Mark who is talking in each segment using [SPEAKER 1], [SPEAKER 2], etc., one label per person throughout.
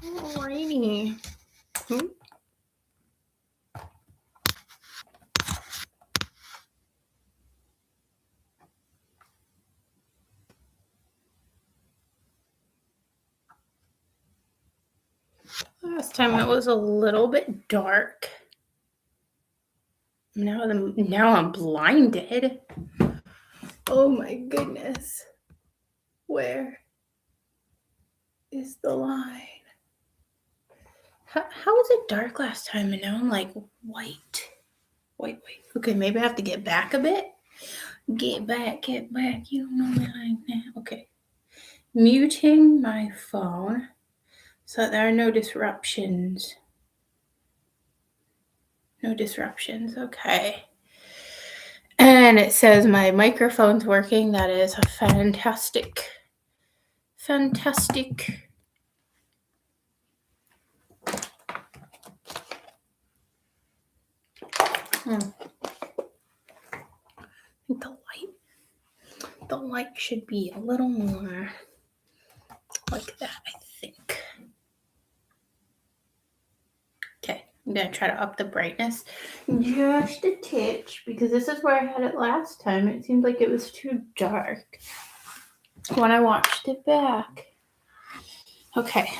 [SPEAKER 1] Alrighty. Last time it was a little bit dark. Now I'm blinded. Oh my goodness. Where is the line? How was it dark last time and now I'm like white? Wait. Okay, maybe I have to get back a bit. Get back. You know me like that. Okay. Muting my phone so that there are no disruptions. No disruptions. Okay. And it says my microphone's working. That is a fantastic. I think the light should be a little more like that, I think. Okay, I'm gonna try to up the brightness just a titch because this is where I had it last time. It seemed like it was too dark when I watched it back. Okay.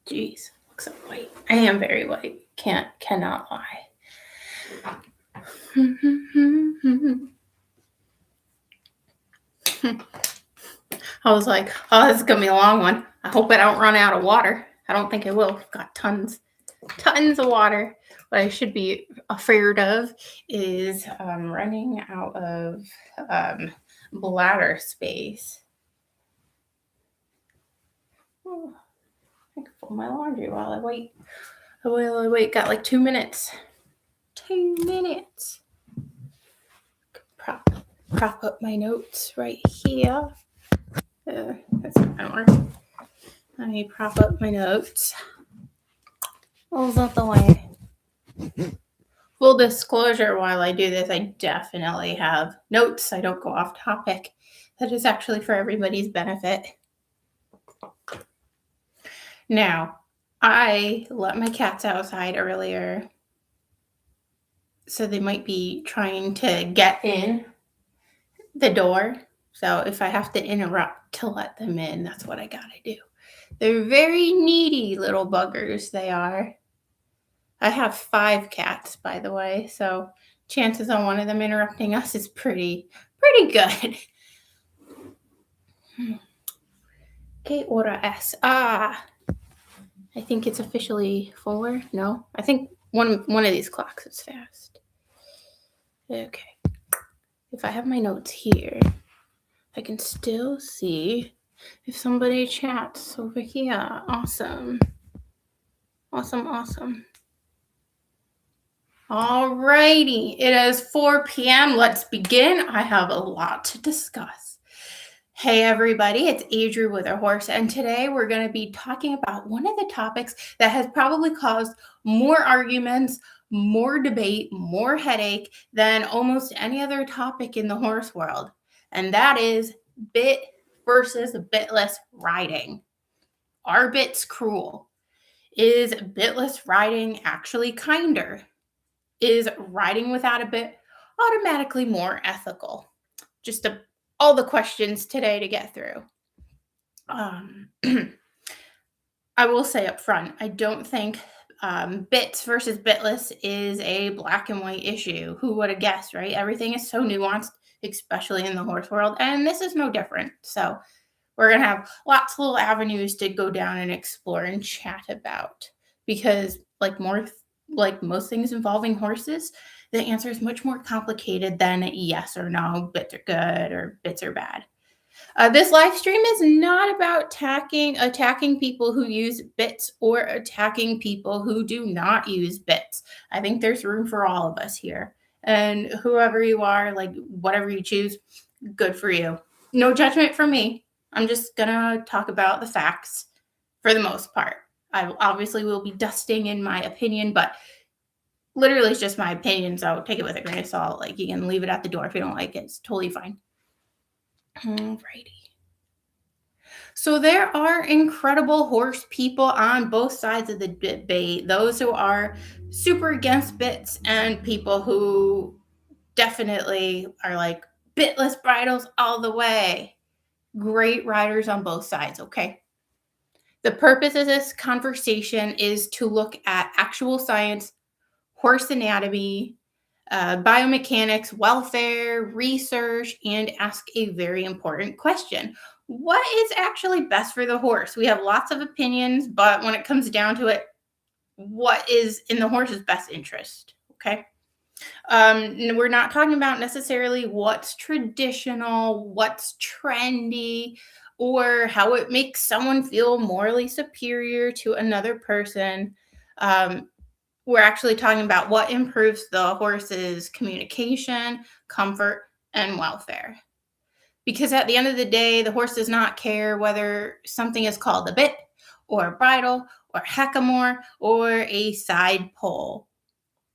[SPEAKER 1] Jeez, look so white. I am very white. Cannot lie. I was like, oh, this is gonna be a long one. I hope I don't run out of water. I don't think I will. I've got tons of water. What I should be afraid of is running out of bladder space. Oh, I can fold my laundry while I wait. Got like 2 minutes. 2 minutes. Prop up my notes right here. That's not gonna work. Let me prop up my notes. Oh, is that the way? Full disclosure, while I do this, I definitely have notes. I don't go off topic. That is actually for everybody's benefit. Now, I let my cats outside earlier, so they might be trying to get in the door. So if I have to interrupt to let them in, that's what I gotta do. They're very needy little buggers, they are. I have 5 cats, by the way, so chances on one of them interrupting us is pretty good. Okay, hora es. I think it's officially 4. No, I think one of these clocks is fast. Okay. If I have my notes here, I can still see if somebody chats over here. Awesome. Alrighty, it is 4 p.m. Let's begin. I have a lot to discuss. Hey everybody, it's Adri with a horse, and today we're going to be talking about one of the topics that has probably caused more arguments, more debate, more headache than almost any other topic in the horse world, and that is bit versus bitless riding. Are bits cruel? Is bitless riding actually kinder? Is riding without a bit automatically more ethical? Just all the questions today to get through. I will say up front, I don't think bits versus bitless is a black and white issue. Who would have guessed, right? Everything is so nuanced, especially in the horse world, and this is no different. So we're going to have lots of little avenues to go down and explore and chat about, because like most things involving horses, the answer is much more complicated than yes or no, bits are good or bits are bad. This live stream is not about attacking people who use bits or attacking people who do not use bits. I think there's room for all of us here. And whoever you are, like whatever you choose, good for you. No judgment from me. I'm just going to talk about the facts for the most part. I obviously will be dusting in my opinion, but literally it's just my opinion, so take it with a grain of salt. Like, you can leave it at the door if you don't like it. It's totally fine. Alrighty. So there are incredible horse people on both sides of the debate. Those who are super against bits and people who definitely are like bitless bridles all the way. Great riders on both sides, okay? The purpose of this conversation is to look at actual science, horse anatomy, biomechanics, welfare, research, and ask a very important question. What is actually best for the horse? We have lots of opinions, but when it comes down to it, what is in the horse's best interest? Okay. We're not talking about necessarily what's traditional, what's trendy, or how it makes someone feel morally superior to another person. Um, we're actually talking about what improves the horse's communication, comfort, and welfare. Because at the end of the day, the horse does not care whether something is called a bit, or a bridle, or hackamore, or a side pole.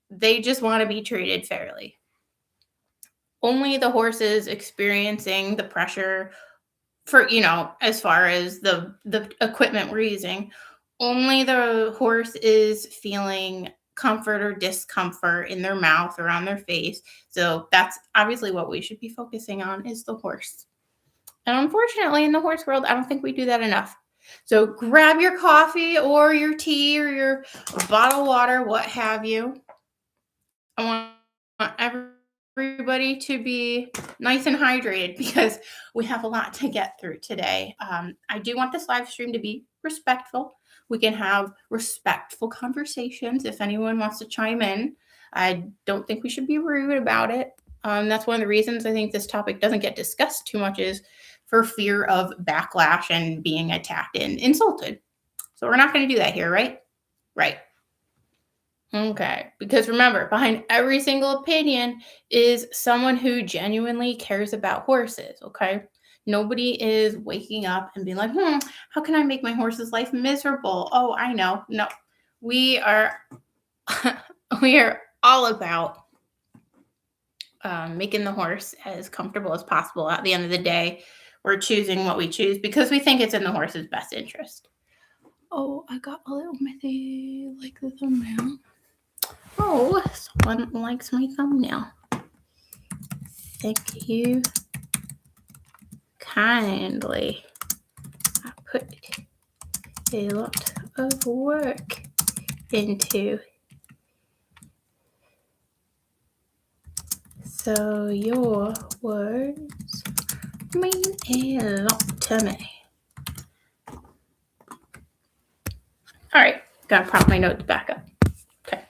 [SPEAKER 1] They just want to be treated fairly. Only the horse is experiencing the pressure for, as far as the equipment we're using. Only the horse is feeling comfort or discomfort in their mouth or on their face. So that's obviously what we should be focusing on, is the horse. And unfortunately, in the horse world, I don't think we do that enough. So grab your coffee or your tea or your bottle of water, what have you. I want everybody to be nice and hydrated because we have a lot to get through today. I do want this live stream to be respectful. We can have respectful conversations if anyone wants to chime in. I don't think we should be rude about it. That's one of the reasons I think this topic doesn't get discussed too much, is for fear of backlash and being attacked and insulted. So we're not going to do that here, right? Right. Okay. Because remember, behind every single opinion is someone who genuinely cares about horses. Okay. Nobody is waking up and being like, how can I make my horse's life miserable? Oh, I know. No, we are, we are all about making the horse as comfortable as possible. At the end of the day, we're choosing what we choose because we think it's in the horse's best interest. Oh, I got a little mithy like the thumbnail. Oh, someone likes my thumbnail. Thank you kindly. I put a lot of work into. So your words mean a lot to me. All right, gotta prop my notes back up. Okay.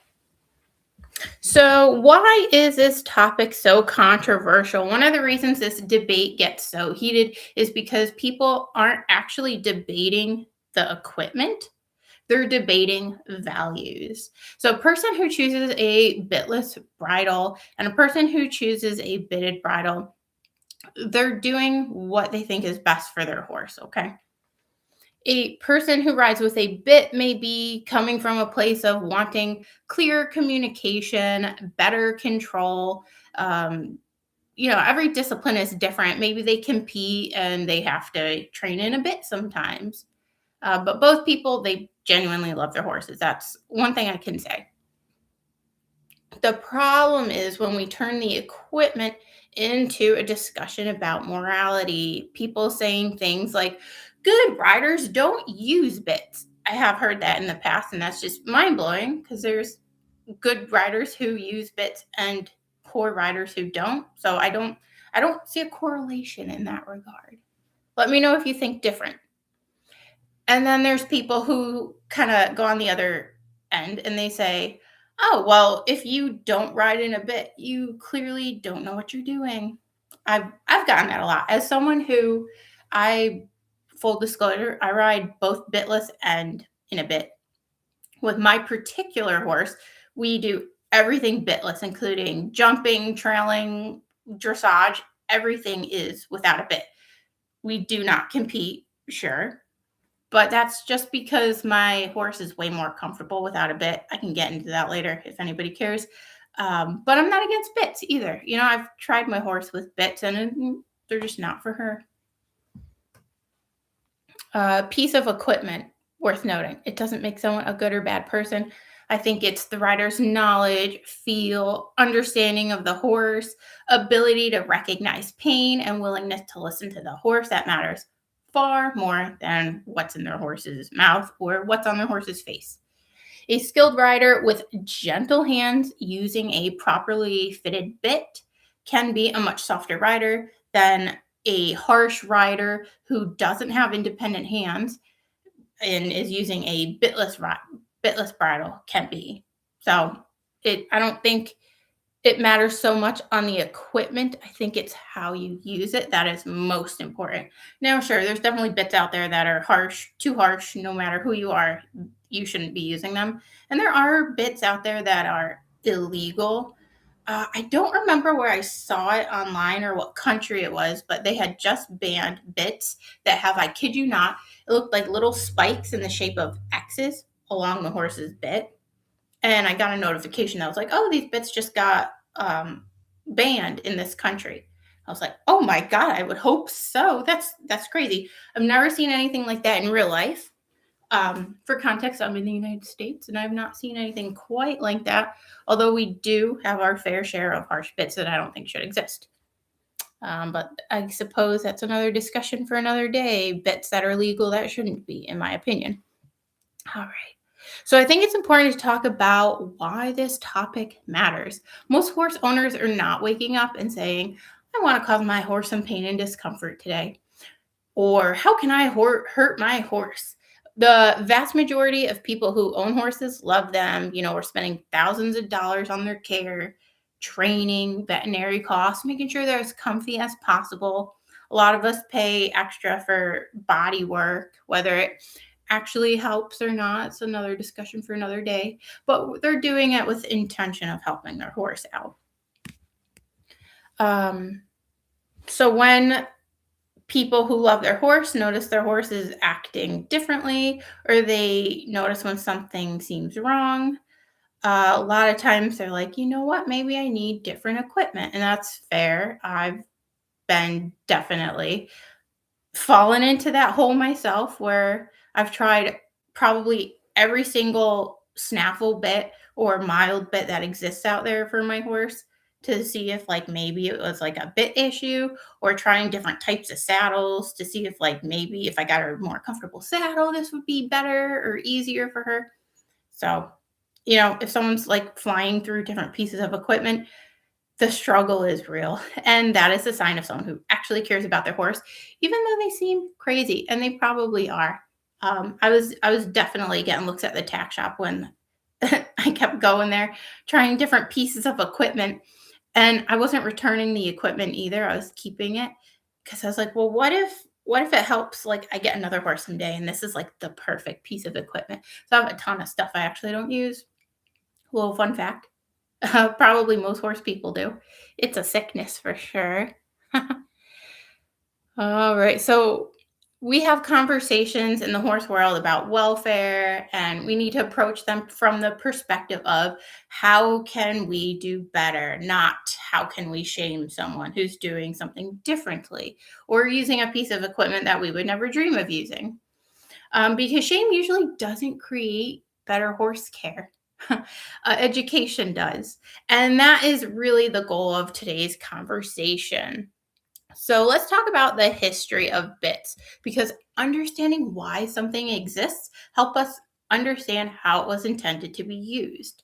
[SPEAKER 1] So why is this topic so controversial? One of the reasons this debate gets so heated is because people aren't actually debating the equipment. They're debating values. So a person who chooses a bitless bridle and a person who chooses a bitted bridle, they're doing what they think is best for their horse, okay? A person who rides with a bit may be coming from a place of wanting clear communication, better control. Every discipline is different. Maybe they compete and they have to train in a bit sometimes. But both people, they genuinely love their horses. That's one thing I can say. The problem is when we turn the equipment into a discussion about morality, people saying things like, good riders don't use bits. I have heard that in the past, and that's just mind blowing because there's good riders who use bits and poor riders who don't. So I don't see a correlation in that regard. Let me know if you think different. And then there's people who kind of go on the other end and they say, oh, well, if you don't ride in a bit, you clearly don't know what you're doing. I've gotten that a lot. As someone who, full disclosure, I ride both bitless and in a bit. With my particular horse, we do everything bitless, including jumping, trailing, dressage. Everything is without a bit. We do not compete, sure. But that's just because my horse is way more comfortable without a bit. I can get into that later if anybody cares. But I'm not against bits either. I've tried my horse with bits and They're just not for her. Piece of equipment worth noting. It doesn't make someone a good or bad person. I think it's the rider's knowledge, feel, understanding of the horse, ability to recognize pain, and willingness to listen to the horse that matters far more than what's in their horse's mouth or what's on their horse's face. A skilled rider with gentle hands using a properly fitted bit can be a much softer rider than a harsh rider who doesn't have independent hands and is using a bitless bridle can be. So I don't think it matters so much on the equipment. I think it's how you use it that is most important. Now, sure, there's definitely bits out there that are harsh, too harsh. No matter who you are, you shouldn't be using them. And there are bits out there that are illegal. I don't remember where I saw it online or what country it was, but they had just banned bits that have, I kid you not, it looked like little spikes in the shape of X's along the horse's bit. And I got a notification that was like, oh, these bits just got banned in this country. I was like, oh my God, I would hope so. That's crazy. I've never seen anything like that in real life. For context, I'm in the United States and I've not seen anything quite like that, although we do have our fair share of harsh bits that I don't think should exist. But I suppose that's another discussion for another day. Bits that are legal that shouldn't be, in my opinion. All right. So I think it's important to talk about why this topic matters. Most horse owners are not waking up and saying, I want to cause my horse some pain and discomfort today. Or how can I hurt my horse? The vast majority of people who own horses love them, are spending thousands of dollars on their care, training, veterinary costs, making sure they're as comfy as possible. A lot of us pay extra for body work, whether it actually helps or not. It's another discussion for another day, but they're doing it with intention of helping their horse out. So when people who love their horse notice their horse is acting differently, or they notice when something seems wrong, a lot of times they're like, you know what, maybe I need different equipment. And that's fair. I've been definitely fallen into that hole myself where I've tried probably every single snaffle bit or mild bit that exists out there for my horse to see if maybe it was a bit issue, or trying different types of saddles to see if maybe if I got her a more comfortable saddle, this would be better or easier for her. So, if someone's flying through different pieces of equipment, the struggle is real. And that is a sign of someone who actually cares about their horse, even though they seem crazy, and they probably are. I was definitely getting looks at the tack shop when I kept going there, trying different pieces of equipment. And I wasn't returning the equipment either. I was keeping it because I was like, well, what if it helps? I get another horse someday, and this is the perfect piece of equipment. So I have a ton of stuff I actually don't use. A little fun fact. Probably most horse people do. It's a sickness for sure. All right. So we have conversations in the horse world about welfare, and we need to approach them from the perspective of how can we do better, not how can we shame someone who's doing something differently or using a piece of equipment that we would never dream of using. Because shame usually doesn't create better horse care. Education does. And that is really the goal of today's conversation. So let's talk about the history of bits, because understanding why something exists help us understand how it was intended to be used.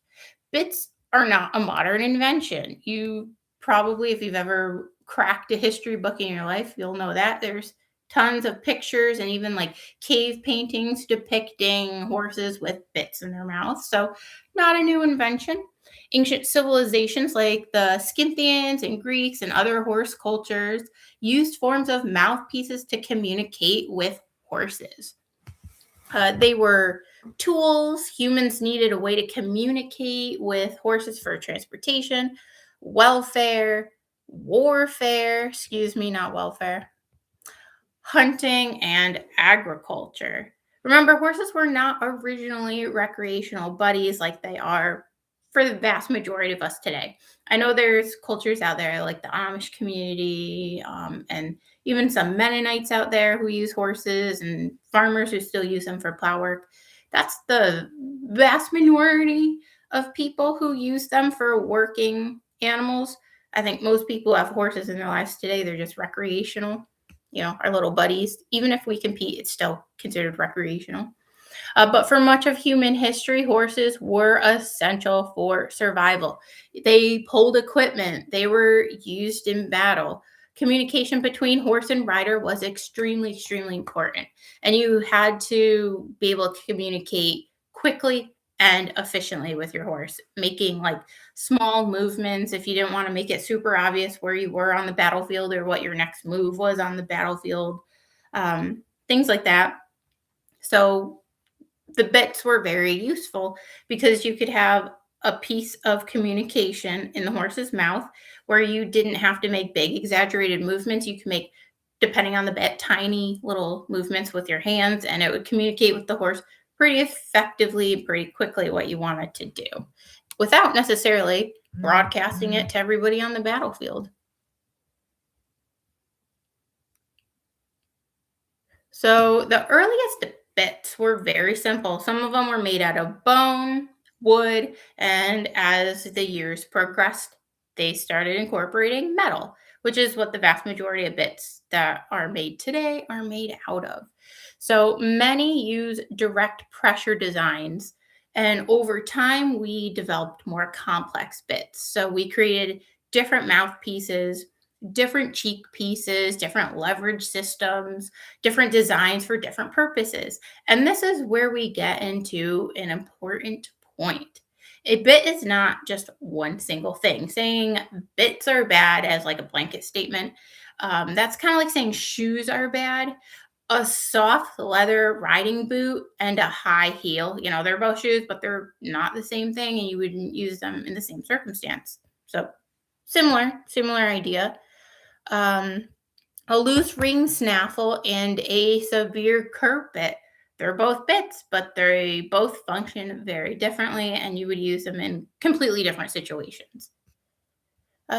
[SPEAKER 1] Bits are not a modern invention. You probably, if you've ever cracked a history book in your life, you'll know that there's tons of pictures and even cave paintings depicting horses with bits in their mouths. So not a new invention. Ancient civilizations like the Scythians and Greeks and other horse cultures used forms of mouthpieces to communicate with horses. They were tools. Humans needed a way to communicate with horses for transportation, welfare, warfare, not welfare, hunting, and agriculture. Remember, horses were not originally recreational buddies like they are for the vast majority of us today. I know there's cultures out there like the Amish community, and even some Mennonites out there who use horses, and farmers who still use them for plow work. That's the vast minority of people who use them for working animals. I think most people have horses in their lives today. They're just recreational, our little buddies. Even if we compete, it's still considered recreational. But for much of human history, horses were essential for survival. They pulled equipment, they were used in battle. Communication between horse and rider was extremely, extremely important. And you had to be able to communicate quickly and efficiently with your horse, making like small movements if you didn't want to make it super obvious where you were on the battlefield or what your next move was on the battlefield, things like that. So the bits were very useful because you could have a piece of communication in the horse's mouth where you didn't have to make big exaggerated movements. You could make, depending on the bit, tiny little movements with your hands, and it would communicate with the horse pretty effectively, pretty quickly what you wanted to do without necessarily broadcasting it to everybody on the battlefield. So the earliest bits were very simple. Some of them were made out of bone, wood, and as the years progressed, they started incorporating metal, which is what the vast majority of bits that are made today are made out of. So many use direct pressure designs, and over time, we developed more complex bits. So we created different mouthpieces, different cheek pieces, different leverage systems, different designs for different purposes. And this is where we get into an important point. A bit is not just one single thing. Saying bits are bad as like a blanket statement, that's kind of like saying shoes are bad. A soft leather riding boot and a high heel, they're both shoes, but they're not the same thing, and you wouldn't use them in the same circumstance. So similar idea. Um, a loose ring snaffle and a severe curve bit. They're both bits, but they both function very differently, and you would use them in completely different situations.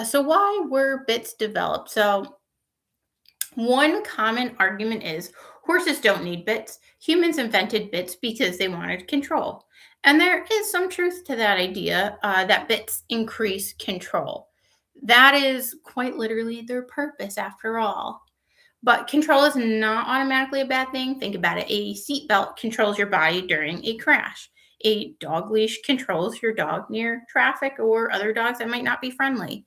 [SPEAKER 1] So, why were bits developed? So, one common argument is horses don't need bits. Humans invented bits because they wanted control. And there is some truth to that idea that bits increase control. That is quite literally their purpose, after all. But control is not automatically a bad thing. Think about it. A seatbelt controls your body during a crash. A dog leash controls your dog near traffic or other dogs that might not be friendly.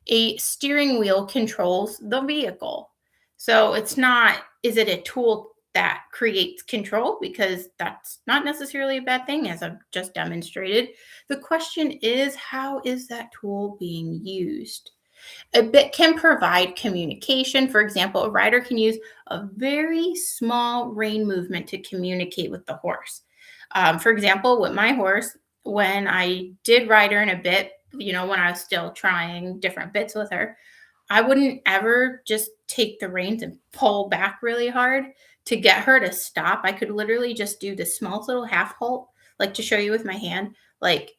[SPEAKER 1] A steering wheel controls the vehicle. So it's not, is it a tool that creates control? Because that's not necessarily a bad thing, as I've just demonstrated. The question is, how is that tool being used? A bit can provide communication. For example, a rider can use a very small rein movement to communicate with the horse. For example, with my horse, when I did ride her in a bit, when I was still trying different bits with her, I wouldn't ever just take the reins and pull back really hard to get her to stop. I could literally just do the small little half halt, like to show you with my hand. Like,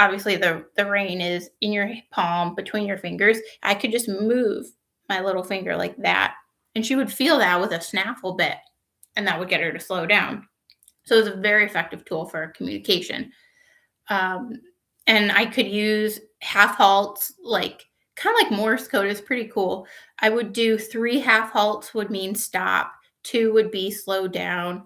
[SPEAKER 1] obviously the rein is in your palm between your fingers. I could just move my little finger like that, and she would feel that with a snaffle bit, and that would get her to slow down. So it's a very effective tool for communication. Um, and I could use half halts, like kind of like Morse code is pretty cool. I would do 3 half halts would mean stop, 2 would be slow down.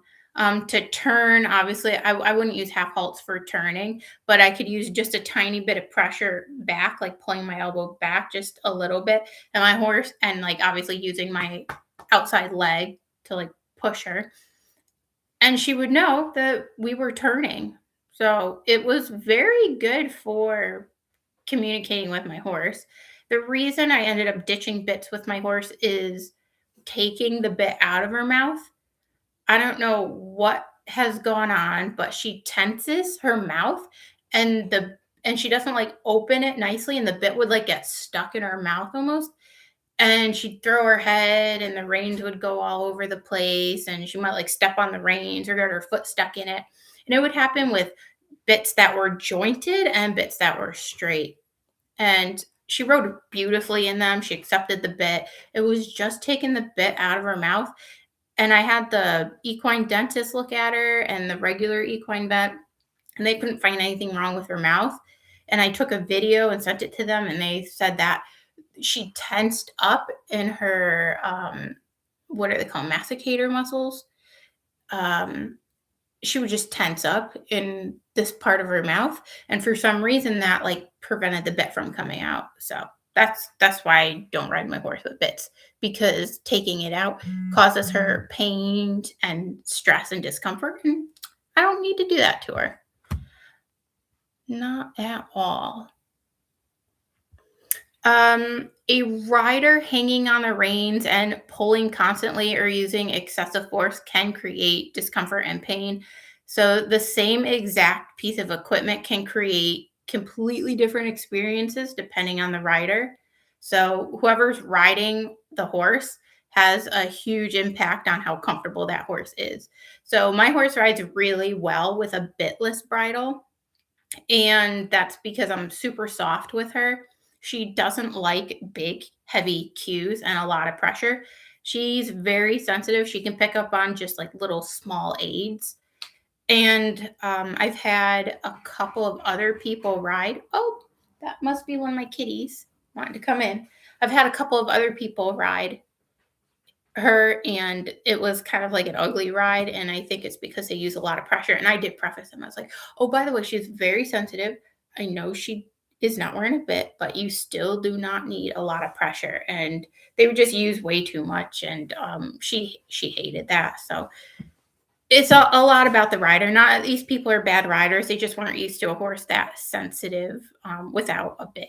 [SPEAKER 1] To turn, obviously, I wouldn't use half halts for turning, but I could use just a tiny bit of pressure back, like pulling my elbow back just a little bit, and my horse, and like obviously using my outside leg to like push her, and she would know that we were turning. So it was very good for communicating with my horse. The reason I ended up ditching bits with my horse is taking the bit out of her mouth. I don't know what has gone on, but she tenses her mouth, and she doesn't like open it nicely, and the bit would like get stuck in her mouth almost. And she'd throw her head, and the reins would go all over the place, and she might like step on the reins or get her foot stuck in it. And it would happen with bits that were jointed and bits that were straight. And she rode beautifully in them. She accepted the bit. It was just taking the bit out of her mouth. And I had the equine dentist look at her and the regular equine vet, and they couldn't find anything wrong with her mouth. And I took a video and sent it to them, and they said that she tensed up in her, what are they called, masticator muscles. Um, she would just tense up in this part of her mouth, and for some reason that like prevented the bit from coming out. So that's why I don't ride my horse with bits, because taking it out causes her pain and stress and discomfort, and I don't need to do that to her. Not at all. A rider hanging on the reins and pulling constantly or using excessive force can create discomfort and pain. So, the same exact piece of equipment can create completely different experiences depending on the rider. So, whoever's riding the horse has a huge impact on how comfortable that horse is. So, my horse rides really well with a bitless bridle, and that's because I'm super soft with her. She doesn't like big, heavy cues and a lot of pressure. She's very sensitive. She can pick up on just like little small aids. And I've had a couple of other people ride. Oh, that must be one of my kitties wanting to come in. I've had a couple of other people ride her, and it was kind of like an ugly ride, and I think it's because they use a lot of pressure. And I did preface them. I was like, oh, by the way, she's very sensitive. I know she is not wearing a bit, but you still do not need a lot of pressure. And they would just use way too much, and she hated that. So it's a lot about the rider. Not these people are bad riders, they just weren't used to a horse that sensitive without a bit.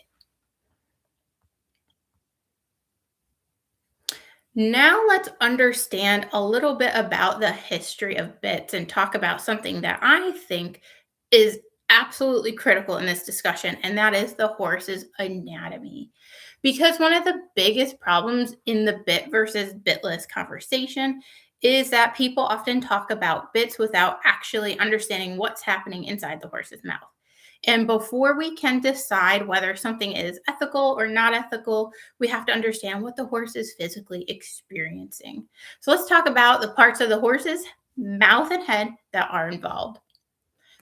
[SPEAKER 1] Now let's understand a little bit about the history of bits and talk about something that I think is absolutely critical in this discussion, and that is the horse's anatomy. Because one of the biggest problems in the bit versus bitless conversation is that people often talk about bits without actually understanding what's happening inside the horse's mouth. And before we can decide whether something is ethical or not ethical, we have to understand what the horse is physically experiencing. So let's talk about the parts of the horse's mouth and head that are involved.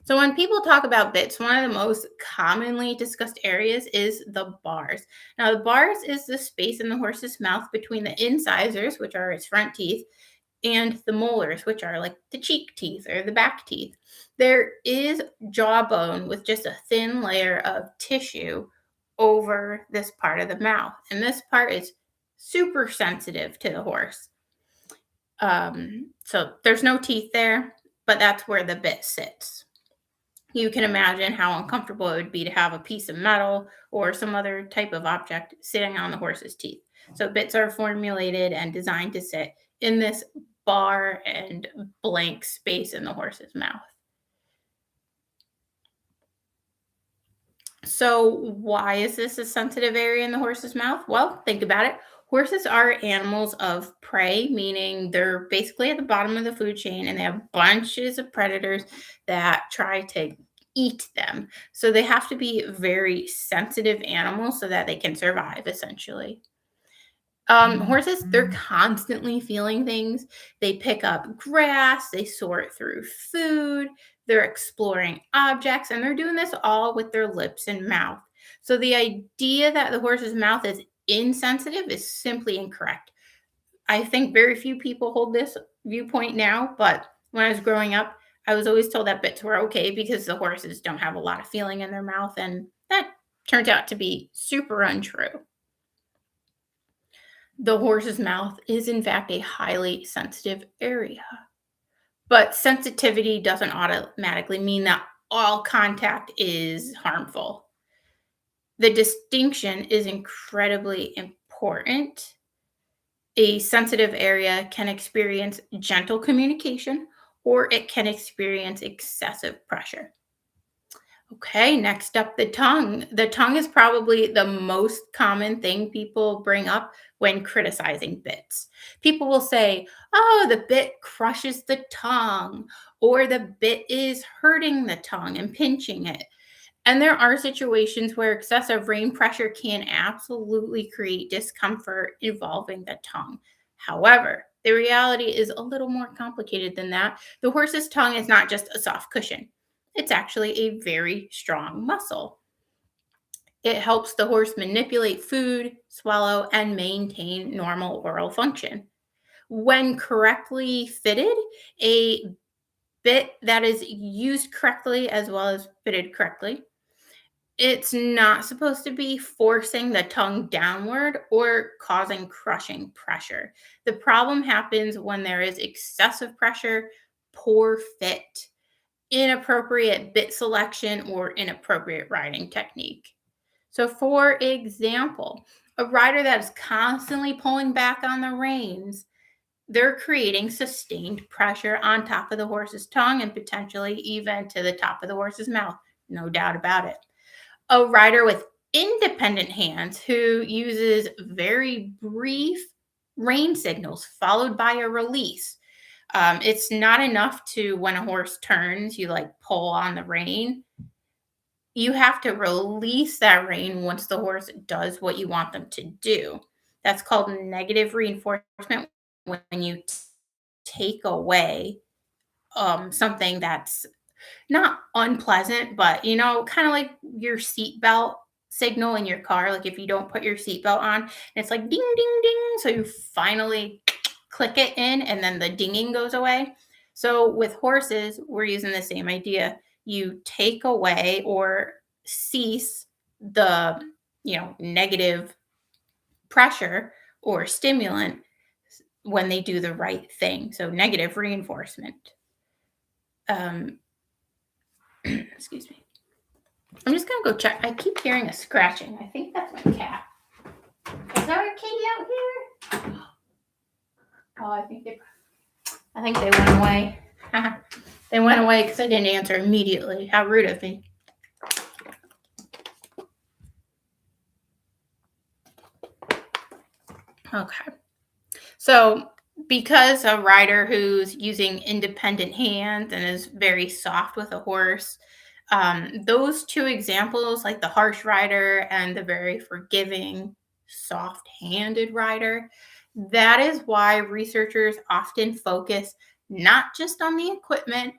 [SPEAKER 1] So when people talk about bits, one of the most commonly discussed areas is the bars. Now, the bars is the space in the horse's mouth between the incisors, which are its front teeth, and the molars, which are like the cheek teeth or the back teeth. There is jawbone with just a thin layer of tissue over this part of the mouth. And this part is super sensitive to the horse. So there's no teeth there, but that's where the bit sits. You can imagine how uncomfortable it would be to have a piece of metal or some other type of object sitting on the horse's teeth. So bits are formulated and designed to sit in this bar and blank space in the horse's mouth. So, why is this a sensitive area in the horse's mouth? Well, think about it. Horses are animals of prey, meaning they're basically at the bottom of the food chain and they have bunches of predators that try to eat them. So, they have to be very sensitive animals so that they can survive, essentially. Horses, they're constantly feeling things. They pick up grass, they sort through food, they're exploring objects, and they're doing this all with their lips and mouth. So the idea that the horse's mouth is insensitive is simply incorrect. I think very few people hold this viewpoint now, but when I was growing up, I was always told that bits were okay because the horses don't have a lot of feeling in their mouth, and that turned out to be super untrue. The horse's mouth is, in fact, a highly sensitive area. But sensitivity doesn't automatically mean that all contact is harmful. The distinction is incredibly important. A sensitive area can experience gentle communication or it can experience excessive pressure. Okay, next up, the tongue. The tongue is probably the most common thing people bring up when criticizing bits. People will say, oh, the bit crushes the tongue, or the bit is hurting the tongue and pinching it. And there are situations where excessive rein pressure can absolutely create discomfort involving the tongue. However, the reality is a little more complicated than that. The horse's tongue is not just a soft cushion, it's actually a very strong muscle. It helps the horse manipulate food, swallow, and maintain normal oral function. When correctly fitted, a bit that is used correctly as well as fitted correctly, it's not supposed to be forcing the tongue downward or causing crushing pressure. The problem happens when there is excessive pressure, poor fit, inappropriate bit selection, or inappropriate riding technique. So, for example, a rider that is constantly pulling back on the reins, they're creating sustained pressure on top of the horse's tongue and potentially even to the top of the horse's mouth. No doubt about it. A rider with independent hands who uses very brief rein signals followed by a release. It's not enough to, when a horse turns, you like pull on the rein. You have to release that rein once the horse does what you want them to do. That's called negative reinforcement, when you take away something that's not unpleasant, but kind of like your seatbelt signal in your car. Like if you don't put your seatbelt on, and it's like ding, ding, ding. So you finally click it in, and then the dinging goes away. So with horses, we're using the same idea. You take away or cease the negative pressure or stimulant when they do the right thing. So negative reinforcement. Um, excuse me. I'm just gonna go check. I keep hearing a scratching. I think that's my cat. Is there a kitty out here? Oh, I think they went away. They went away because I didn't answer immediately. How rude of me. Okay. So because a rider who's using independent hands and is very soft with a horse, those two examples, like the harsh rider and the very forgiving, soft handed rider, that is why researchers often focus not just on the equipment,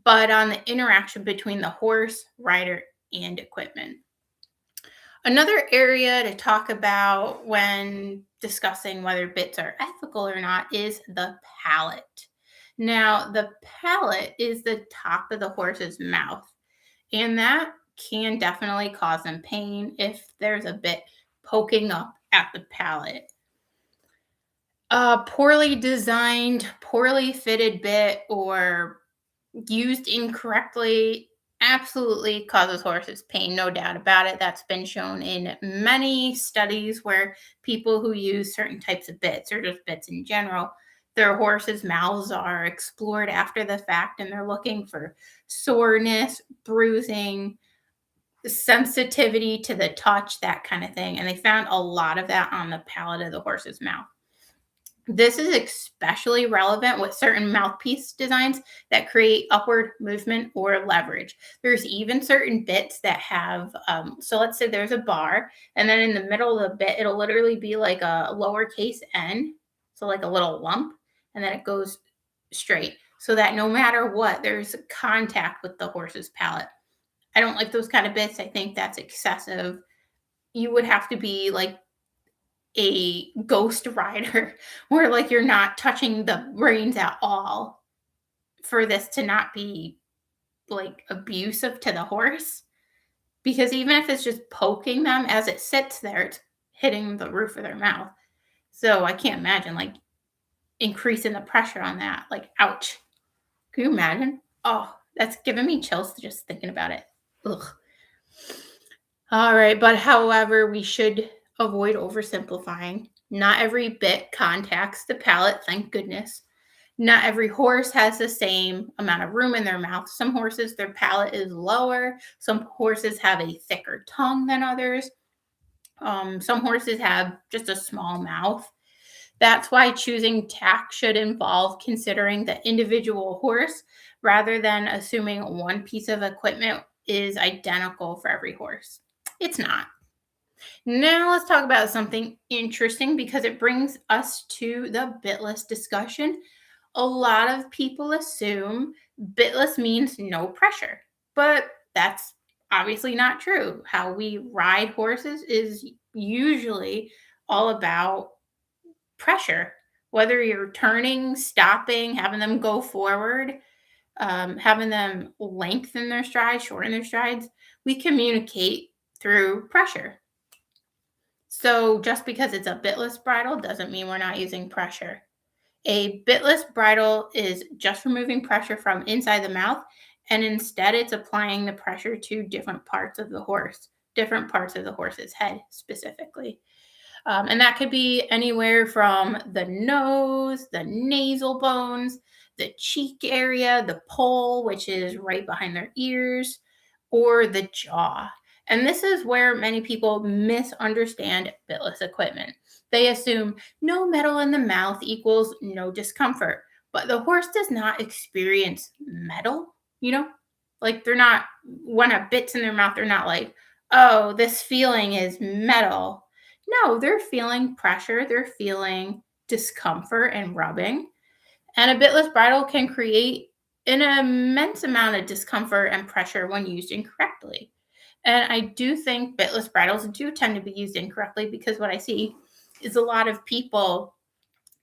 [SPEAKER 1] but on the interaction between the horse, rider, and equipment. Another area to talk about when discussing whether bits are ethical or not is the palate. Now, the palate is the top of the horse's mouth, and that can definitely cause them pain if there's a bit poking up at the palate. A poorly designed, poorly fitted bit or used incorrectly absolutely causes horses pain, no doubt about it. That's been shown in many studies where people who use certain types of bits or just bits in general, their horses' mouths are explored after the fact and they're looking for soreness, bruising, sensitivity to the touch, that kind of thing. And they found a lot of that on the palate of the horse's mouth. This is especially relevant with certain mouthpiece designs that create upward movement or leverage. There's even certain bits that have, so let's say there's a bar, and then in the middle of the bit, it'll literally be like a lowercase n, so like a little lump, and then it goes straight, so that no matter what, there's contact with the horse's palate. I don't like those kind of bits. I think that's excessive. You would have to be like a ghost rider where like you're not touching the reins at all for this to not be like abusive to the horse, because even if it's just poking them as it sits there, it's hitting the roof of their mouth. So I can't imagine like increasing the pressure on that. Like ouch. Can you imagine? Oh, that's giving me chills just thinking about it. Ugh. All right, but however, we should avoid oversimplifying. Not every bit contacts the palate, thank goodness. Not every horse has the same amount of room in their mouth. Some horses, their palate is lower. Some horses have a thicker tongue than others. Some horses have just a small mouth. That's why choosing tack should involve considering the individual horse rather than assuming one piece of equipment is identical for every horse. It's not. Now let's talk about something interesting because it brings us to the bitless discussion. A lot of people assume bitless means no pressure, but that's obviously not true. How we ride horses is usually all about pressure, whether you're turning, stopping, having them go forward, having them lengthen their strides, shorten their strides. We communicate through pressure. So just because it's a bitless bridle doesn't mean we're not using pressure. A bitless bridle is just removing pressure from inside the mouth, and instead it's applying the pressure to different parts of the horse, different parts of the horse's head specifically. And that could be anywhere from the nose, the nasal bones, the cheek area, the poll, which is right behind their ears, or the jaw. And this is where many people misunderstand bitless equipment. They assume no metal in the mouth equals no discomfort, but the horse does not experience metal, you know? Like they're not, when a bit's in their mouth, they're not like, oh, this feeling is metal. No, they're feeling pressure, they're feeling discomfort and rubbing. And a bitless bridle can create an immense amount of discomfort and pressure when used incorrectly. And I do think bitless bridles do tend to be used incorrectly because what I see is a lot of people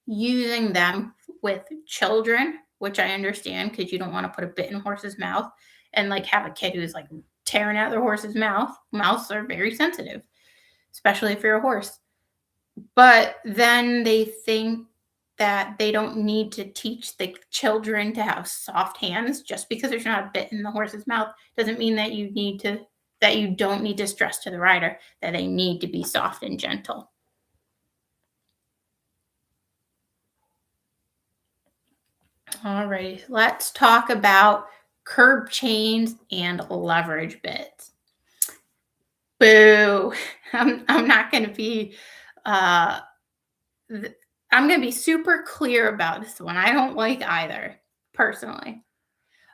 [SPEAKER 1] using them with children, which I understand because you don't want to put a bit in a horse's mouth and like have a kid who's like tearing out their horse's mouth. Mouths are very sensitive, especially if you're a horse. But then they think that they don't need to teach the children to have soft hands just because there's not a bit in the horse's mouth doesn't mean that you don't need to stress to the rider that they need to be soft and gentle. All right, let's talk about curb chains and leverage bits. Boo. I'm not going to be uh I'm going to be super clear about this one. I don't like either, personally.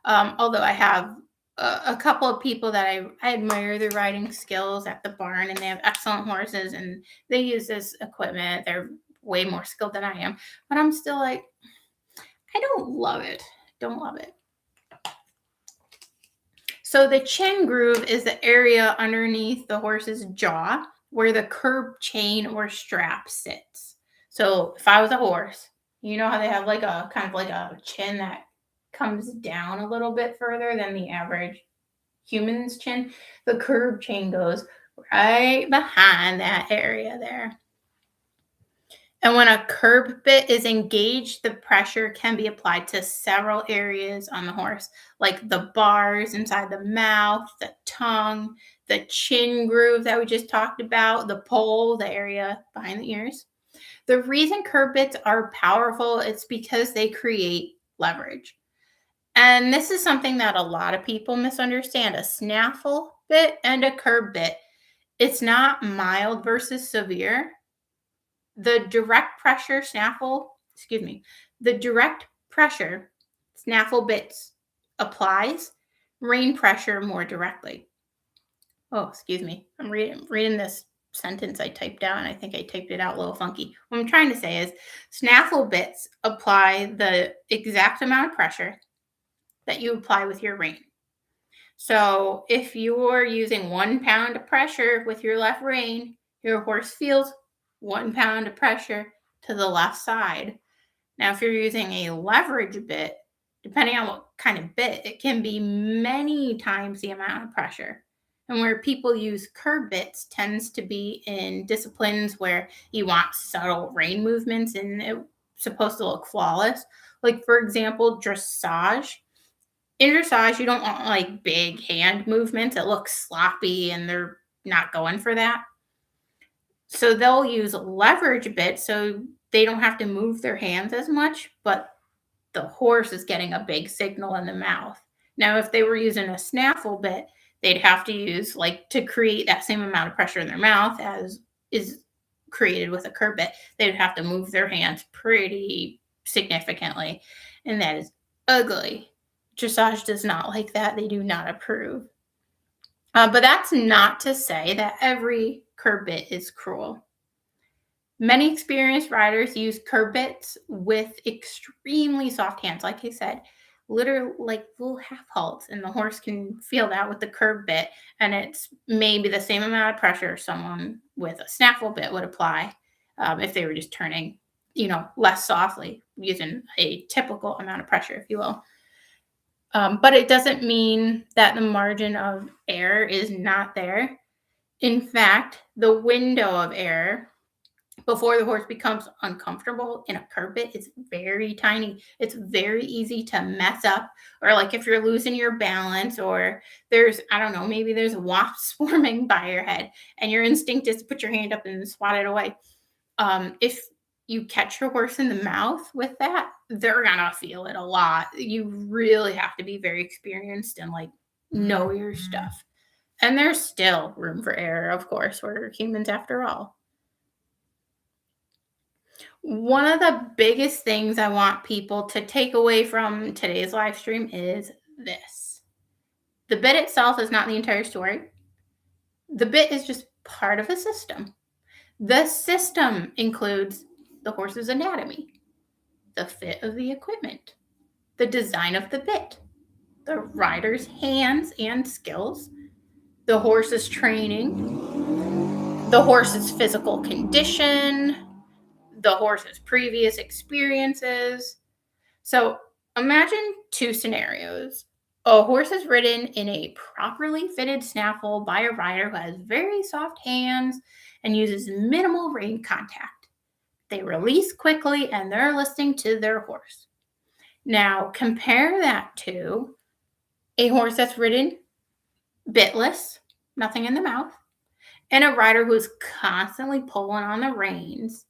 [SPEAKER 1] Although I have a couple of people that I admire their riding skills at the barn, and they have excellent horses, and they use this equipment. They're way more skilled than I am, but I'm still like, I don't love it. Don't love it. So the chin groove is the area underneath the horse's jaw where the curb chain or strap sits. So if I was a horse, you know how they have like a kind of like a chin that comes down a little bit further than the average human's chin? The curb chain goes right behind that area there. And when a curb bit is engaged, the pressure can be applied to several areas on the horse, like the bars inside the mouth, the tongue, the chin groove that we just talked about, the poll, the area behind the ears. The reason curb bits are powerful is because they create leverage. And this is something that a lot of people misunderstand. A snaffle bit and a curb bit, it's not mild versus severe. The direct pressure snaffle bits applies rein pressure more directly. Oh, excuse me. I'm reading this sentence I typed out, and I think I typed it out a little funky. What I'm trying to say is snaffle bits apply the exact amount of pressure that you apply with your rein. So if you're using 1 pound of pressure with your left rein, your horse feels 1 pound of pressure to the left side. Now, if you're using a leverage bit, depending on what kind of bit, it can be many times the amount of pressure. And where people use curb bits tends to be in disciplines where you want subtle rein movements and it's supposed to look flawless. Like, for example, dressage. In dressage, you don't want like big hand movements that look sloppy and they're not going for that. So they'll use leverage bits so they don't have to move their hands as much, but the horse is getting a big signal in the mouth. Now, if they were using a snaffle bit, they'd have to use, like, to create that same amount of pressure in their mouth as is created with a curb bit, they would have to move their hands pretty significantly, and that is ugly. Dressage does not like that. They do not approve. But that's not to say that every curb bit is cruel. Many experienced riders use curb bits with extremely soft hands. Like I said, literally like little half halts, and the horse can feel that with the curb bit, and it's maybe the same amount of pressure someone with a snaffle bit would apply if they were just turning, less softly, using a typical amount of pressure, if you will. But it doesn't mean that the margin of error is not there. In fact, the window of error before the horse becomes uncomfortable in a curb bit is very tiny. It's very easy to mess up, or like if you're losing your balance, or there's, I don't know, maybe there's a wasp swarming by your head and your instinct is to put your hand up and swat it away. If you catch your horse in the mouth with that, they're gonna feel it a lot. You really have to be very experienced and like know your stuff. And there's still room for error, of course. We're humans after all. One of the biggest things I want people to take away from today's live stream is this. The bit itself is not the entire story. The bit is just part of a system. The system includes the horse's anatomy, the fit of the equipment, the design of the bit, the rider's hands and skills, the horse's training, the horse's physical condition, the horse's previous experiences. So imagine two scenarios. A horse is ridden in a properly fitted snaffle by a rider who has very soft hands and uses minimal rein contact. They release quickly and they're listening to their horse. Now compare that to a horse that's ridden bitless, nothing in the mouth, and a rider who's constantly pulling on the reins.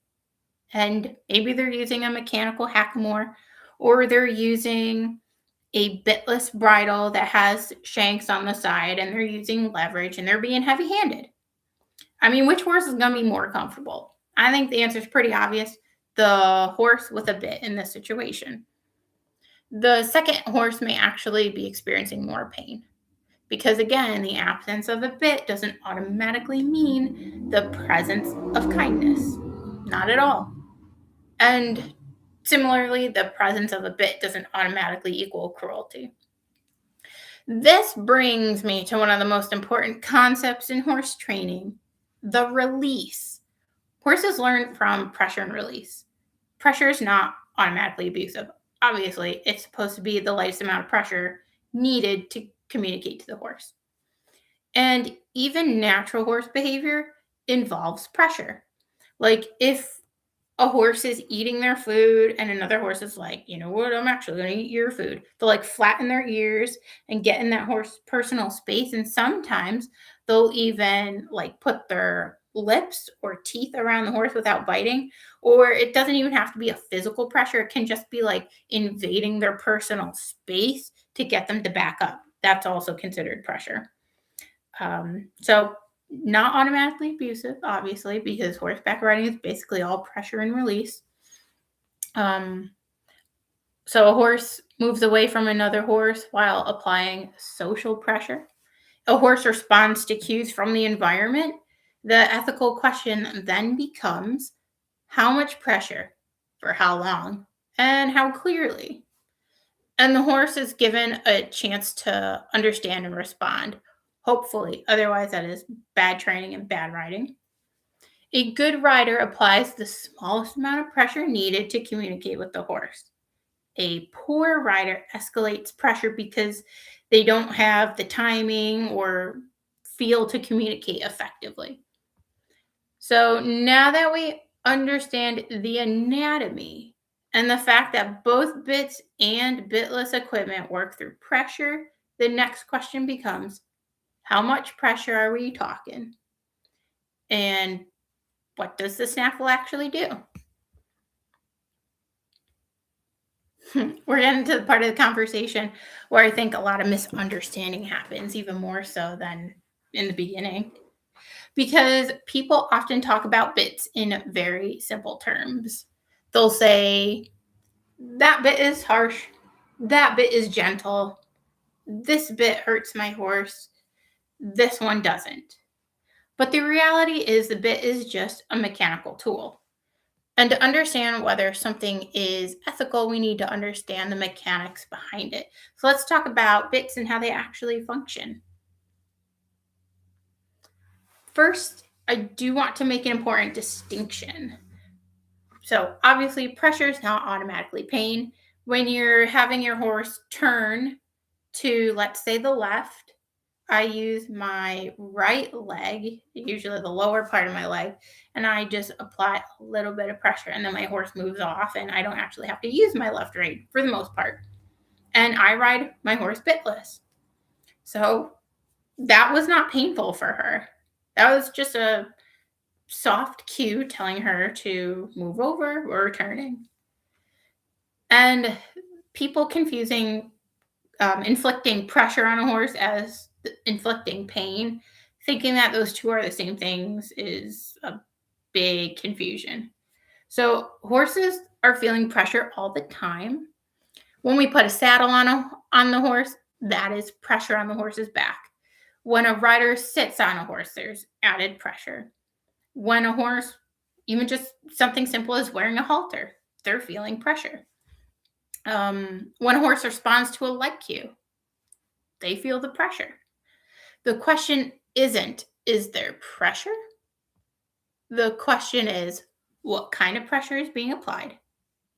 [SPEAKER 1] And maybe they're using a mechanical hackamore, or they're using a bitless bridle that has shanks on the side, and they're using leverage, and they're being heavy-handed. I mean, which horse is going to be more comfortable? I think the answer is pretty obvious. The horse with a bit in this situation. The second horse may actually be experiencing more pain. Because again, the absence of a bit doesn't automatically mean the presence of kindness. Not at all. And similarly, the presence of a bit doesn't automatically equal cruelty. This brings me to one of the most important concepts in horse training, the release. Horses learn from pressure and release. Pressure is not automatically abusive. Obviously, it's supposed to be the lightest amount of pressure needed to communicate to the horse. And even natural horse behavior involves pressure. Like if a horse is eating their food and another horse is like, you know what, I'm actually going to eat your food. They'll like flatten their ears and get in that horse's personal space. And sometimes they'll even like put their lips or teeth around the horse without biting. Or it doesn't even have to be a physical pressure. It can just be like invading their personal space to get them to back up. That's also considered pressure. So not automatically abusive, obviously, because horseback riding is basically all pressure and release. So a horse moves away from another horse while applying social pressure. A horse responds to cues from the environment. The ethical question then becomes, how much pressure, for how long, and how clearly? And the horse is given a chance to understand and respond. Hopefully, otherwise that is bad training and bad riding. A good rider applies the smallest amount of pressure needed to communicate with the horse. A poor rider escalates pressure because they don't have the timing or feel to communicate effectively. So now that we understand the anatomy and the fact that both bits and bitless equipment work through pressure, the next question becomes, how much pressure are we talking? And what does the snaffle actually do? We're getting to the part of the conversation where I think a lot of misunderstanding happens, even more so than in the beginning. Because people often talk about bits in very simple terms. They'll say, that bit is harsh, that bit is gentle, this bit hurts my horse, this one doesn't. But the reality is the bit is just a mechanical tool. And to understand whether something is ethical, we need to understand the mechanics behind it. So let's talk about bits and how they actually function. First, I do want to make an important distinction. So obviously, pressure is not automatically pain. When you're having your horse turn to, let's say, the left, I use my right leg, usually the lower part of my leg, and I just apply a little bit of pressure, and then my horse moves off, and I don't actually have to use my left rein for the most part. And I ride my horse bitless. So that was not painful for her. That was just a soft cue telling her to move over or turning. And people confusing inflicting pressure on a horse as inflicting pain, thinking that those two are the same things is a big confusion. So horses are feeling pressure all the time. When we put a saddle on the horse, that is pressure on the horse's back. When a rider sits on a horse, there's added pressure. When a horse, even just something simple as wearing a halter, they're feeling pressure. When a horse responds to a leg cue, they feel the pressure. The question isn't, is there pressure? The question is, what kind of pressure is being applied?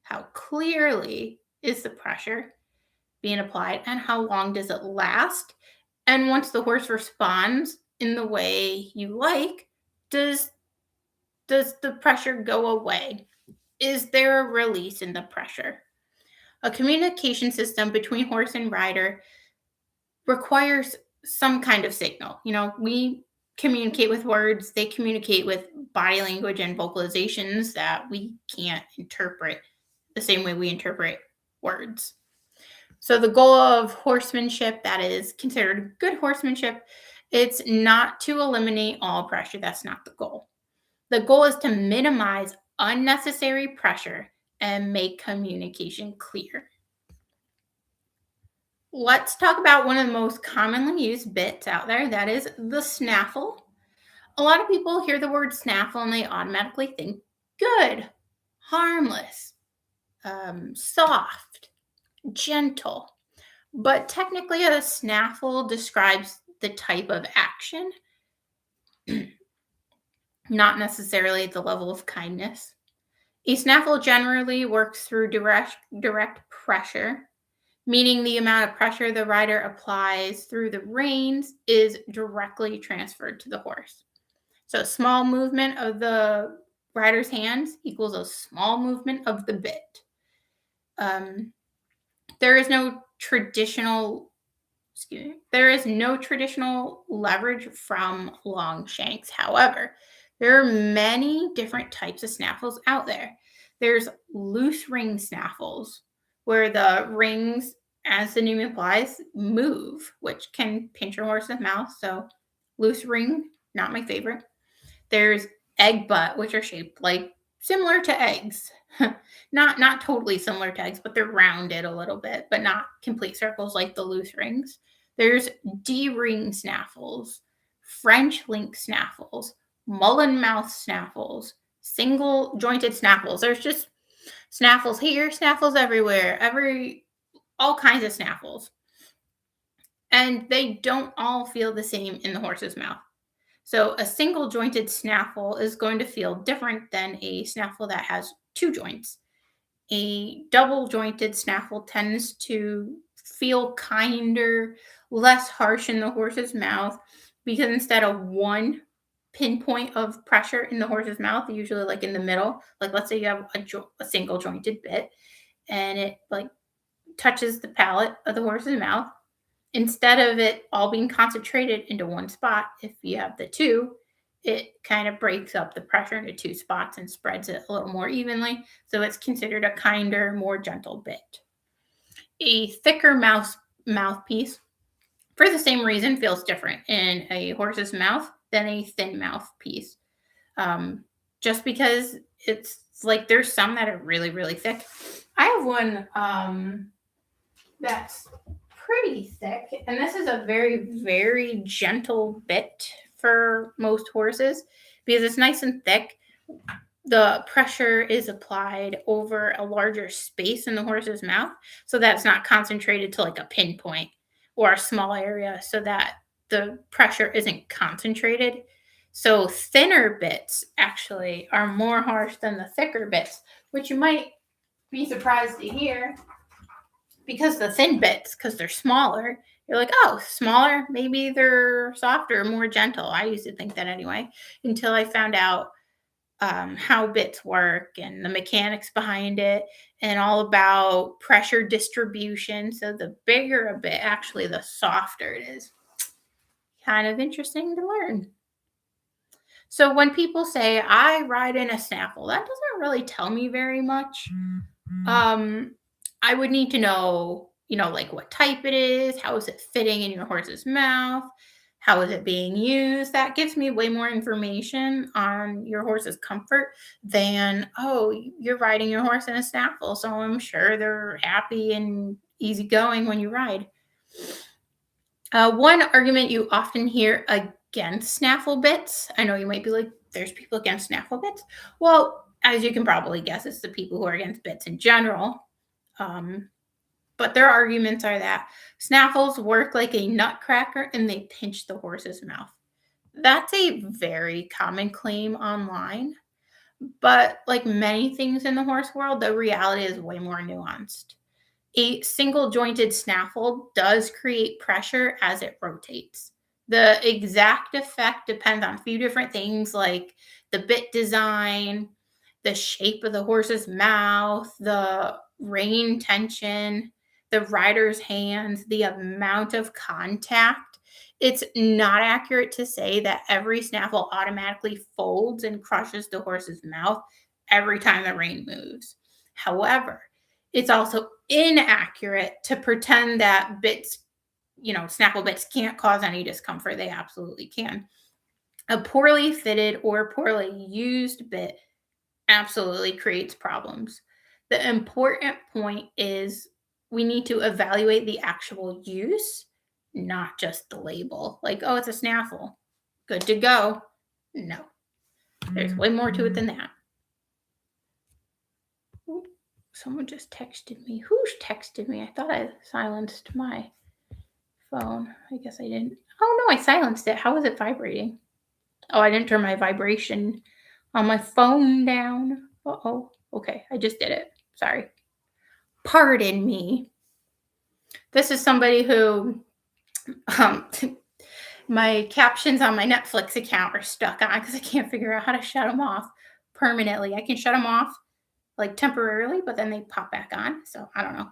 [SPEAKER 1] How clearly is the pressure being applied? And how long does it last? And once the horse responds in the way you like, does the pressure go away? Is there a release in the pressure? A communication system between horse and rider requires some kind of signal. We communicate with words, they communicate with body language and vocalizations that we can't interpret the same way we interpret words. So the goal of horsemanship that is considered good horsemanship, it's not to eliminate all pressure. That's not the goal. The goal is to minimize unnecessary pressure and make communication clear. Let's talk about one of the most commonly used bits out there, that is the snaffle. A lot of people hear the word snaffle and they automatically think good, harmless, soft, gentle. But technically, a snaffle describes the type of action, not necessarily the level of kindness. A snaffle generally works through direct pressure, meaning the amount of pressure the rider applies through the reins is directly transferred to the horse. So a small movement of the rider's hands equals a small movement of the bit. There is no traditional leverage from long shanks. However, there are many different types of snaffles out there. There's loose ring snaffles, where the rings, as the name implies, move, which can pinch your horse's mouth. So loose ring, not my favorite. There's egg butt, which are shaped like similar to eggs. not totally similar to eggs, but they're rounded a little bit, but not complete circles like the loose rings. There's D-ring snaffles, French link snaffles, mullen mouth snaffles, single jointed snaffles. There's just snaffles here, snaffles everywhere, all kinds of snaffles. And they don't all feel the same in the horse's mouth. So a single jointed snaffle is going to feel different than a snaffle that has two joints. A double jointed snaffle tends to feel kinder, less harsh in the horse's mouth, because instead of one pinpoint of pressure in the horse's mouth, usually like in the middle, like let's say you have a single jointed bit and it like touches the palate of the horse's mouth, instead of it all being concentrated into one spot, if you have the two, it kind of breaks up the pressure into two spots and spreads it a little more evenly. So it's considered a kinder, more gentle bit. A thicker mouthpiece, for the same reason, feels different in a horse's mouth than a thin mouthpiece. Just because it's like there's some that are really, really thick. I have one that's pretty thick, and this is a very, very gentle bit for most horses because it's nice and thick. The pressure is applied over a larger space in the horse's mouth so that's not concentrated to like a pinpoint or a small area so that the pressure isn't concentrated. So thinner bits actually are more harsh than the thicker bits, which you might be surprised to hear because the thin bits, because they're smaller, you're like, oh, smaller, maybe they're softer, more gentle. I used to think that anyway, until I found out how bits work and the mechanics behind it and all about pressure distribution. So the bigger a bit, actually, the softer it is. Kind of interesting to learn. So when people say I ride in a snaffle, that doesn't really tell me very much. I would need to know, like what type it is, how is it fitting in your horse's mouth, how is it being used. That gives me way more information on your horse's comfort than, oh, you're riding your horse in a snaffle, so I'm sure they're happy and easygoing when you ride. One argument you often hear against snaffle bits, I know you might be like, there's people against snaffle bits. Well, as you can probably guess, it's the people who are against bits in general. But their arguments are that snaffles work like a nutcracker and they pinch the horse's mouth. That's a very common claim online. But like many things in the horse world, the reality is way more nuanced. A single jointed snaffle does create pressure as it rotates. The exact effect depends on a few different things like the bit design, the shape of the horse's mouth, the rein tension, the rider's hands, the amount of contact. It's not accurate to say that every snaffle automatically folds and crushes the horse's mouth every time the rein moves. However, it's also inaccurate to pretend that bits, snaffle bits can't cause any discomfort. They absolutely can. A poorly fitted or poorly used bit absolutely creates problems. The important point is we need to evaluate the actual use, not just the label. Like, oh, it's a snaffle. Good to go. No, there's way more to it than that. Someone just texted me. Who's texted me? I thought I silenced my phone. I guess I didn't. Oh, no, I silenced it. How was it vibrating? Oh, I didn't turn my vibration on my phone down. Uh-oh. Okay, I just did it. Sorry. Pardon me. This is somebody who my captions on my Netflix account are stuck on because I can't figure out how to shut them off permanently. I can shut them off like temporarily, but then they pop back on. So I don't know.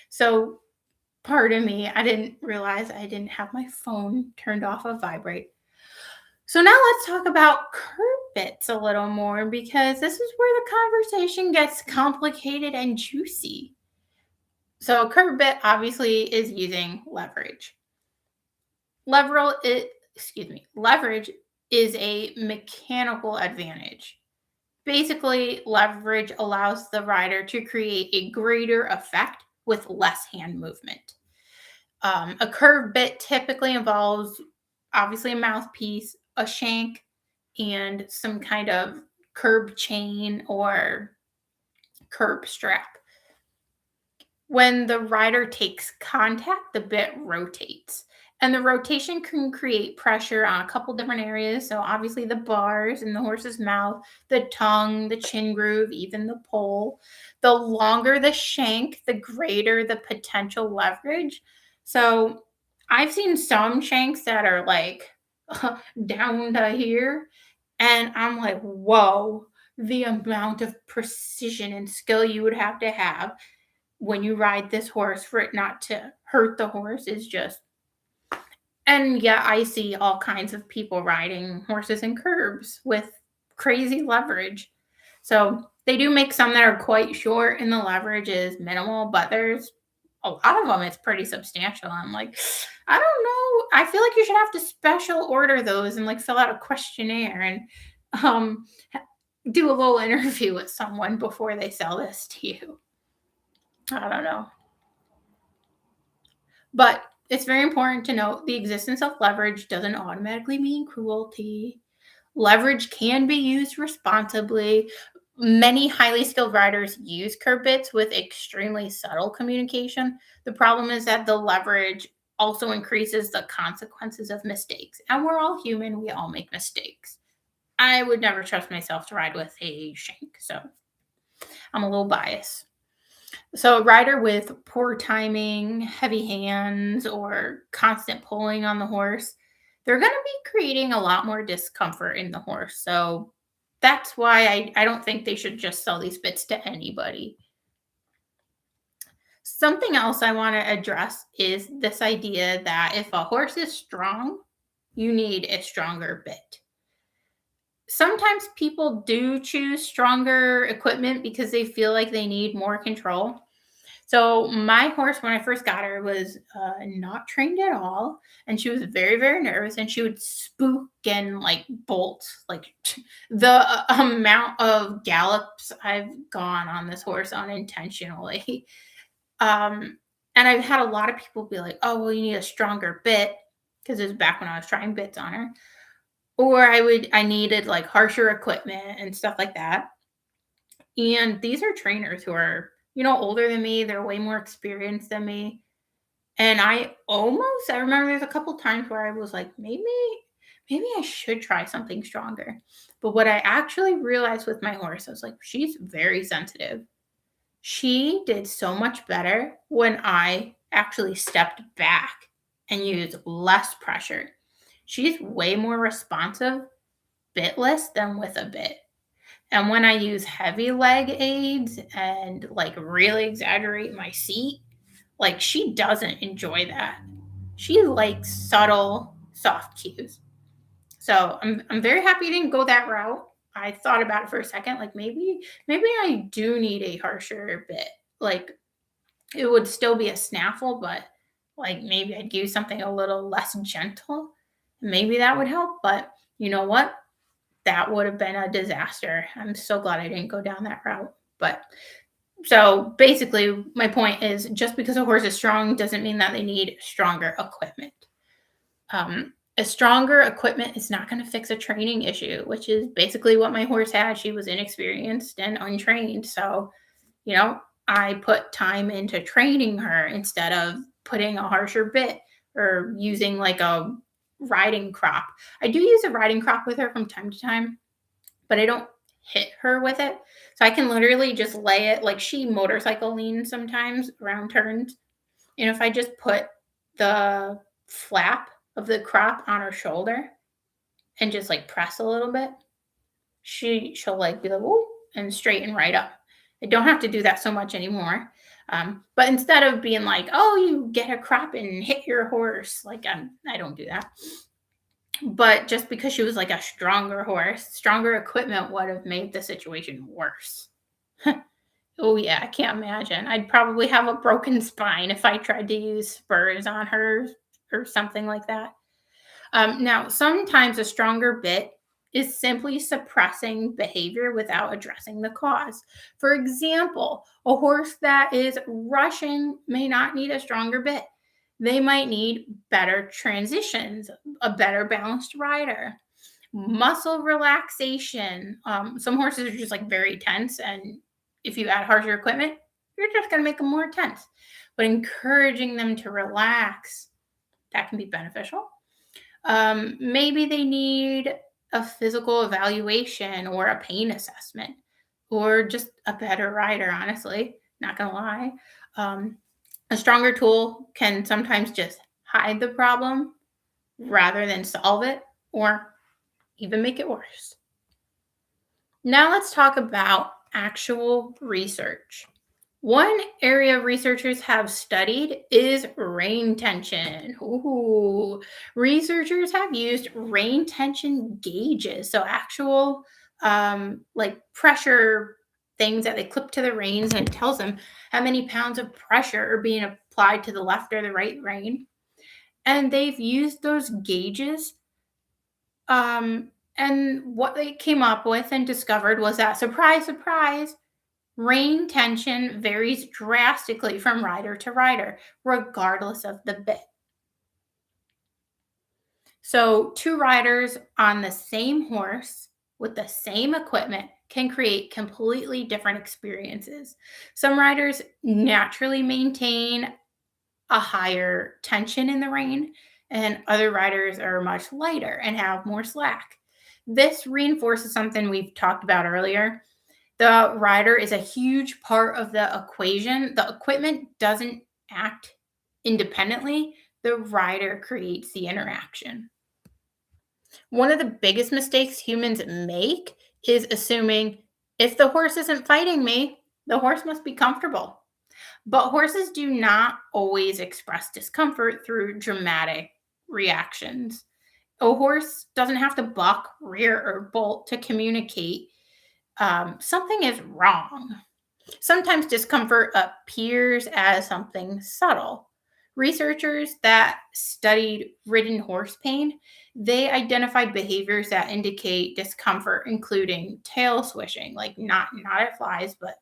[SPEAKER 1] So pardon me. I didn't realize I didn't have my phone turned off of vibrate. So now let's talk about curb bits a little more because this is where the conversation gets complicated and juicy. So a curb bit obviously is using leverage. Leverage is a mechanical advantage. Basically, leverage allows the rider to create a greater effect with less hand movement. A curb bit typically involves obviously a mouthpiece, a shank, and some kind of curb chain or curb strap. When the rider takes contact, the bit rotates. And the rotation can create pressure on a couple different areas. So obviously the bars in the horse's mouth, the tongue, the chin groove, even the poll. The longer the shank, the greater the potential leverage. So I've seen some shanks that are like down to here. And I'm like, whoa, the amount of precision and skill you would have to have when you ride this horse for it not to hurt the horse is just. And yeah, I see all kinds of people riding horses in curbs with crazy leverage. So they do make some that are quite short and the leverage is minimal, but there's a lot of them, it's pretty substantial. I'm like, I don't know. I feel like you should have to special order those and like fill out a questionnaire and um, do a little interview with someone before they sell this to you. I don't know. But it's very important to note the existence of leverage doesn't automatically mean cruelty. Leverage can be used responsibly. Many highly skilled riders use curb bits with extremely subtle communication. The problem is that the leverage also increases the consequences of mistakes. And we're all human, we all make mistakes. I would never trust myself to ride with a shank, so I'm a little biased. So, a rider with poor timing, heavy hands, or constant pulling on the horse, they're going to be creating a lot more discomfort in the horse. So, that's why I don't think they should just sell these bits to anybody. Something else I want to address is this idea that if a horse is strong, you need a stronger bit. Sometimes people do choose stronger equipment because they feel like they need more control. So my horse, when I first got her, was not trained at all, and she was very, very nervous, and she would spook and like bolt. Like the amount of gallops I've gone on this horse unintentionally. And I've had a lot of people be like, "Oh, well, you need a stronger bit," because it was back when I was trying bits on her, or I needed like harsher equipment and stuff like that. And these are trainers who are, older than me. They're way more experienced than me. And I remember there's a couple times where I was like, maybe I should try something stronger. But what I actually realized with my horse, I was like, she's very sensitive. She did so much better when I actually stepped back and used less pressure. She's way more responsive bitless than with a bit. And when I use heavy leg aids and like really exaggerate my seat, like she doesn't enjoy that. She likes subtle, soft cues. So I'm very happy I didn't go that route. I thought about it for a second, like maybe I do need a harsher bit. Like it would still be a snaffle, but like maybe I'd use something a little less gentle. Maybe that would help. But you know what? That would have been a disaster. I'm so glad I didn't go down that route. But so basically, my point is just because a horse is strong doesn't mean that they need stronger equipment. A stronger equipment is not going to fix a training issue, which is basically what my horse had. She was inexperienced and untrained. So, I put time into training her instead of putting a harsher bit or using like a riding crop. I do use a riding crop with her from time to time, but I don't hit her with it. So I can literally just lay it like she motorcycle leans sometimes around turns. And if I just put the flap of the crop on her shoulder and just like press a little bit, she'll like be like, "Whoa," and straighten right up. I don't have to do that so much anymore. But instead of being like, "Oh, you get a crop and hit your horse," like I don't do that. But just because she was like a stronger horse, stronger equipment would have made the situation worse. Oh yeah, I can't imagine. I'd probably have a broken spine if I tried to use spurs on her or something like that. Now, sometimes a stronger bit is simply suppressing behavior without addressing the cause. For example, a horse that is rushing may not need a stronger bit. They might need better transitions, a better balanced rider, muscle relaxation. Some horses are just like very tense, and if you add harsher equipment, you're just going to make them more tense. But encouraging them to relax, that can be beneficial. Maybe they need a physical evaluation or a pain assessment or just a better rider, honestly, not gonna lie. A stronger tool can sometimes just hide the problem rather than solve it or even make it worse. Now let's talk about actual research. One area researchers have studied is rein tension. Ooh, researchers have used rein tension gauges, so actual like pressure things that they clip to the reins, and it tells them how many pounds of pressure are being applied to the left or the right rein. And they've used those gauges. And what they came up with and discovered was that, surprise, surprise, rein tension varies drastically from rider to rider, regardless of the bit. So, two riders on the same horse with the same equipment can create completely different experiences. Some riders naturally maintain a higher tension in the rein, and other riders are much lighter and have more slack. This reinforces something we've talked about earlier. The rider is a huge part of the equation. The equipment doesn't act independently, the rider creates the interaction. One of the biggest mistakes humans make is assuming if the horse isn't fighting me, the horse must be comfortable. But horses do not always express discomfort through dramatic reactions. A horse doesn't have to buck, rear, or bolt to communicate something is wrong. Sometimes discomfort appears as something subtle. Researchers that studied ridden horse pain, they identified behaviors that indicate discomfort, including tail swishing, like not at flies, but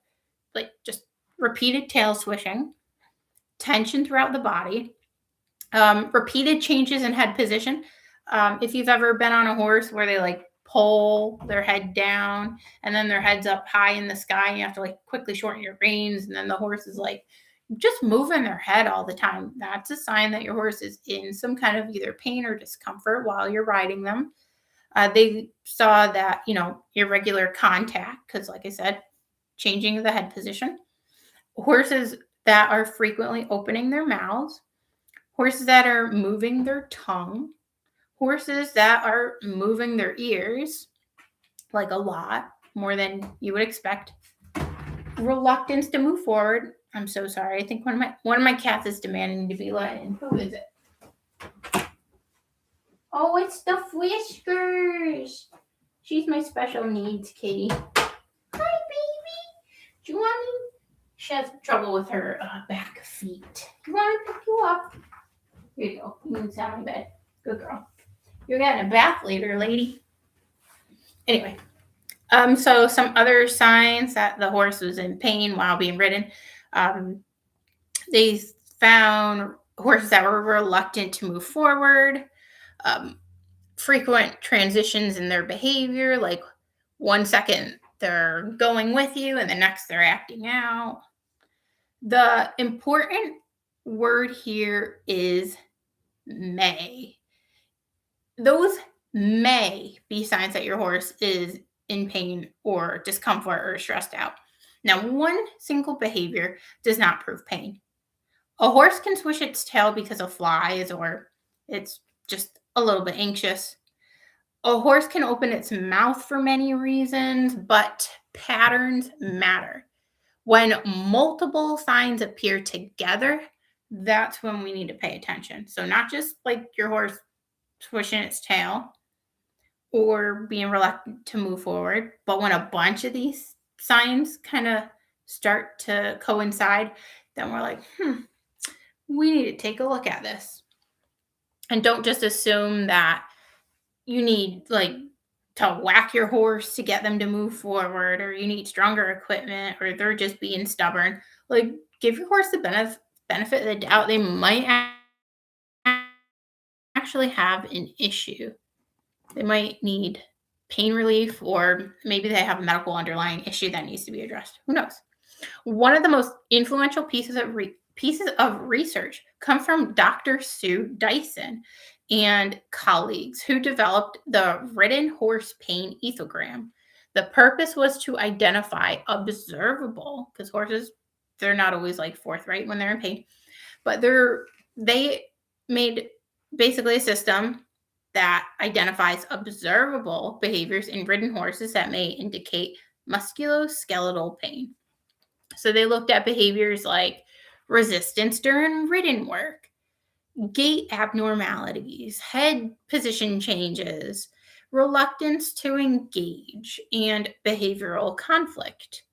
[SPEAKER 1] like just repeated tail swishing, tension throughout the body, repeated changes in head position. If you've ever been on a horse where they like pull their head down and then their head's up high in the sky, and you have to like quickly shorten your reins, and then the horse is like just moving their head all the time. That's a sign that your horse is in some kind of either pain or discomfort while you're riding them. They saw that, irregular contact, because like I said, changing the head position. Horses that are frequently opening their mouths, horses that are moving their tongue, horses that are moving their ears, like a lot, more than you would expect. Reluctance to move forward. I'm so sorry. I think one of my cats is demanding to be let in. Who is it? Oh, it's the Whiskers. She's my special needs kitty. Hi, baby. Do you want me? She has trouble with her back feet. You want to pick you up? Here you go. You can sit on my bed. Good girl. You're getting a bath later, lady. Anyway, so some other signs that the horse was in pain while being ridden. They found horses that were reluctant to move forward, frequent transitions in their behavior, like 1 second they're going with you and the next they're acting out. The important word here is may. Those may be signs that your horse is in pain or discomfort or stressed out. Now, one single behavior does not prove pain. A horse can swish its tail because of flies or it's just a little bit anxious. A horse can open its mouth for many reasons, but patterns matter. When multiple signs appear together, that's when we need to pay attention. So not just like your horse swishing its tail or being reluctant to move forward, but when a bunch of these signs kind of start to coincide, then we're like, we need to take a look at this. And don't just assume that you need like to whack your horse to get them to move forward, or you need stronger equipment, or they're just being stubborn. Like, give your horse the benefit of the doubt. They might actually have an issue. They might need pain relief, or maybe they have a medical underlying issue that needs to be addressed. Who knows? One of the most influential pieces of research come from Dr. Sue Dyson and colleagues who developed the Ridden Horse Pain Ethogram. The purpose was to identify observable, because horses, they're not always like forthright when they're in pain, but they made basically a system that identifies observable behaviors in ridden horses that may indicate musculoskeletal pain. So they looked at behaviors like resistance during ridden work, gait abnormalities, head position changes, reluctance to engage, and behavioral conflict.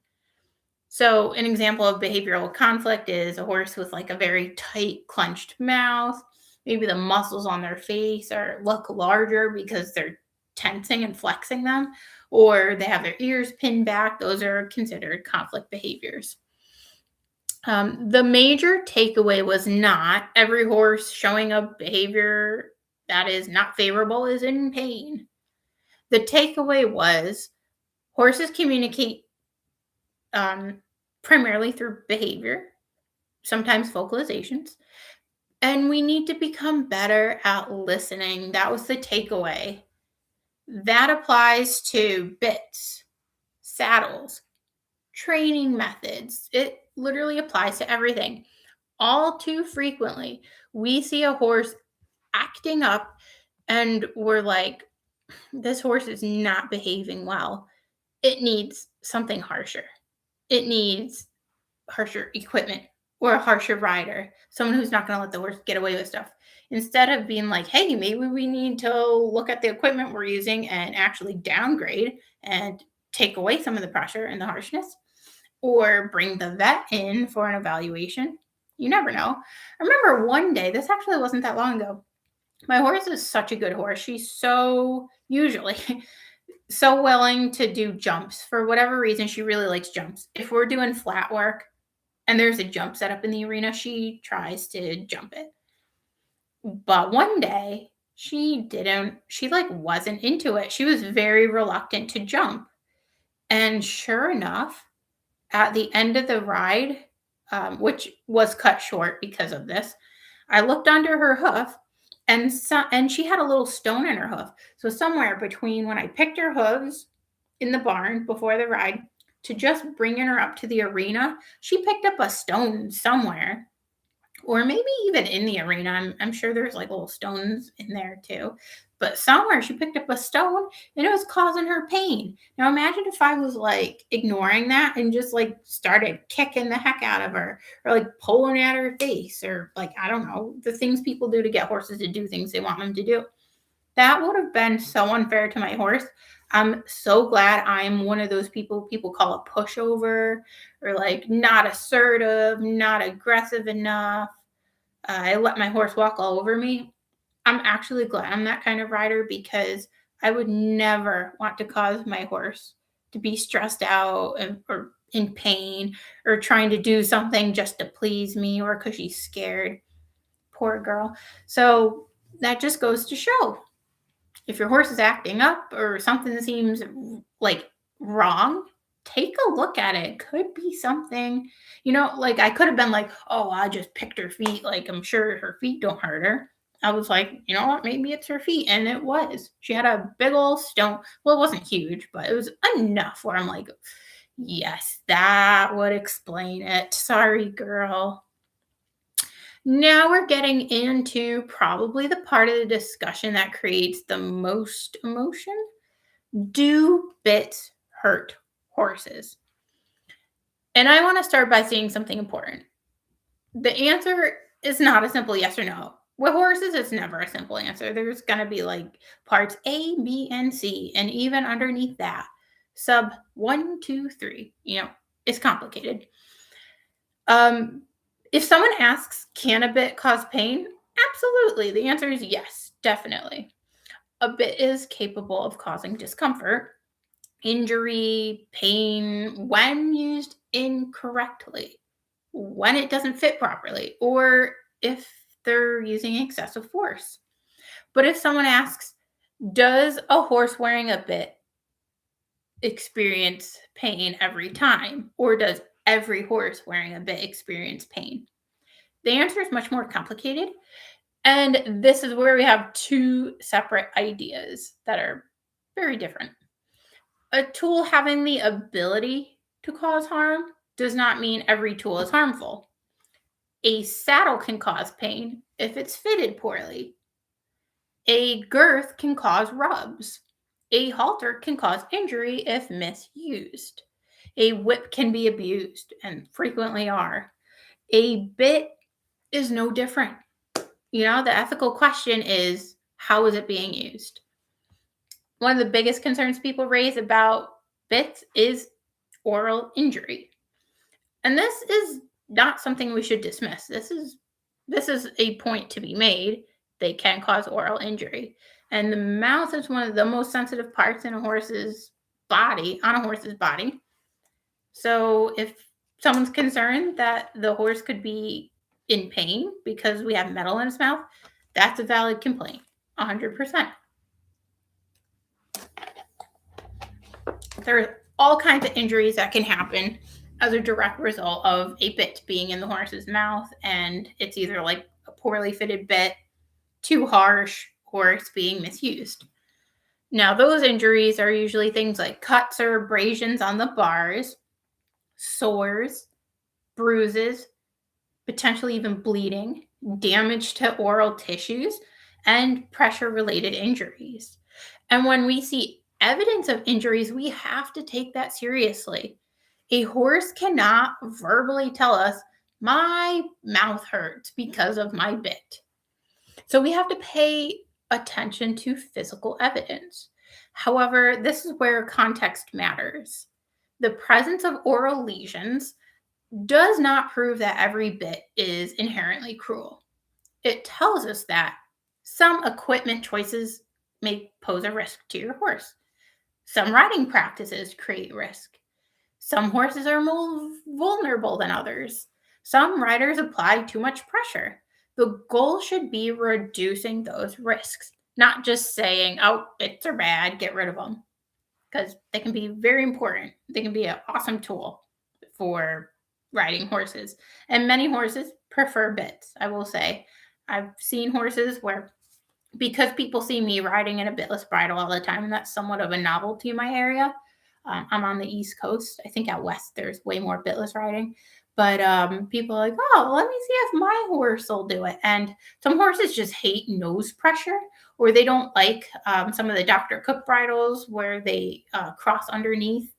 [SPEAKER 1] So an example of behavioral conflict is a horse with like a very tight clenched mouth. Maybe the muscles on their face are look larger because they're tensing and flexing them, or they have their ears pinned back. Those are considered conflict behaviors. The major takeaway was not every horse showing a behavior that is not favorable is in pain. The takeaway was horses communicate primarily through behavior, sometimes vocalizations, and we need to become better at listening. That was the takeaway. That applies to bits, saddles, training methods. It literally applies to everything. All too frequently, we see a horse acting up and we're like, this horse is not behaving well. It needs something harsher. It needs harsher equipment or a harsher rider, someone who's not going to let the horse get away with stuff. Instead of being like, hey, maybe we need to look at the equipment we're using and actually downgrade and take away some of the pressure and the harshness, or bring the vet in for an evaluation. You never know. I remember one day, this actually wasn't that long ago. My horse is such a good horse. She's so usually so willing to do jumps. For whatever reason, she really likes jumps. If we're doing flat work and there's a jump set up in the arena, she tries to jump it. But one day she wasn't into it. She was very reluctant to jump. And sure enough, at the end of the ride, which was cut short because of this, I looked under her hoof and she had a little stone in her hoof. So somewhere between when I picked her hooves in the barn before the ride to just bringing her up to the arena, she picked up a stone somewhere, or maybe even in the arena. I'm sure there's like little stones in there too. But somewhere she picked up a stone and it was causing her pain. Now imagine if I was like ignoring that and just like started kicking the heck out of her, or like pulling at her face, or like, I don't know, the things people do to get horses to do things they want them to do. That would have been so unfair to my horse. I'm so glad I'm one of those people call a pushover, or like not assertive, not aggressive enough. I let my horse walk all over me. I'm actually glad I'm that kind of rider, because I would never want to cause my horse to be stressed out or in pain, or trying to do something just to please me, or because she's scared. Poor girl. So that just goes to show, if your horse is acting up or something seems like wrong, take a look at it. Could be something, like I could have been like, oh, I just picked her feet. Like, I'm sure her feet don't hurt her. I was like, you know what? Maybe it's her feet. And it was. She had a big old stone. Well, it wasn't huge, but it was enough where I'm like, yes, that would explain it. Sorry, girl. Now we're getting into probably the part of the discussion that creates the most emotion. Do bits hurt horses? And I want to start by saying something important. The answer is not a simple yes or no. With horses, it's never a simple answer. There's going to be like parts A, B, and C, and even underneath that, sub 1, 2, 3. It's complicated. If someone asks, can a bit cause pain? Absolutely. The answer is yes, definitely. A bit is capable of causing discomfort, injury, pain when used incorrectly, when it doesn't fit properly, or if they're using excessive force. But if someone asks, does a horse wearing a bit experience pain every time, or does every horse wearing a bit experience pain? The answer is much more complicated. And this is where we have two separate ideas that are very different. A tool having the ability to cause harm does not mean every tool is harmful. A saddle can cause pain if it's fitted poorly. A girth can cause rubs. A halter can cause injury if misused. A whip can be abused, and frequently are. A bit is no different. The ethical question is, how is it being used? One of the biggest concerns people raise about bits is oral injury. And this is not something we should dismiss. This is a point to be made. They can cause oral injury. And the mouth is one of the most sensitive parts in a horse's body, on a horse's body. So if someone's concerned that the horse could be in pain because we have metal in his mouth, that's a valid complaint, 100%. There are all kinds of injuries that can happen as a direct result of a bit being in the horse's mouth, and it's either like a poorly fitted bit, too harsh, or it's being misused. Now, those injuries are usually things like cuts or abrasions on the bars, sores, bruises, potentially even bleeding, damage to oral tissues, and pressure-related injuries. And when we see evidence of injuries, we have to take that seriously. A horse cannot verbally tell us, my mouth hurts because of my bit. So we have to pay attention to physical evidence. However, this is where context matters. The presence of oral lesions does not prove that every bit is inherently cruel. It tells us that some equipment choices may pose a risk to your horse. Some riding practices create risk. Some horses are more vulnerable than others. Some riders apply too much pressure. The goal should be reducing those risks, not just saying, oh, bits are bad, get rid of them. Because they can be very important. They can be an awesome tool for riding horses. And many horses prefer bits, I will say. I've seen horses where, because people see me riding in a bitless bridle all the time, and that's somewhat of a novelty in my area. I'm on the East Coast. I think out west there's way more bitless riding. But people are like, oh, let me see if my horse will do it. And some horses just hate nose pressure, or they don't like some of the Dr. Cook bridles where they cross underneath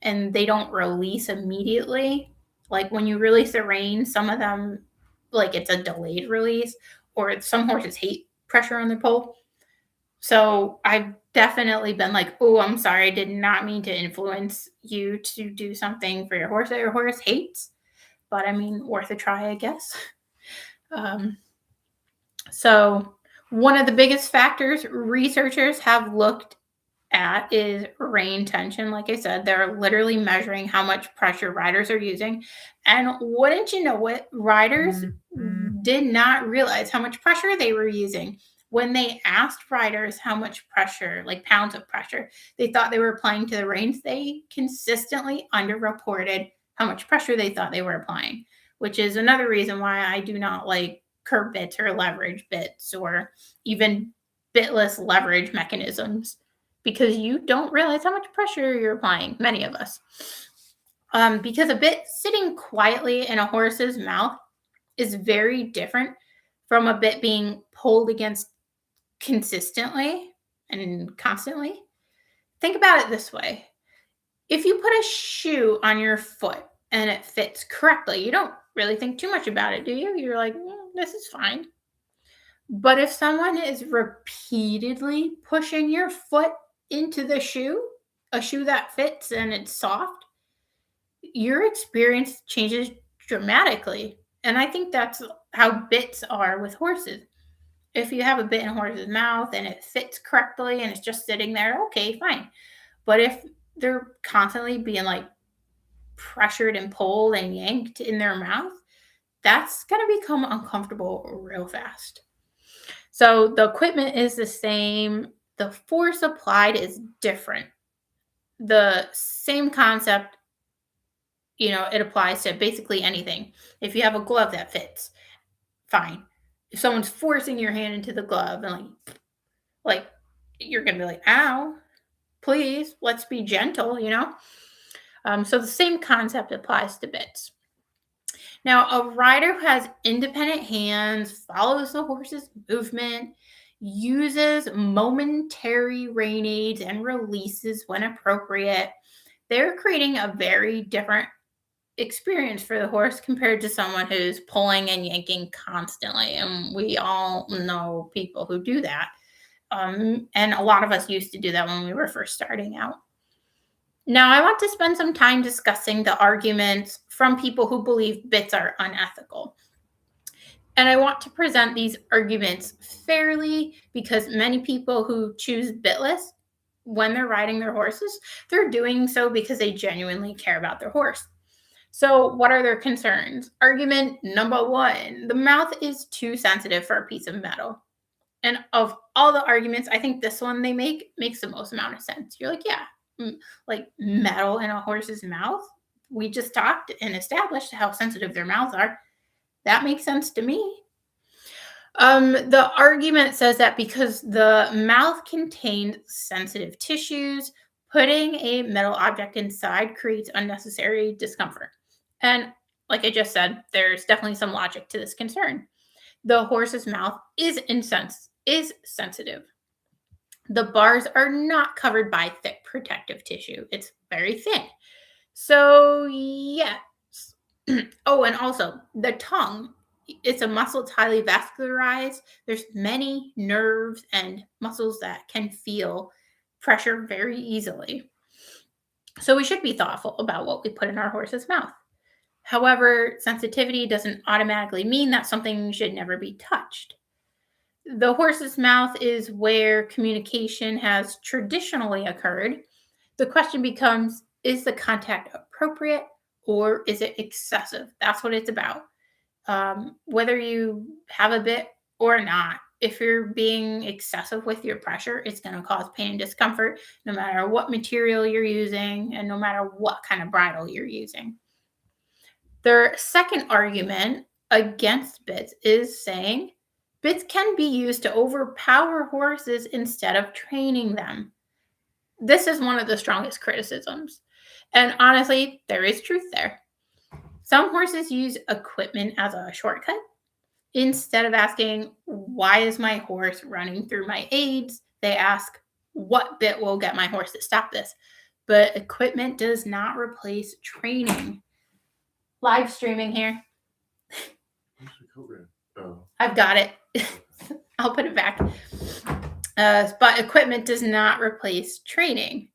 [SPEAKER 1] and they don't release immediately. Like when you release the rein, some of them, like it's a delayed release, or some horses hate pressure on their pole. So I've definitely been like, oh, I'm sorry, I did not mean to influence you to do something for your horse that your horse hates. But I mean, worth a try, I guess. So one of the biggest factors researchers have looked at is rein tension. Like I said, they're literally measuring how much pressure riders are using. And wouldn't you know it, riders did not realize how much pressure they were using. When they asked riders how much pressure, like pounds of pressure, they thought they were applying to the reins, they consistently underreported how much pressure they thought they were applying, which is another reason why I do not like curb bits or leverage bits or even bitless leverage mechanisms, because you don't realize how much pressure you're applying, many of us. Because a bit sitting quietly in a horse's mouth is very different from a bit being pulled against consistently and constantly. Think about it this way. If you put a shoe on your foot and it fits correctly, you don't really think too much about it, do you? You're like, this is fine. But if someone is repeatedly pushing your foot into the shoe, a shoe that fits and it's soft, your experience changes dramatically. And I think that's how bits are with horses. If you have a bit in a horse's mouth and it fits correctly and it's just sitting there, okay, fine. But if they're constantly being like pressured and pulled and yanked in their mouth, that's going to become uncomfortable real fast. So the equipment is the same. The force applied is different. The same concept, it applies to basically anything. If you have a glove that fits, fine. If someone's forcing your hand into the glove and like you're going to be like, ow, please, let's be gentle, So the same concept applies to bits. Now, a rider who has independent hands, follows the horse's movement, uses momentary rein aids and releases when appropriate, they're creating a very different experience for the horse compared to someone who's pulling and yanking constantly. And we all know people who do that. And a lot of us used to do that when we were first starting out. Now, I want to spend some time discussing the arguments from people who believe bits are unethical. And I want to present these arguments fairly because many people who choose bitless when they're riding their horses, they're doing so because they genuinely care about their horse. So, what are their concerns? Argument number one: the mouth is too sensitive for a piece of metal. And of all the arguments, I think this one they make makes the most amount of sense. You're like, yeah, like metal in a horse's mouth. We just talked and established how sensitive their mouths are. That makes sense to me. The argument says that because the mouth contains sensitive tissues, putting a metal object inside creates unnecessary discomfort. And like I just said, there's definitely some logic to this concern. The horse's mouth is sensitive. The bars are not covered by thick protective tissue. It's very thin. So, yes. Oh, and also the tongue. It's a muscle, it's highly vascularized. There's many nerves and muscles that can feel pressure very easily. So we should be thoughtful about what we put in our horse's mouth. However, sensitivity doesn't automatically mean that something should never be touched. The horse's mouth is where communication has traditionally occurred. The question becomes, is the contact appropriate or is it excessive? That's what it's about. Whether you have a bit or not, if you're being excessive with your pressure, it's going to cause pain and discomfort no matter what material you're using and no matter what kind of bridle you're using. Their second argument against bits is saying bits can be used to overpower horses instead of training them. This is one of the strongest criticisms. And honestly, there is truth there. Some horses use equipment as a shortcut. Instead of asking, why is my horse running through my aids? They ask, what bit will get my horse to stop this? But equipment does not replace training. Live streaming here. Oh. I've got it. I'll put it back. But equipment does not replace training.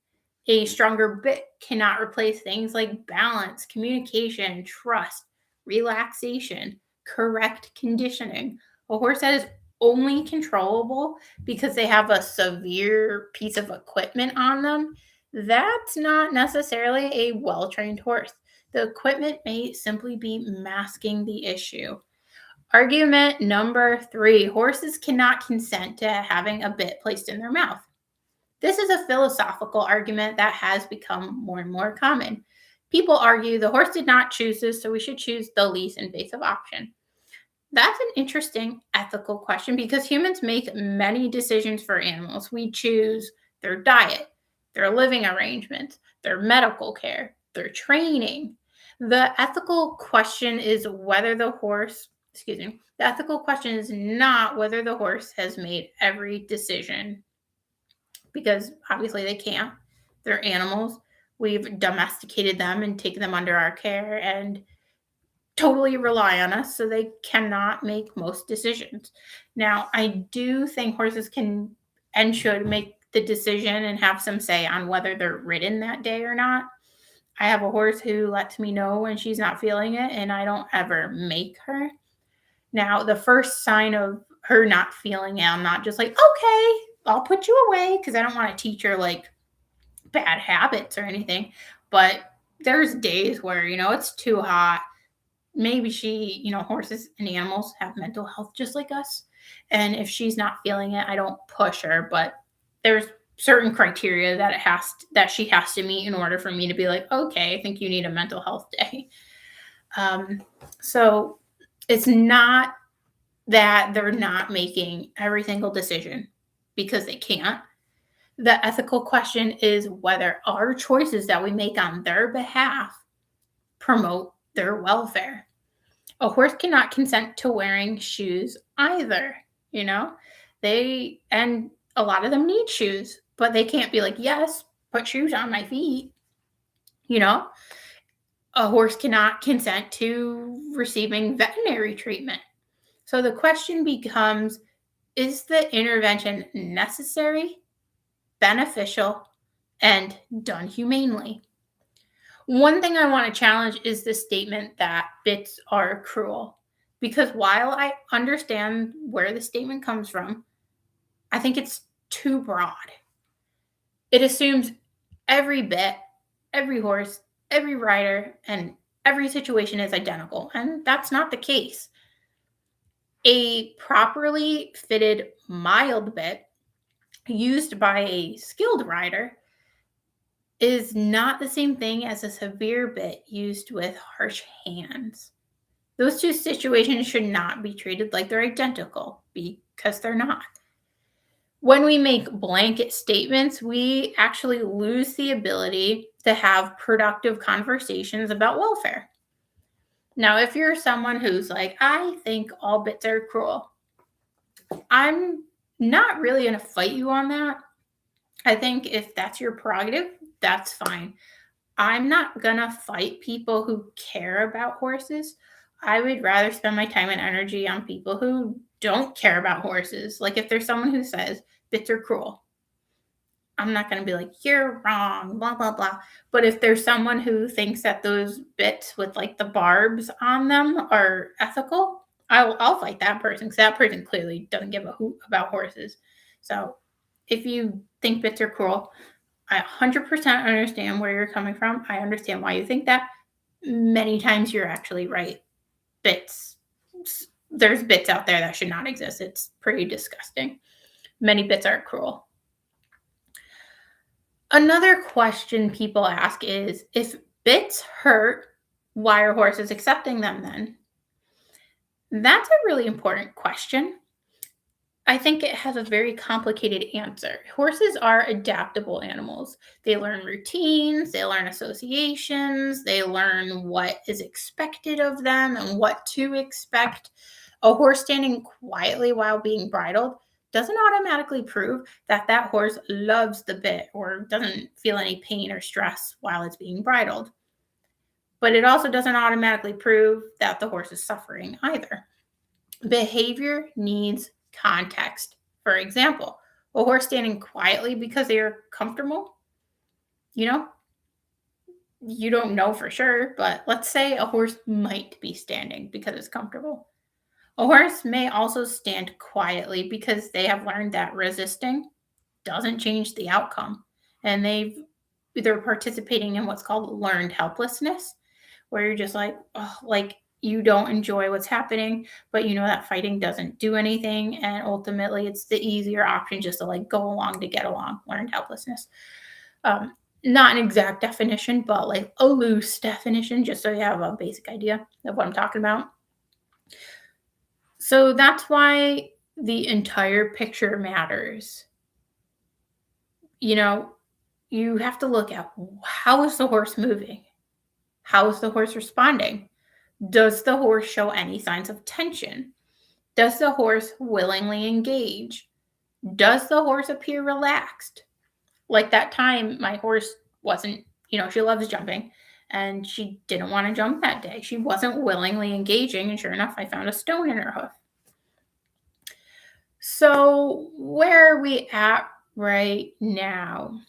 [SPEAKER 1] A stronger bit cannot replace things like balance, communication, trust, relaxation, correct conditioning. A horse that is only controllable because they have a severe piece of equipment on them, that's not necessarily a well-trained horse. The equipment may simply be masking the issue. Argument number 3: horses cannot consent to having a bit placed in their mouth. This is a philosophical argument that has become more and more common. People argue the horse did not choose this, so we should choose the least invasive option. That's an interesting ethical question because humans make many decisions for animals. We choose their diet, their living arrangements, their medical care, their training. The ethical question is whether the horse, the ethical question is not whether the horse has made every decision, because obviously they can't. They're animals. We've domesticated them and taken them under our care and totally rely on us, so they cannot make most decisions. Now, I do think horses can and should make the decision and have some say on whether they're ridden that day or not. I have a horse who lets me know when she's not feeling it, and I don't ever make her. Now, the first sign of her not feeling it, I'm not just like, okay, I'll put you away, because I don't want to teach her like bad habits or anything. But there's days where, it's too hot. Maybe horses and animals have mental health just like us. And if she's not feeling it, I don't push her, but there's certain criteria that she has to meet in order for me to be like, okay, I think you need a mental health day. So it's not that they're not making every single decision because they can't. The ethical question is whether our choices that we make on their behalf promote their welfare. A horse cannot consent to wearing shoes either, and a lot of them need shoes, but they can't be like, yes, put shoes on my feet. A horse cannot consent to receiving veterinary treatment. So the question becomes, is the intervention necessary, beneficial, and done humanely. One thing I want to challenge is the statement that bits are cruel. Because while I understand where the statement comes from, I think it's too broad. It assumes every bit, every horse, every rider, and every situation is identical, and that's not the case. A properly fitted mild bit used by a skilled rider is not the same thing as a severe bit used with harsh hands. Those two situations should not be treated like they're identical because they're not. When we make blanket statements, we actually lose the ability to have productive conversations about welfare. Now, if you're someone who's like, I think all bits are cruel, I'm not really going to fight you on that. I think if that's your prerogative, that's fine. I'm not going to fight people who care about horses. I would rather spend my time and energy on people who don't care about horses. Like if there's someone who says bits are cruel, I'm not going to be like, you're wrong, blah, blah, blah. But if there's someone who thinks that those bits with like the barbs on them are ethical, I'll fight that person because that person clearly doesn't give a hoot about horses. So if you think bits are cruel, I 100% understand where you're coming from. I understand why you think that. Many times you're actually right. There's bits out there that should not exist. It's pretty disgusting. Many bits are cruel. Another question people ask is, if bits hurt, why are horses accepting them then? That's a really important question. I think it has a very complicated answer. Horses are adaptable animals. They learn routines, they learn associations, they learn what is expected of them and what to expect. A horse standing quietly while being bridled doesn't automatically prove that that horse loves the bit or doesn't feel any pain or stress while it's being bridled. But it also doesn't automatically prove that the horse is suffering either. Behavior needs context. For example, a horse standing quietly because they are comfortable, you don't know for sure, but let's say a horse might be standing because it's comfortable. A horse may also stand quietly because they have learned that resisting doesn't change the outcome. And they're participating in what's called learned helplessness, where you're just like, oh, like you don't enjoy what's happening, but you know that fighting doesn't do anything. And ultimately it's the easier option just to like go along to get along. Learned helplessness. Not an exact definition, but like a loose definition, just so you have a basic idea of what I'm talking about. So that's why the entire picture matters. You have to look at, how is the horse moving? How is the horse responding? Does the horse show any signs of tension? Does the horse willingly engage? Does the horse appear relaxed? Like that time, my horse wasn't, she loves jumping and she didn't want to jump that day. She wasn't willingly engaging, and sure enough, I found a stone in her hoof. So where are we at right now?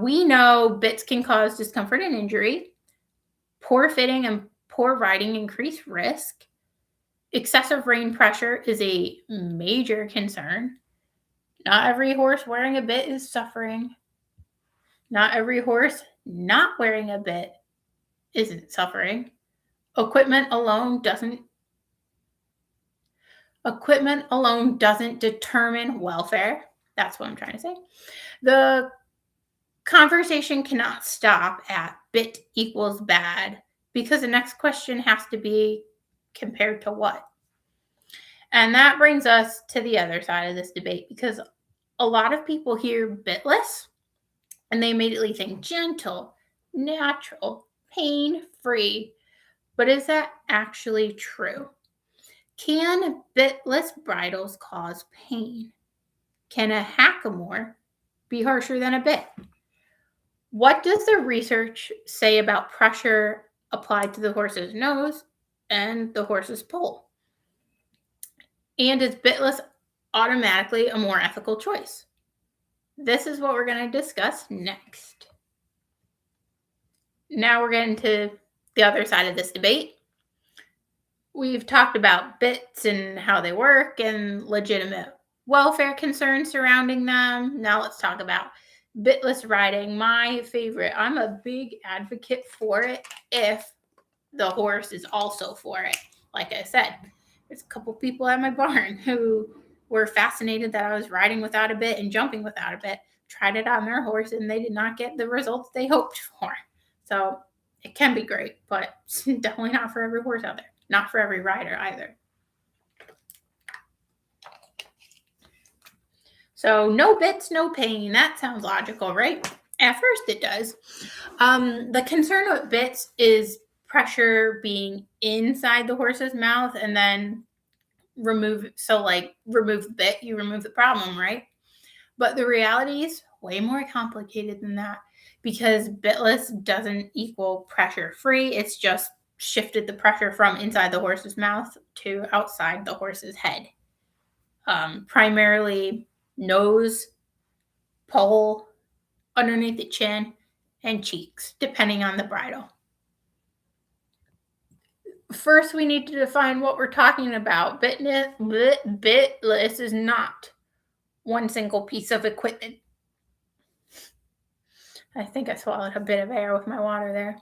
[SPEAKER 1] We know bits can cause discomfort and injury. Poor fitting and poor riding increase risk. Excessive rein pressure is a major concern. Not every horse wearing a bit is suffering. Not every horse not wearing a bit isn't suffering. Equipment alone doesn't determine welfare. That's what I'm trying to say. The conversation cannot stop at bit equals bad, because the next question has to be compared to what? And that brings us to the other side of this debate, because a lot of people hear bitless and they immediately think gentle, natural, pain-free. But is that actually true? Can bitless bridles cause pain? Can a hackamore be harsher than a bit? What does the research say about pressure applied to the horse's nose and the horse's poll? And is bitless automatically a more ethical choice? this is what we're going to discuss next. Now we're getting to the other side of this debate. We've talked about bits and how they work and legitimate welfare concerns surrounding them. Now let's talk about bitless riding, my favorite. I'm a big advocate for it if the horse is also for it. Like I said, there's a couple people at my barn who were fascinated that I was riding without a bit and jumping without a bit, tried it on their horse, and they did not get the results they hoped for. So it can be great, but it's definitely not for every horse out there. Not for every rider either. So no bits, no pain. That sounds logical, right? At first it does. The concern with bits is pressure being inside the horse's mouth and then remove the bit, you remove the problem, right? But the reality is way more complicated than that because bitless doesn't equal pressure free. It's just shifted the pressure from inside the horse's mouth to outside the horse's head. Primarily nose, poll, underneath the chin, and cheeks, depending on the bridle. First, we need to define what we're talking about. Bitless is not one single piece of equipment. I think I swallowed a bit of air with my water there.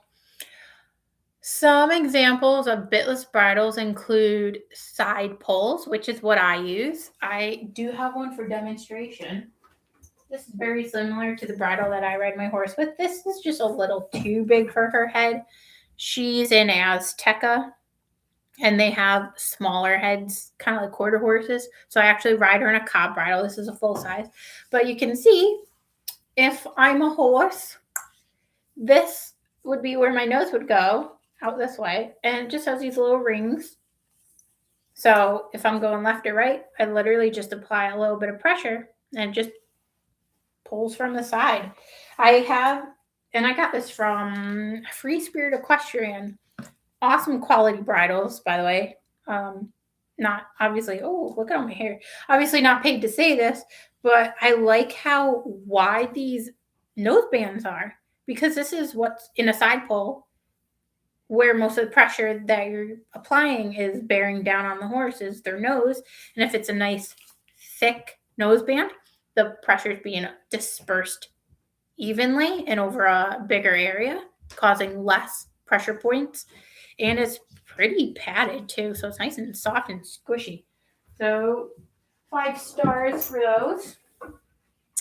[SPEAKER 1] Some examples of bitless bridles include side pulls, which is what I use. I do have one for demonstration. This is very similar to the bridle that I ride my horse with. This is just a little too big for her head. She's an Azteca, and they have smaller heads, kind of like quarter horses. So I actually ride her in a cob bridle. This is a full size. But you can see, if I'm a horse, this would be where my nose would go, out this way. And it just has these little rings. So if I'm going left or right, I literally just apply a little bit of pressure and it just pulls from the side. I got this from Free Spirit Equestrian. Awesome quality bridles, by the way. Not obviously, oh, look at my hair. Obviously not paid to say this, but I like how wide these nose bands are because this is what's in a side pull where most of the pressure that you're applying is bearing down on the horse is their nose. And if it's a nice thick nose band, the pressure is being dispersed evenly and over a bigger area, causing less pressure points. And it's pretty padded too, so it's nice and soft and squishy. So 5 stars for those.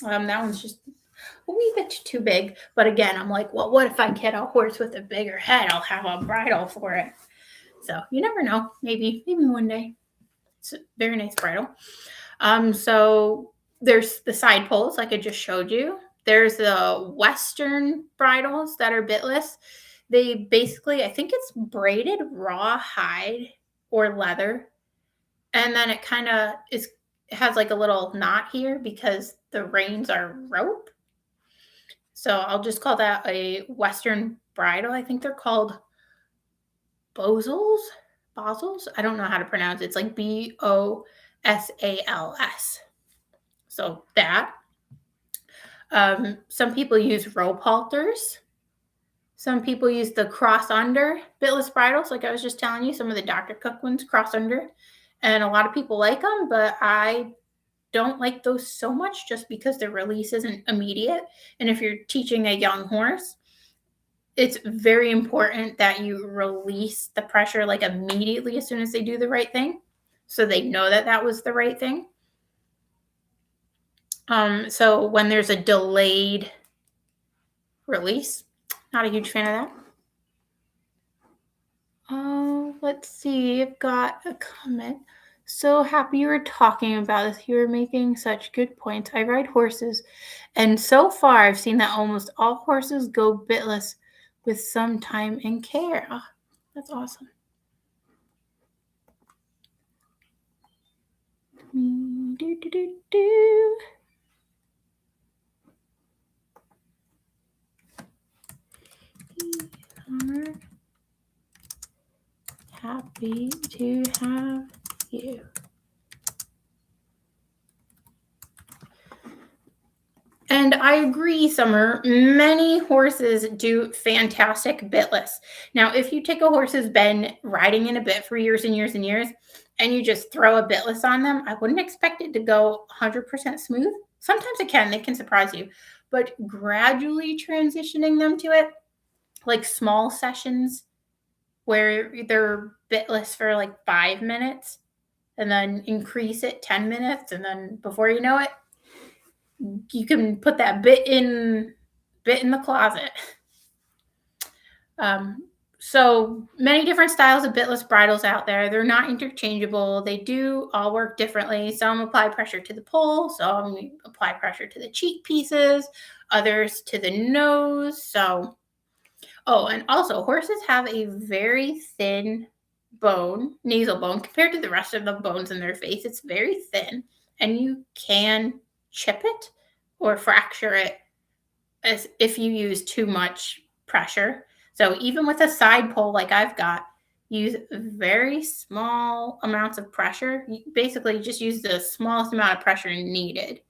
[SPEAKER 1] That one's just a wee bit too big. But again, I'm like, well, what if I get a horse with a bigger head? I'll have a bridle for it. So you never know. Maybe one day. It's a very nice bridle. So there's the side pulls, like I just showed you. There's the Western bridles that are bitless. They basically, I think it's braided raw hide or leather. And then it kind of has like a little knot here because the reins are rope. So I'll just call that a Western bridle. I think they're called Bosals. I don't know how to pronounce it. It's like Bosals. So that. Some people use rope halters. Some people use the cross under bitless bridles, like I was just telling you. Some of the Dr. Cook ones cross under, and a lot of people like them, but I don't like those so much just because the release isn't immediate. And if you're teaching a young horse, it's very important that you release the pressure like immediately as soon as they do the right thing, so they know that that was the right thing. So when there's a delayed release, not a huge fan of that. Oh, let's see. I've got a comment. So happy you were talking about this. You were making such good points. I ride horses, and so far I've seen that almost all horses go bitless with some time and care. Oh, that's awesome. Happy to have you. And I agree, Summer. Many horses do fantastic bitless. Now, if you take a horse who's been riding in a bit for years and years and years, and you just throw a bitless on them, I wouldn't expect it to go 100% smooth. Sometimes it can, they can surprise you. But gradually transitioning them to it, like small sessions where they're bitless for like 5 minutes, and then increase it 10 minutes, and then before you know it, you can put that bit in the closet. Um, so many different styles of bitless bridles out there. They're not interchangeable. They do all work differently. Some apply pressure to the poll, some apply pressure to the cheek pieces, others to the nose. So, oh, and also horses have a very thin bone, nasal bone, compared to the rest of the bones in their face. It's very thin, and you can chip it or fracture it as if you use too much pressure. So even with a side pull like I've got, use very small amounts of pressure. You basically just use the smallest amount of pressure needed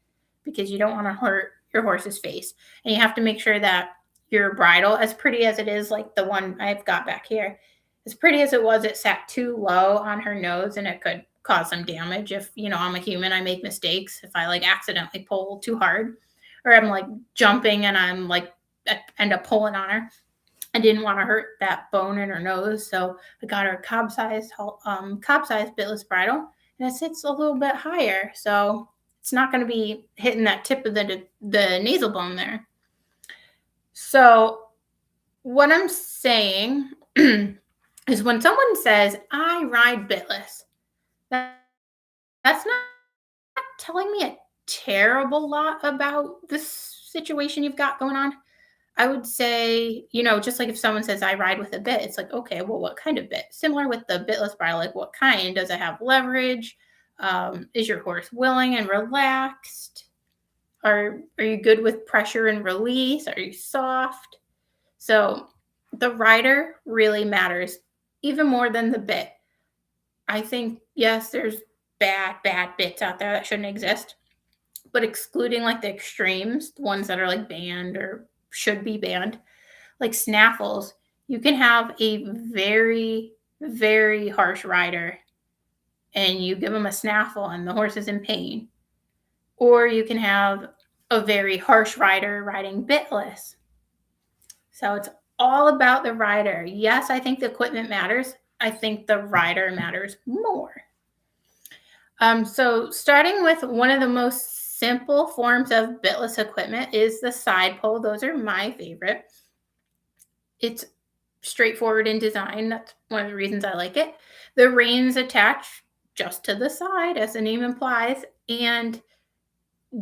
[SPEAKER 1] because you don't want to hurt your horse's face. And you have to make sure that your bridle, as pretty as it is, like the one I've got back here, as pretty as it was, it sat too low on her nose and it could cause some damage. If, I'm a human, I make mistakes. If I like accidentally pull too hard, or I'm like jumping and I'm like, I end up pulling on her. I didn't want to hurt that bone in her nose, so I got her a cob-sized bitless bridle, and it sits a little bit higher, so it's not going to be hitting that tip of the nasal bone there. So what I'm saying is, when someone says, I ride bitless, that's not telling me a terrible lot about the situation you've got going on. I would say, just like if someone says I ride with a bit, it's like, okay, well, what kind of bit? Similar with the bitless bridle, like what kind? Does it have leverage? Is your horse willing and relaxed? Are you good with pressure and release? Are you soft? So the rider really matters, even more than the bit. I think, yes, there's bad bits out there that shouldn't exist, but excluding like the extremes, the ones that are like banned or should be banned, like snaffles, you can have a very, very harsh rider and you give them a snaffle and the horse is in pain. Or you can have a very harsh rider riding bitless. So it's all about the rider. Yes, I think the equipment matters. I think the rider matters more. So starting with one of the most simple forms of bitless equipment is the side pull. Those are my favorite. It's straightforward in design. That's one of the reasons I like it. The reins attach just to the side, as the name implies, and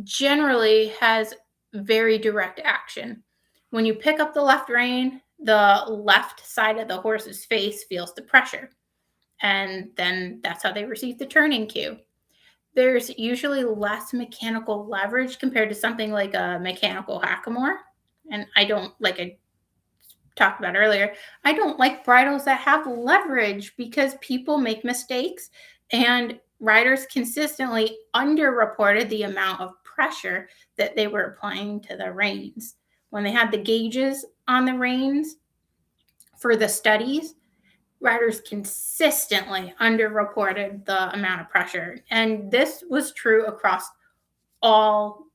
[SPEAKER 1] generally has very direct action. When you pick up the left rein, the left side of the horse's face feels the pressure, and then that's how they receive the turning cue. There's usually less mechanical leverage compared to something like a mechanical hackamore. And I don't, like I talked about earlier, I don't like bridles that have leverage because people make mistakes and riders consistently underreported the amount of pressure that they were applying to the reins. When they had the gauges on the reins for the studies, riders consistently underreported the amount of pressure. And this was true across all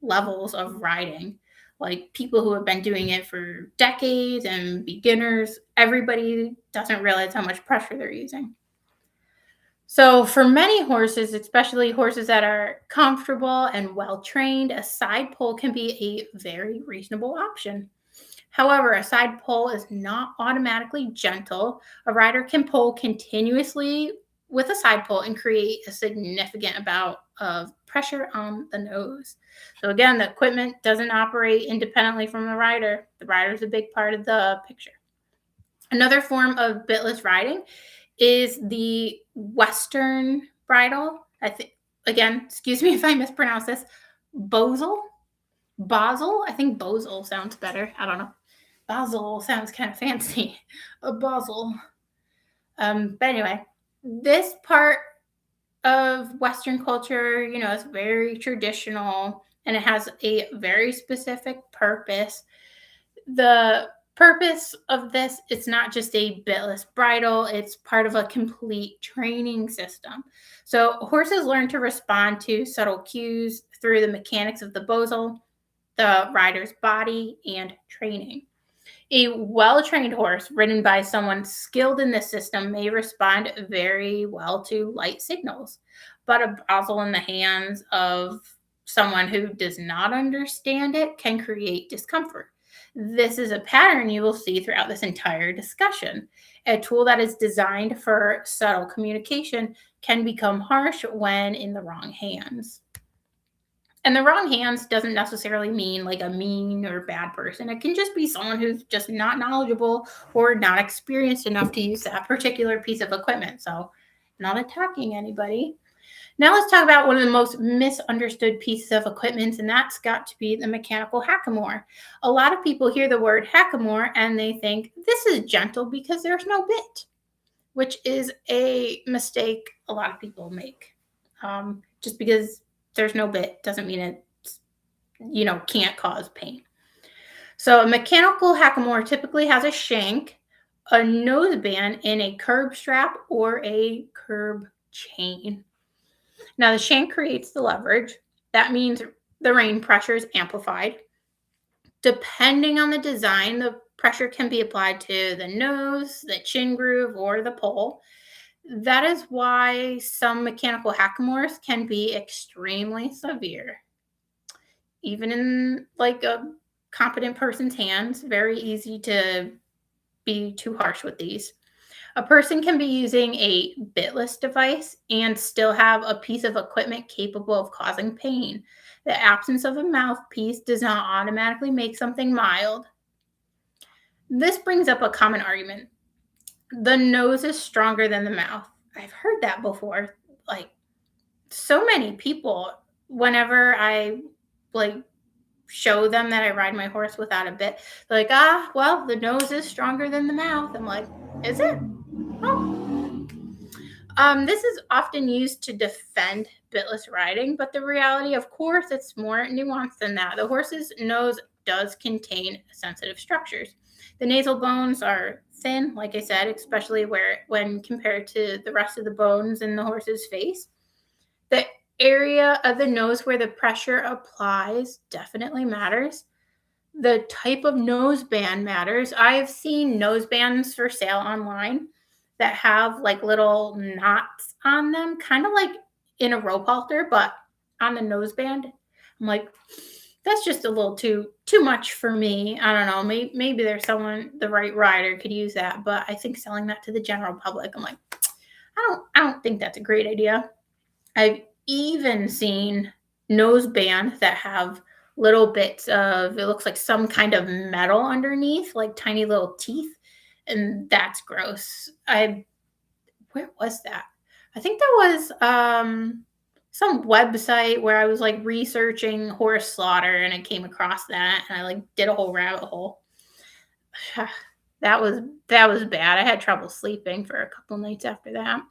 [SPEAKER 1] levels of riding. Like people who have been doing it for decades and beginners, everybody doesn't realize how much pressure they're using. So for many horses, especially horses that are comfortable and well trained, a side pull can be a very reasonable option. However, a side pull is not automatically gentle. A rider can pull continuously with a side pull and create a significant amount of pressure on the nose. So again, the equipment doesn't operate independently from the rider. The rider is a big part of the picture. Another form of bitless riding is the Western bridle. I think, again, excuse me if I mispronounce this, Basel. I think Basel sounds better. I don't know. Basel sounds kind of fancy. A Basel. But anyway, this part of Western culture, is very traditional and it has a very specific purpose. The purpose of this, it's not just a bitless bridle, it's part of a complete training system. So horses learn to respond to subtle cues through the mechanics of the bozel, the rider's body, and training. A well-trained horse ridden by someone skilled in this system may respond very well to light signals, but a bozel in the hands of someone who does not understand it can create discomfort. This is a pattern you will see throughout this entire discussion. A tool that is designed for subtle communication can become harsh when in the wrong hands. And the wrong hands doesn't necessarily mean like a mean or bad person. It can just be someone who's just not knowledgeable or not experienced enough to use that particular piece of equipment. So, not attacking anybody. Now let's talk about one of the most misunderstood pieces of equipment, and that's got to be the mechanical hackamore. A lot of people hear the word hackamore and they think this is gentle because there's no bit, which is a mistake a lot of people make. Just because there's no bit doesn't mean it, can't cause pain. So a mechanical hackamore typically has a shank, a noseband, and a curb strap or a curb chain. Now the shank creates the leverage. That means the rein pressure is amplified. Depending on the design, the pressure can be applied to the nose, the chin groove, or the pole. That is why some mechanical hackamores can be extremely severe. Even in like a competent person's hands, very easy to be too harsh with these. A person can be using a bitless device and still have a piece of equipment capable of causing pain. The absence of a mouthpiece does not automatically make something mild. This brings up a common argument. The nose is stronger than the mouth. I've heard that before. Like, so many people, whenever I show them that I ride my horse without a bit, they're like, well, the nose is stronger than the mouth. I'm like, is it? Oh. This is often used to defend bitless riding, but the reality, of course, it's more nuanced than that. The horse's nose does contain sensitive structures. The nasal bones are thin, like I said, especially when compared to the rest of the bones in the horse's face. The area of the nose where the pressure applies definitely matters. The type of noseband matters. I've seen nosebands for sale online that have like little knots on them, kind of like in a rope halter, but on the noseband. I'm like, that's just a little too much for me. I don't know. Maybe there's someone, the right rider could use that, but I think selling that to the general public, I'm like, I don't think that's a great idea. I've even seen nosebands that have little bits of, it looks like some kind of metal underneath, like tiny little teeth, and that's gross. Where was that? I think that was some website where I was like researching horse slaughter, and I came across that, and I like did a whole rabbit hole. That was bad. I had trouble sleeping for a couple nights after that.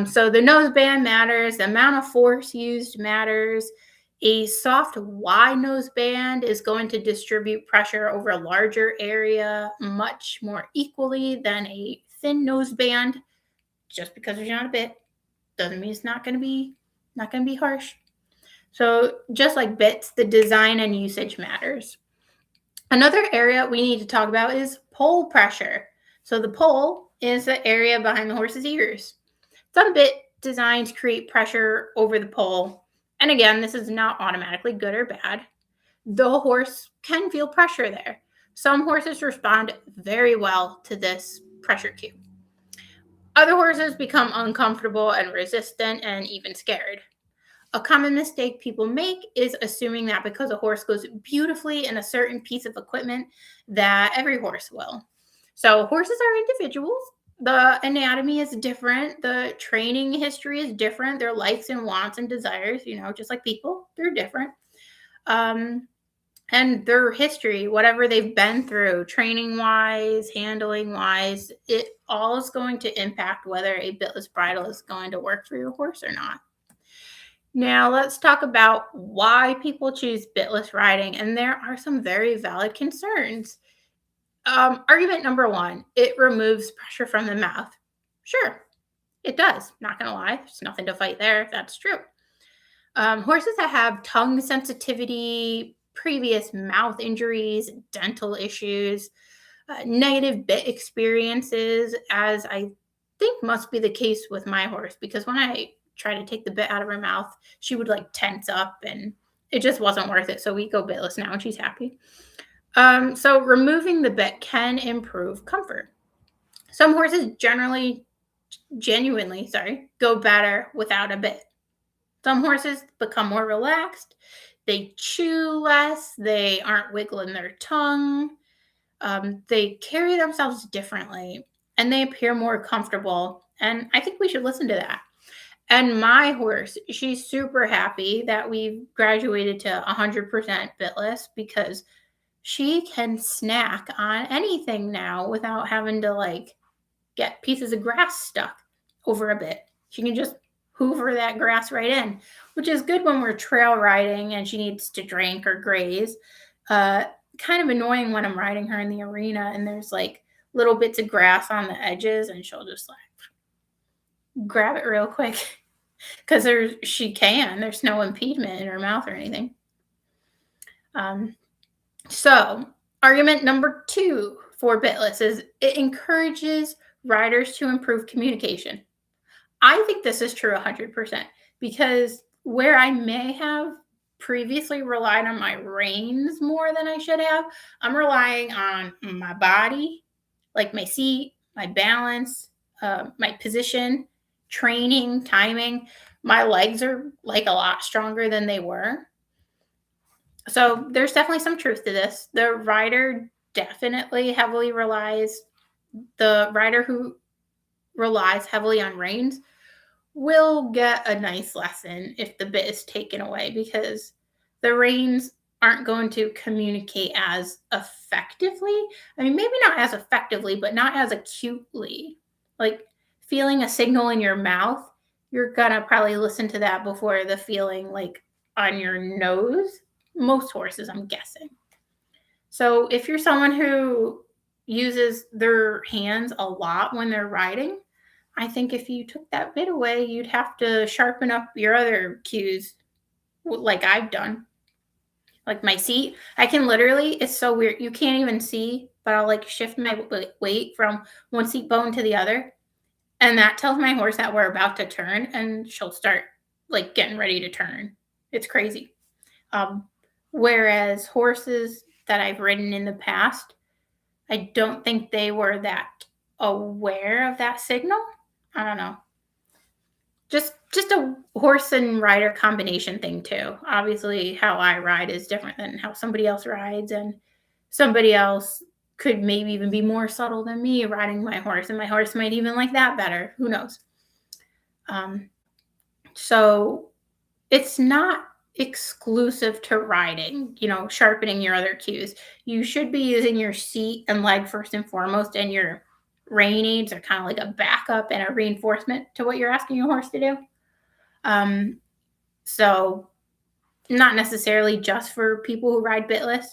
[SPEAKER 1] So the noseband matters. The amount of force used matters. A soft Y noseband is going to distribute pressure over a larger area much more equally than a thin noseband. Just because there's not a bit doesn't mean it's not going to be harsh. So just like bits, the design and usage matters. Another area we need to talk about is pole pressure. So the pole is the area behind the horse's ears. Some bit designs create pressure over the pole. And again, this is not automatically good or bad. The horse can feel pressure there. Some horses respond very well to this pressure cue. Other horses become uncomfortable and resistant and even scared. A common mistake people make is assuming that because a horse goes beautifully in a certain piece of equipment, that every horse will. So horses are individuals. The anatomy is different. The training history is different. Their likes and wants and desires, just like people, they're different. And their history, whatever they've been through, training-wise, handling-wise, it all is going to impact whether a bitless bridle is going to work for your horse or not. Now, let's talk about why people choose bitless riding, and there are some very valid concerns. Argument number one, it removes pressure from the mouth. Sure, it does. Not gonna lie, there's nothing to fight there. That's true. Horses that have tongue sensitivity, previous mouth injuries, dental issues, negative bit experiences, as I think must be the case with my horse, because when I try to take the bit out of her mouth, she would like tense up and it just wasn't worth it. So we go bitless now and she's happy. So removing the bit can improve comfort. Some horses genuinely, go better without a bit. Some horses become more relaxed. They chew less. They aren't wiggling their tongue. They carry themselves differently and they appear more comfortable. And I think we should listen to that. And my horse, she's super happy that we've graduated to 100% bitless because she can snack on anything now without having to like get pieces of grass stuck over a bit. She can just hoover that grass right in, which is good when we're trail riding and she needs to drink or graze. Kind of annoying when I'm riding her in the arena and there's like little bits of grass on the edges and she'll just like grab it real quick because there's no impediment in her mouth or anything. So argument number two for bitless is it encourages riders to improve communication. I think this is true 100% because where I may have previously relied on my reins more than I should have, I'm relying on my body, like my seat, my balance, my position, training, timing. My legs are like a lot stronger than they were. So there's definitely some truth to this. The rider who relies heavily on reins will get a nice lesson if the bit is taken away because the reins aren't going to communicate as effectively. I mean, maybe not as effectively, but not as acutely. Like feeling a signal in your mouth, you're gonna probably listen to that before the feeling like on your nose. Most horses, I'm guessing. So if you're someone who uses their hands a lot when they're riding, I think if you took that bit away, you'd have to sharpen up your other cues like I've done. Like my seat, I can literally, it's so weird. You can't even see, but I'll like shift my weight from one seat bone to the other. And that tells my horse that we're about to turn and she'll start like getting ready to turn. It's crazy. Whereas horses that I've ridden in the past, I don't think they were that aware of that signal. I don't know. Just a horse and rider combination thing too. Obviously, how I ride is different than how somebody else rides, and somebody else could maybe even be more subtle than me riding my horse, and my horse might even like that better. Who knows? So it's not exclusive to riding, sharpening your other cues. You should be using your seat and leg first and foremost, and your rein aids are kind of like a backup and a reinforcement to what you're asking your horse to do. So not necessarily just for people who ride bitless.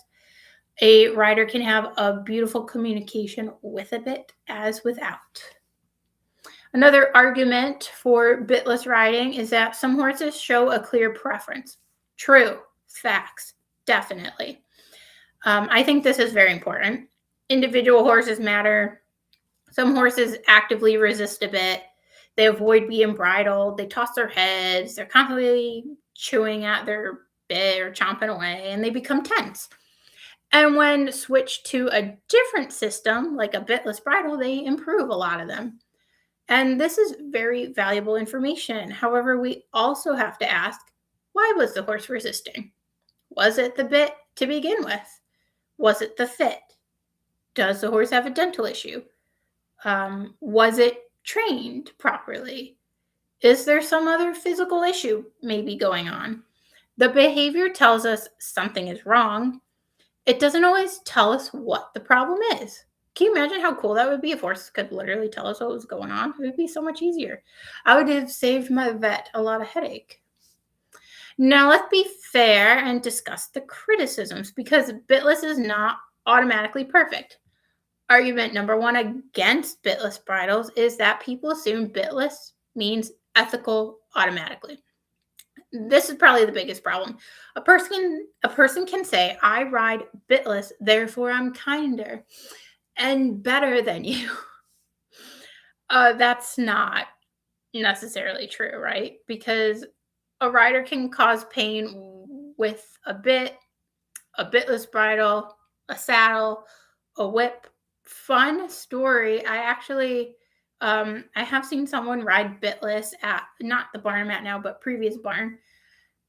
[SPEAKER 1] A rider can have a beautiful communication with a bit as without. Another argument for bitless riding is that some horses show a clear preference. True. Facts. Definitely. I think this is very important. Individual horses matter. Some horses actively resist a bit. They avoid being bridled. They toss their heads. They're constantly chewing at their bit or chomping away, and they become tense. And when switched to a different system, like a bitless bridle, they improve a lot of them. And this is very valuable information. However, we also have to ask, why was the horse resisting? Was it the bit to begin with? Was it the fit? Does the horse have a dental issue? Was it trained properly? Is there some other physical issue maybe going on? The behavior tells us something is wrong. It doesn't always tell us what the problem is. Can you imagine how cool that would be if horses could literally tell us what was going on? It would be so much easier. I would have saved my vet a lot of headache. Now, let's be fair and discuss the criticisms because bitless is not automatically perfect. Argument number one against bitless bridles is that people assume bitless means ethical automatically. This is probably the biggest problem. A person can say, I ride bitless, therefore I'm kinder and better than you. That's not necessarily true, right? Because a rider can cause pain with a bit, a bitless bridle, a saddle, a whip. Fun story. I have seen someone ride bitless at not the barn I'm at now, but previous barn.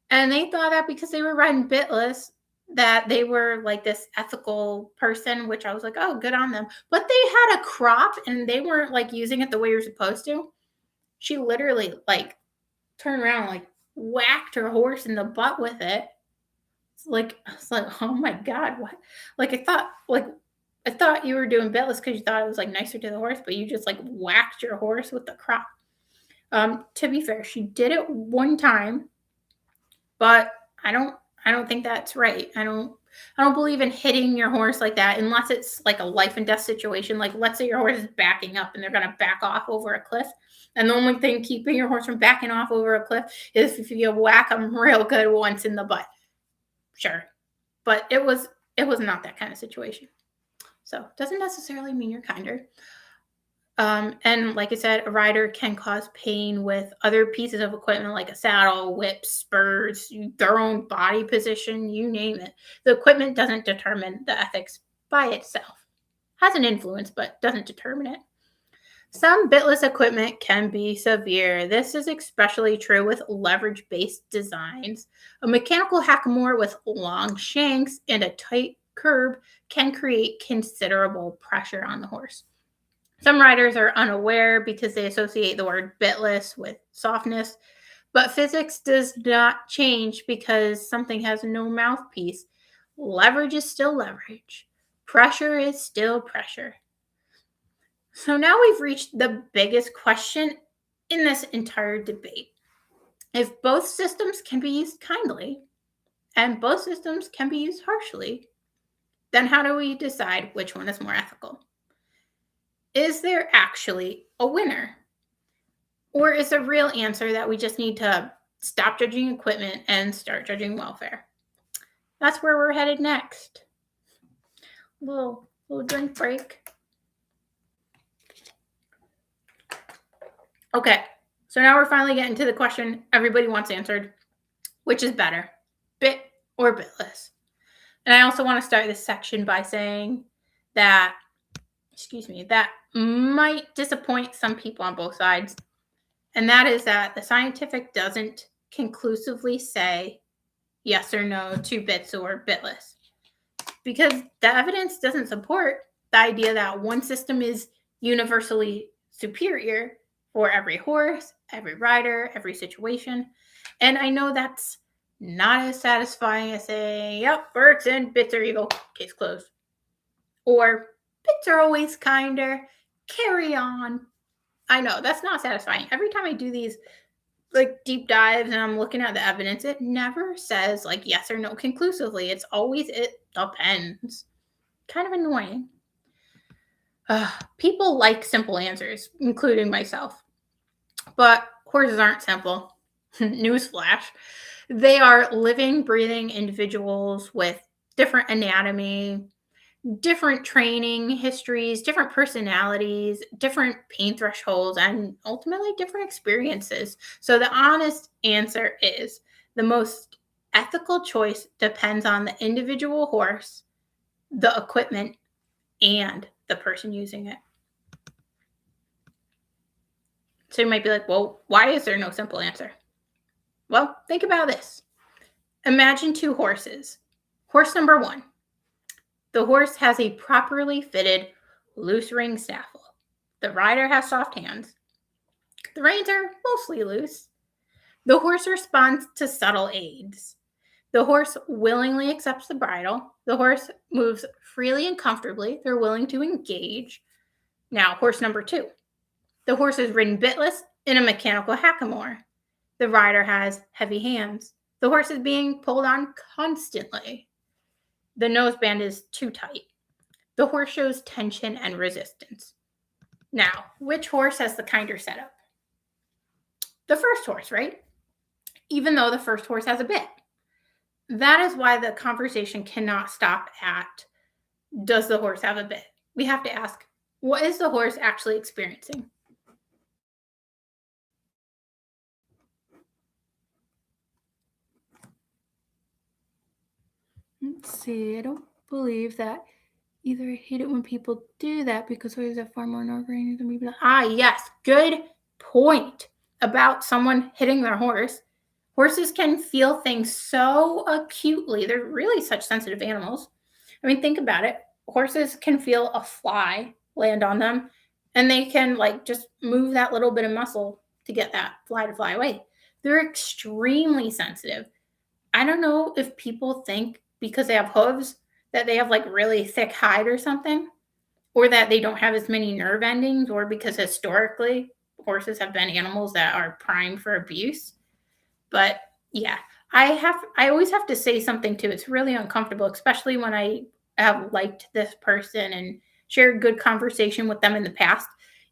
[SPEAKER 1] And they thought that because they were riding bitless, that they were like this ethical person, which I was like, oh, good on them. But they had a crop and they weren't like using it the way you're supposed to. She literally like turned around and like whacked her horse in the butt with it. It's like, oh my God, what? Like I thought you were doing bitless because you thought it was like nicer to the horse, but you just like whacked your horse with the crop. To be fair, she did it one time, but I don't think that's right. I don't believe in hitting your horse like that unless it's like a life and death situation. Like let's say your horse is backing up and they're gonna back off over a cliff. And the only thing keeping your horse from backing off over a cliff is if you whack them real good once in the butt. Sure. But it was not that kind of situation. So doesn't necessarily mean you're kinder. And like I said, a rider can cause pain with other pieces of equipment like a saddle, whip, spurs, their own body position, you name it. The equipment doesn't determine the ethics by itself. Has an influence, but doesn't determine it. Some bitless equipment can be severe. This is especially true with leverage-based designs. A mechanical hackamore with long shanks and a tight curb can create considerable pressure on the horse. Some riders are unaware because they associate the word bitless with softness, but physics does not change because something has no mouthpiece. Leverage is still leverage. Pressure is still pressure. So now we've reached the biggest question in this entire debate. If both systems can be used kindly and both systems can be used harshly, then how do we decide which one is more ethical? Is there actually a winner? Or is the real answer that we just need to stop judging equipment and start judging welfare? That's where we're headed next. Little drink break. Okay, so now we're finally getting to the question everybody wants answered. Which is better, bit or bitless? And I also want to start this section by saying that, that might disappoint some people on both sides. And that is that the scientific doesn't conclusively say yes or no to bits or bitless. Because the evidence doesn't support the idea that one system is universally superior for every horse, every rider, every situation. And I know that's not as satisfying as saying, yep, birds and bits are evil, case closed. Or bits are always kinder, carry on. I know that's not satisfying. Every time I do these like deep dives and I'm looking at the evidence, it never says like yes or no conclusively. It's always it depends. Kind of annoying. People like simple answers, including myself. But horses aren't simple. Newsflash. They are living, breathing individuals with different anatomy, different training histories, different personalities, different pain thresholds, and ultimately different experiences. So the honest answer is the most ethical choice depends on the individual horse, the equipment, and the person using it. So you might be like, well, why is there no simple answer? Well, think about this. Imagine two horses. Horse number one. The horse has a properly fitted loose ring snaffle. The rider has soft hands. The reins are mostly loose. The horse responds to subtle aids. The horse willingly accepts the bridle. The horse moves freely and comfortably. They're willing to engage. Now, horse number two. The horse is ridden bitless in a mechanical hackamore. The rider has heavy hands. The horse is being pulled on constantly. The noseband is too tight. The horse shows tension and resistance. Now, which horse has the kinder setup? The first horse, right? Even though the first horse has a bit. That is why the conversation cannot stop at, does the horse have a bit? We have to ask, what is the horse actually experiencing? Let's see, I don't believe that. Either I hate it when people do that because horses are far more nerve-wracking than people. Yes, good point about someone hitting their horse. Horses can feel things so acutely. They're really such sensitive animals. I mean, think about it. Horses can feel a fly land on them, and they can like just move that little bit of muscle to get that fly to fly away. They're extremely sensitive. I don't know if people think because they have hooves that they have like really thick hide or something, or that they don't have as many nerve endings, or because historically horses have been animals that are primed for abuse. But yeah, I always have to say something too. It's really uncomfortable, especially when I have liked this person and shared good conversation with them in the past,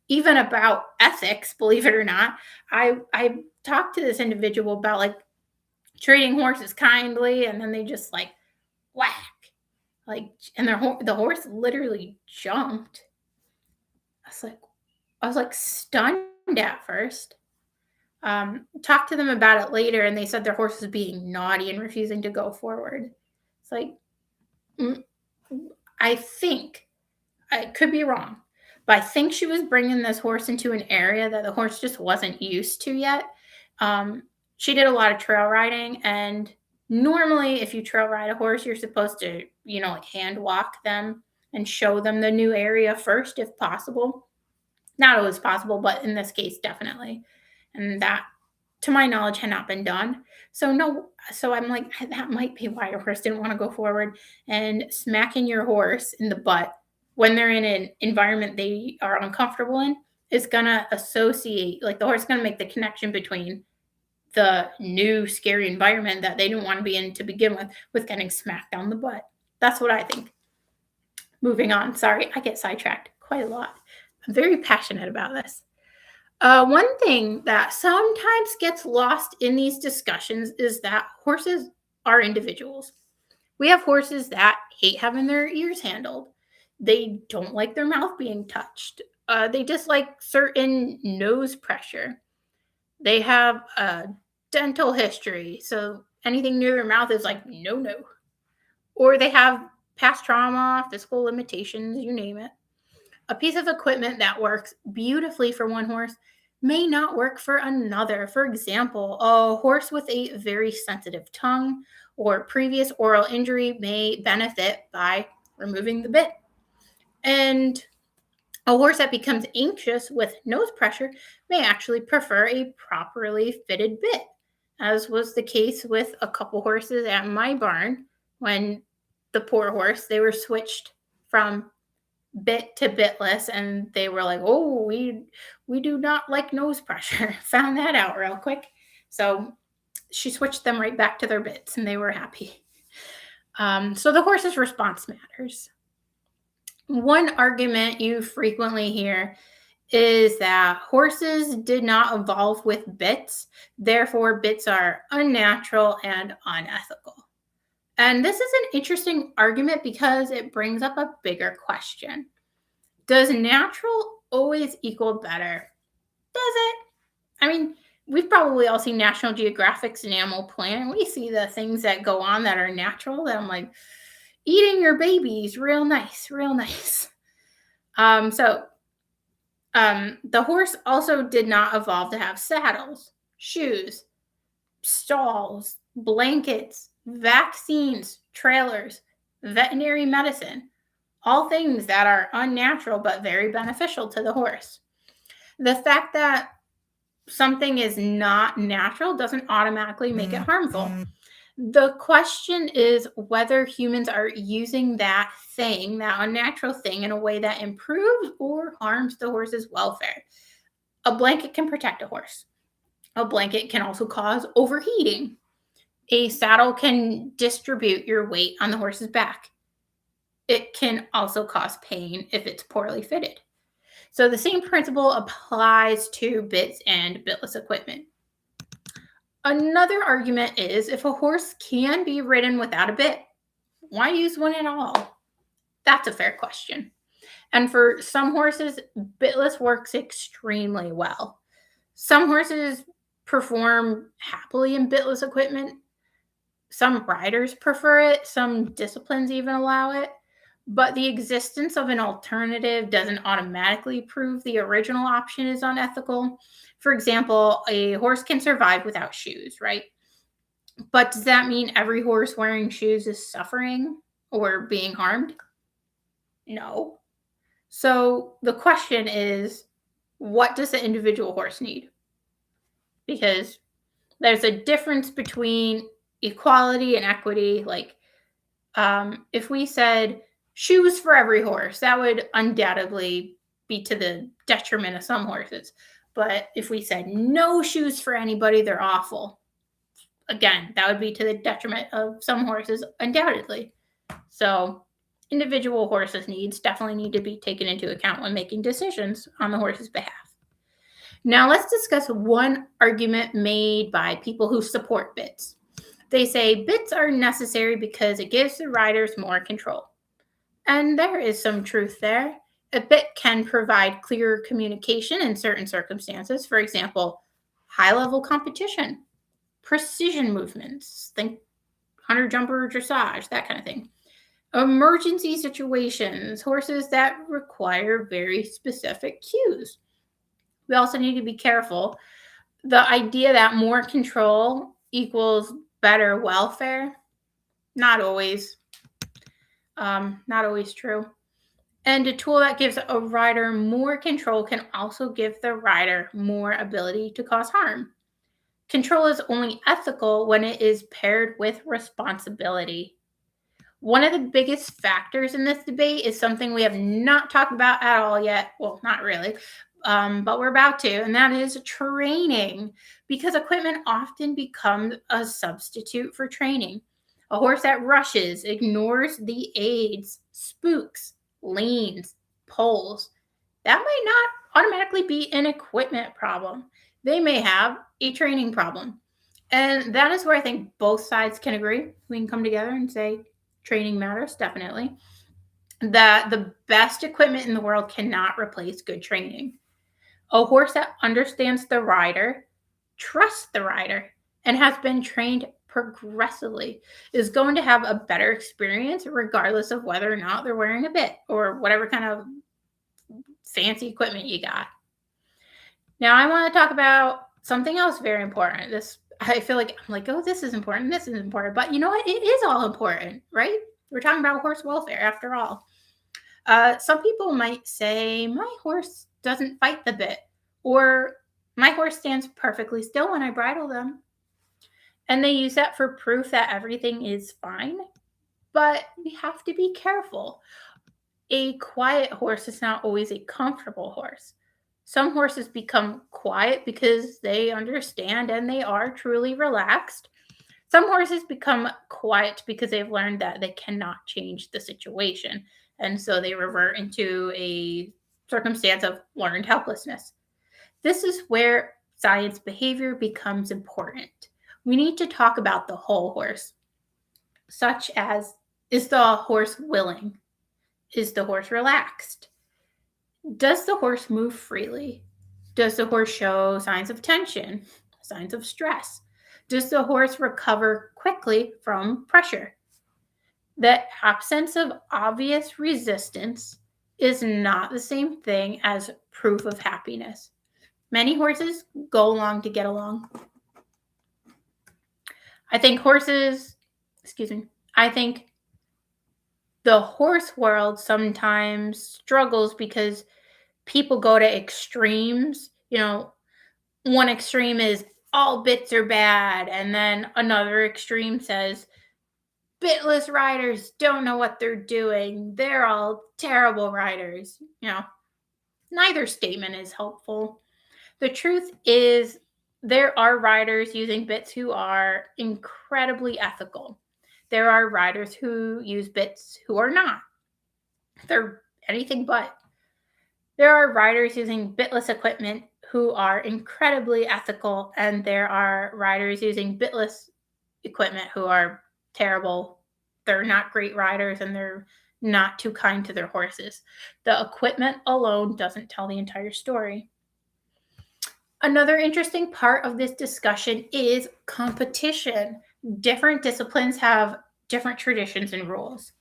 [SPEAKER 1] even about ethics, believe it or not. I talked to this individual about like treating horses kindly, and then they just like whack, like, and the horse literally jumped. I was like stunned at first. Talked to them about it later, and they said their horse was being naughty and refusing to go forward. It's like, mm, I think, I could be wrong, but I think she was bringing this horse into an area that the horse just wasn't used to yet. She did a lot of trail riding, and normally, if you trail ride a horse, you're supposed to, like hand walk them and show them the new area first, if possible. Not always possible, but in this case, definitely. And that, to my knowledge, had not been done. So no, so I'm like, that might be why your horse didn't want to go forward. And smacking your horse in the butt when they're in an environment they are uncomfortable in is gonna associate, like the horse is gonna make the connection between the new scary environment that they didn't want to be in to begin with getting smacked on the butt. That's what I think. Moving on. Sorry, I get sidetracked quite a lot. I'm very passionate about this. One thing that sometimes gets lost in these discussions is that horses are individuals. We have horses that hate having their ears handled. They don't like their mouth being touched. They dislike certain nose pressure. They have a dental history, so anything near their mouth is like no, no. Or they have past trauma, physical limitations, you name it. A piece of equipment that works beautifully for one horse may not work for another. For example, a horse with a very sensitive tongue or previous oral injury may benefit by removing the bit. And a horse that becomes anxious with nose pressure may actually prefer a properly fitted bit, as was the case with a couple horses at my barn when the poor horse, they were switched from bit to bitless, and they were like, oh, we do not like nose pressure. Found that out real quick. So she switched them right back to their bits, and they were happy. So the horse's response matters. One argument you frequently hear is that horses did not evolve with bits, therefore bits are unnatural and unethical. And this is an interesting argument because it brings up a bigger question. Does natural always equal better? Does it? I mean, we've probably all seen National Geographic's Animal Planet. We see the things that go on that are natural that I'm like, eating your babies, real nice, real nice. The horse also did not evolve to have saddles, shoes, stalls, blankets, vaccines, trailers, veterinary medicine, all things that are unnatural but very beneficial to the horse. The fact that something is not natural doesn't automatically make it harmful. The question is whether humans are using that thing, that unnatural thing, in a way that improves or harms the horse's welfare. A blanket can protect a horse. A blanket can also cause overheating. A saddle can distribute your weight on the horse's back. It can also cause pain if it's poorly fitted. So the same principle applies to bits and bitless equipment. Another argument is if a horse can be ridden without a bit, why use one at all? That's a fair question. And for some horses, bitless works extremely well. Some horses perform happily in bitless equipment. Some riders prefer it, some disciplines even allow it. But the existence of an alternative doesn't automatically prove the original option is unethical. For example, a horse can survive without shoes, right? But does that mean every horse wearing shoes is suffering or being harmed? No. So the question is, what does the individual horse need? Because there's a difference between equality and equity. Like, if we said shoes for every horse, that would undoubtedly be to the detriment of some horses. But if we said no shoes for anybody, they're awful. Again, that would be to the detriment of some horses, undoubtedly. So individual horses' needs definitely need to be taken into account when making decisions on the horse's behalf. Now let's discuss one argument made by people who support bits. They say bits are necessary because it gives the riders more control. And there is some truth there. A bit can provide clearer communication in certain circumstances. For example, high-level competition, precision movements, think hunter jumper dressage, that kind of thing. Emergency situations, horses that require very specific cues. We also need to be careful. The idea that more control equals better welfare, not always. Not always true. And a tool that gives a rider more control can also give the rider more ability to cause harm. Control is only ethical when it is paired with responsibility. One of the biggest factors in this debate is something we have not talked about at all yet. Well, not really, but we're about to, and that is training, because equipment often becomes a substitute for training. A horse that rushes, ignores the aids, spooks, leans, pulls, that might not automatically be an equipment problem. They may have a training problem. And that is where I think both sides can agree. We can come together and say training matters, definitely. That the best equipment in the world cannot replace good training. A horse that understands the rider, trusts the rider, and has been trained progressively is going to have a better experience regardless of whether or not they're wearing a bit or whatever kind of fancy equipment you got. Now I want to talk about something else very important. I feel like I'm like, oh, this is important, but you know what? It is all important, right? We're talking about horse welfare after all. Some people might say, my horse doesn't fight the bit, or my horse stands perfectly still when I bridle them. And they use that for proof that everything is fine. But we have to be careful. A quiet horse is not always a comfortable horse. Some horses become quiet because they understand and they are truly relaxed. Some horses become quiet because they've learned that they cannot change the situation. And so they revert into a circumstance of learned helplessness. This is where science behavior becomes important. We need to talk about the whole horse, such as, is the horse willing? Is the horse relaxed? Does the horse move freely? Does the horse show signs of tension, signs of stress? Does the horse recover quickly from pressure? The absence of obvious resistance is not the same thing as proof of happiness. Many horses go along to get along. I think the horse world sometimes struggles because people go to extremes. One extreme is all bits are bad, and then another extreme says bitless riders don't know what they're doing. They're all terrible riders. Neither statement is helpful. The truth is There are riders using bits who are incredibly ethical. There are riders who use bits who are not. They're anything but. There are riders using bitless equipment who are incredibly ethical, and there are riders using bitless equipment who are terrible. They're not great riders, and they're not too kind to their horses. The equipment alone doesn't tell the entire story. Another interesting part of this discussion is competition. Different disciplines have different traditions and rules.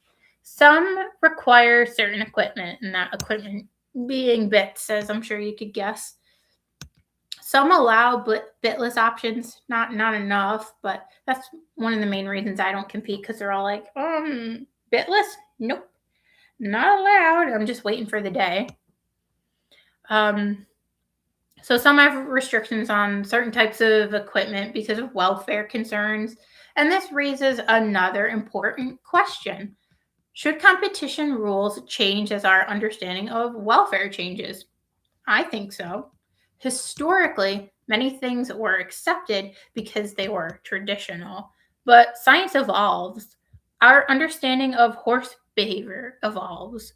[SPEAKER 1] Some require certain equipment, and that equipment being bits, as I'm sure you could guess. Some allow bitless options, not enough, but that's one of the main reasons I don't compete, because they're all like, bitless? Nope, not allowed. I'm just waiting for the day. So some have restrictions on certain types of equipment because of welfare concerns. And this raises another important question. Should competition rules change as our understanding of welfare changes? I think so. Historically, many things were accepted because they were traditional, but science evolves. Our understanding of horse behavior evolves.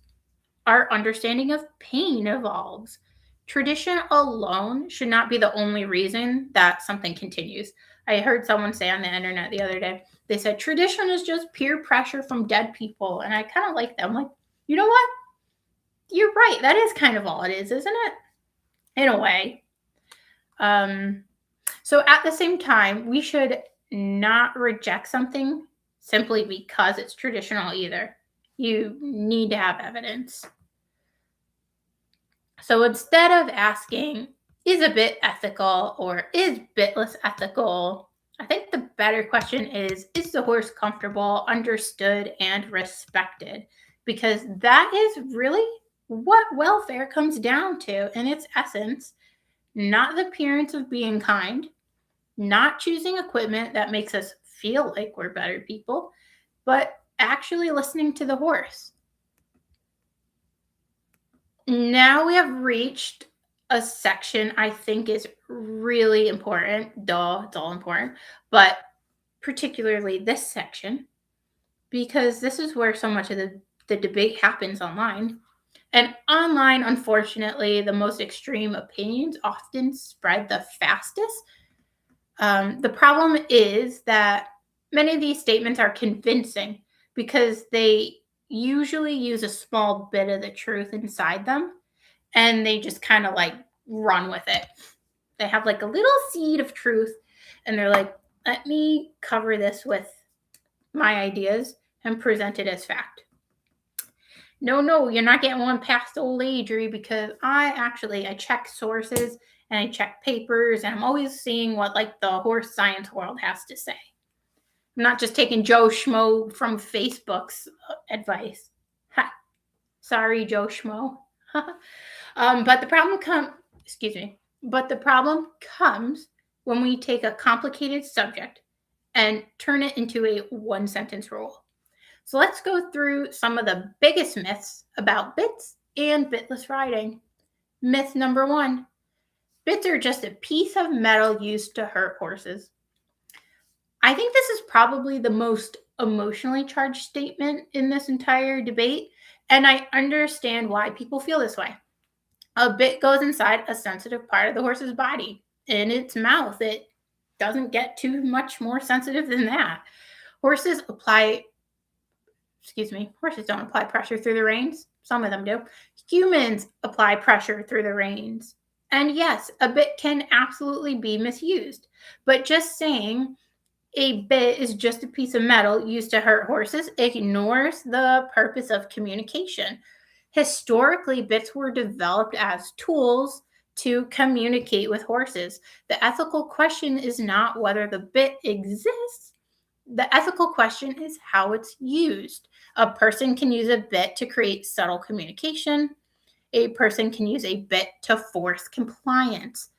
[SPEAKER 1] Our understanding of pain evolves. Tradition alone should not be the only reason that something continues. I heard someone say on the internet the other day, they said tradition is just peer pressure from dead people. And I kind of like that. I'm like, you know what? You're right. That is kind of all it is, isn't it? In a way. So at the same time, we should not reject something simply because it's traditional either. You need to have evidence. So instead of asking, is a bit ethical or is bitless ethical, I think the better question is the horse comfortable, understood, and respected? Because that is really what welfare comes down to in its essence. Not the appearance of being kind, not choosing equipment that makes us feel like we're better people, but actually listening to the horse. Now we have reached a section I think is really important. Duh, it's all important, but particularly this section, because this is where so much of the debate happens online. And online, unfortunately, the most extreme opinions often spread the fastest. The problem is that many of these statements are convincing because they usually use a small bit of the truth inside them, and they just kind of like run with it. They have like a little seed of truth, and they're like, let me cover this with my ideas and present it as fact. No, you're not getting one past old agery, because I check sources and I check papers, and I'm always seeing what like the horse science world has to say. I'm not just taking Joe Schmo from Facebook's advice. Ha. Sorry, Joe Schmo. But the problem comes when we take a complicated subject and turn it into a one-sentence rule. So let's go through some of the biggest myths about bits and bitless riding. Myth number 1. Bits are just a piece of metal used to hurt horses. I think this is probably the most emotionally charged statement in this entire debate, and I understand why people feel this way. A bit goes inside a sensitive part of the horse's body, in its mouth. It doesn't get too much more sensitive than that. Horses don't apply pressure through the reins. Some of them do. Humans apply pressure through the reins. And yes, a bit can absolutely be misused. But just saying a bit is just a piece of metal used to hurt horses ignores the purpose of communication. Historically, bits were developed as tools to communicate with horses. The ethical question is not whether the bit exists. The ethical question is how it's used. A person can use a bit to create subtle communication. A person can use a bit to force compliance.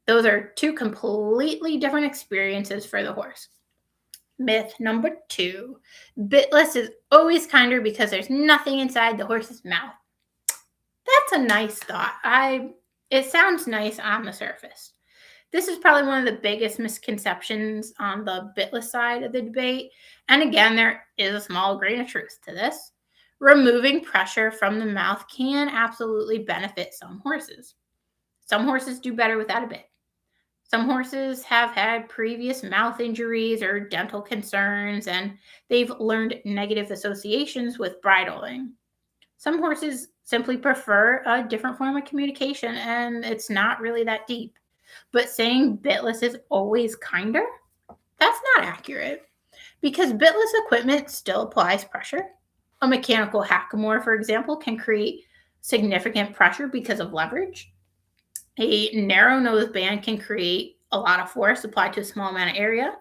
[SPEAKER 1] Those are two completely different experiences for the horse. Myth number 2. Bitless is always kinder because there's nothing inside the horse's mouth. That's a nice thought. It sounds nice on the surface. This is probably one of the biggest misconceptions on the bitless side of the debate. And again, there is a small grain of truth to this. Removing pressure from the mouth can absolutely benefit some horses. Some horses do better without a bit. Some horses have had previous mouth injuries or dental concerns, and they've learned negative associations with bridling. Some horses simply prefer a different form of communication, and it's not really that deep. But saying bitless is always kinder, that's not accurate because bitless equipment still applies pressure. A mechanical hackamore, for example, can create significant pressure because of leverage. A narrow nose band can create a lot of force applied to a small amount of area.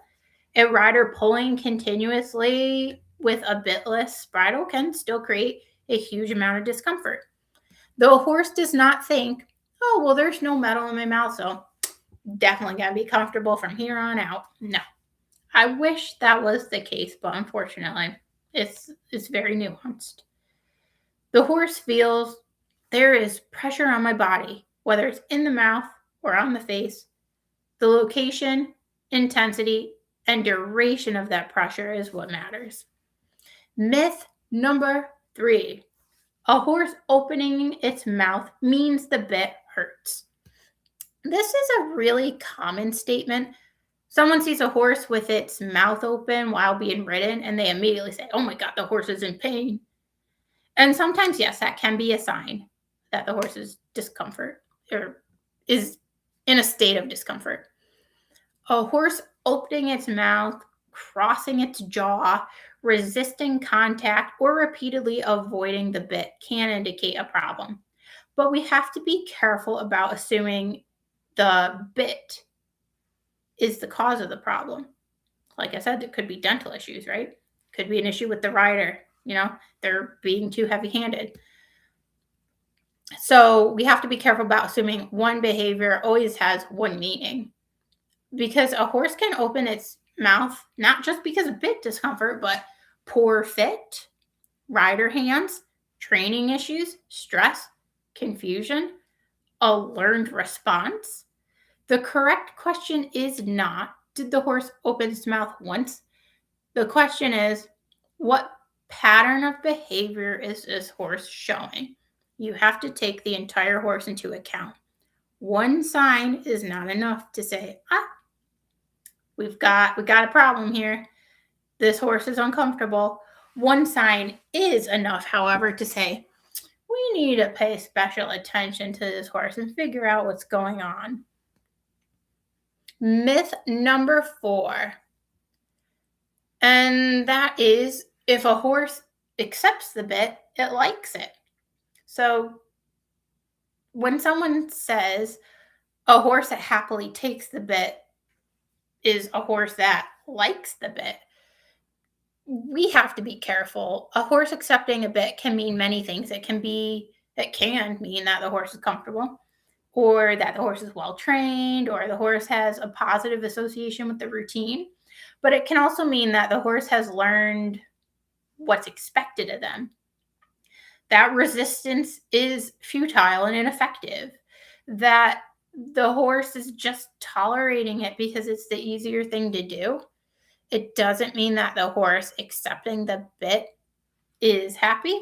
[SPEAKER 1] A rider pulling continuously with a bitless bridle can still create a huge amount of discomfort. Though a horse does not think, oh, well, there's no metal in my mouth, so definitely got to be comfortable from here on out. No. I wish that was the case, but unfortunately, it's very nuanced. The horse feels there is pressure on my body, whether it's in the mouth or on the face. The location, intensity, and duration of that pressure is what matters. Myth number 3. A horse opening its mouth means the bit hurts. This is a really common statement. Someone sees a horse with its mouth open while being ridden, and they immediately say, oh my God, the horse is in pain. And sometimes, yes, that can be a sign that the horse is discomfort or is in a state of discomfort. A horse opening its mouth, crossing its jaw, resisting contact, or repeatedly avoiding the bit can indicate a problem. But we have to be careful about assuming the bit is the cause of the problem. Like I said, there could be dental issues, right? Could be an issue with the rider. They're being too heavy-handed. So we have to be careful about assuming one behavior always has one meaning. Because a horse can open its mouth not just because of bit discomfort, but poor fit, rider hands, training issues, stress, confusion, a learned response. The correct question is not, did the horse open its mouth once? The question is, what pattern of behavior is this horse showing? You have to take the entire horse into account. One sign is not enough to say, we got a problem here. This horse is uncomfortable. One sign is enough, however, to say, we need to pay special attention to this horse and figure out what's going on. Myth number 4. And that is, if a horse accepts the bit, it likes it. So when someone says a horse that happily takes the bit is a horse that likes the bit, we have to be careful. A horse accepting a bit can mean many things. It can mean that the horse is comfortable, or that the horse is well trained, or the horse has a positive association with the routine. But it can also mean that the horse has learned what's expected of them. That resistance is futile and ineffective. That the horse is just tolerating it because it's the easier thing to do. It doesn't mean that the horse accepting the bit is happy.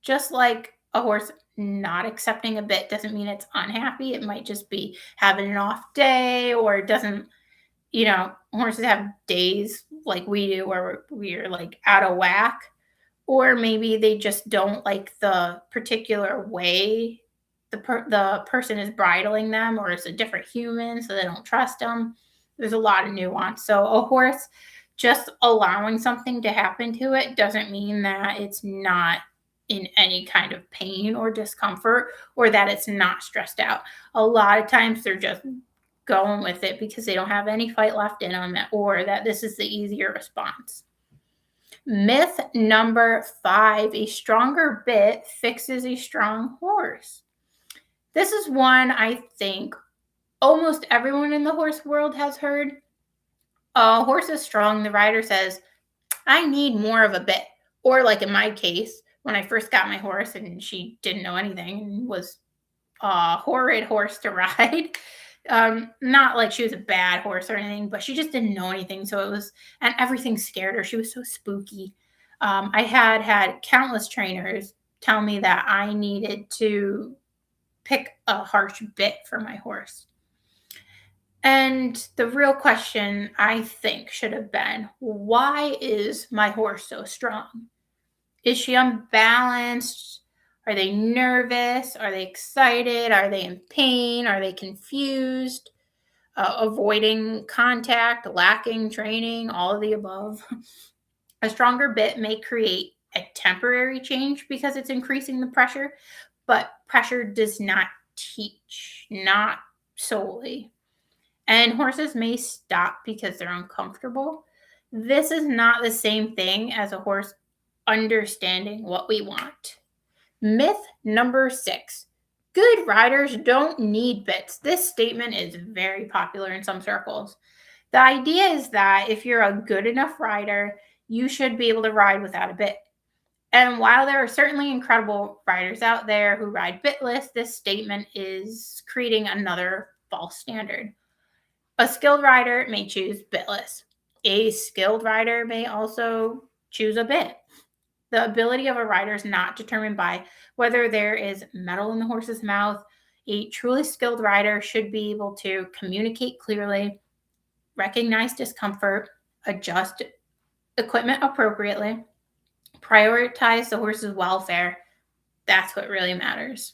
[SPEAKER 1] Just like a horse not accepting a bit doesn't mean it's unhappy. It might just be having an off day, or it doesn't, horses have days like we do where we're like out of whack, or maybe they just don't like the particular way the person is bridling them, or it's a different human, so they don't trust them. There's a lot of nuance. So a horse just allowing something to happen to it doesn't mean that it's not in any kind of pain or discomfort, or that it's not stressed out. A lot of times they're just going with it because they don't have any fight left in them, or that this is the easier response. Myth number 5, a stronger bit fixes a strong horse. This is one I think almost everyone in the horse world has heard. A horse is strong, the rider says, I need more of a bit. Or like in my case, when I first got my horse and she didn't know anything and was a horrid horse to ride, Not like she was a bad horse or anything, but she just didn't know anything. So it was, and everything scared her. She was so spooky. I had countless trainers tell me that I needed to pick a harsh bit for my horse. And the real question, I think, should have been, why is my horse so strong? Is she unbalanced? Are they nervous? Are they excited? Are they in pain? Are they confused? Avoiding contact, lacking training, all of the above. A stronger bit may create a temporary change because it's increasing the pressure, but pressure does not teach, not solely. And horses may stop because they're uncomfortable. This is not the same thing as a horse understanding what we want. Myth number 6. Good riders don't need bits. This statement is very popular in some circles. The idea is that if you're a good enough rider, you should be able to ride without a bit. And while there are certainly incredible riders out there who ride bitless, this statement is creating another false standard. A skilled rider may choose bitless. A skilled rider may also choose a bit. The ability of a rider is not determined by whether there is metal in the horse's mouth. A truly skilled rider should be able to communicate clearly, recognize discomfort, adjust equipment appropriately, prioritize the horse's welfare. That's what really matters.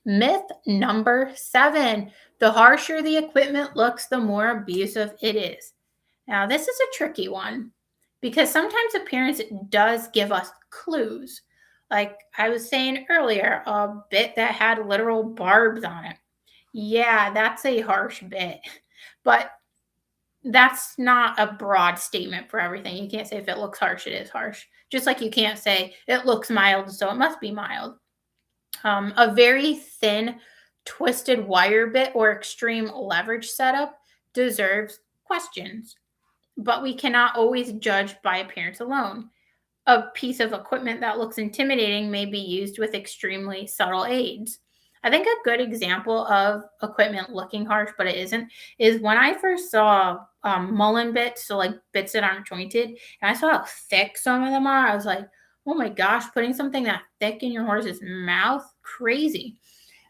[SPEAKER 1] Myth number 7. The harsher the equipment looks, the more abusive it is. Now, this is a tricky one because sometimes appearance does give us clues. Like I was saying earlier, a bit that had literal barbs on it. Yeah, that's a harsh bit. But that's not a broad statement for everything. You can't say if it looks harsh, it is harsh. Just like you can't say it looks mild, so it must be mild. A very thin, twisted wire bit or extreme leverage setup deserves questions, but we cannot always judge by appearance alone. A piece of equipment that looks intimidating may be used with extremely subtle aids. I think a good example of equipment looking harsh, but it isn't, is when I first saw mullen bits, so like bits that aren't jointed, and I saw how thick some of them are. I was like, oh my gosh, putting something that thick in your horse's mouth, crazy.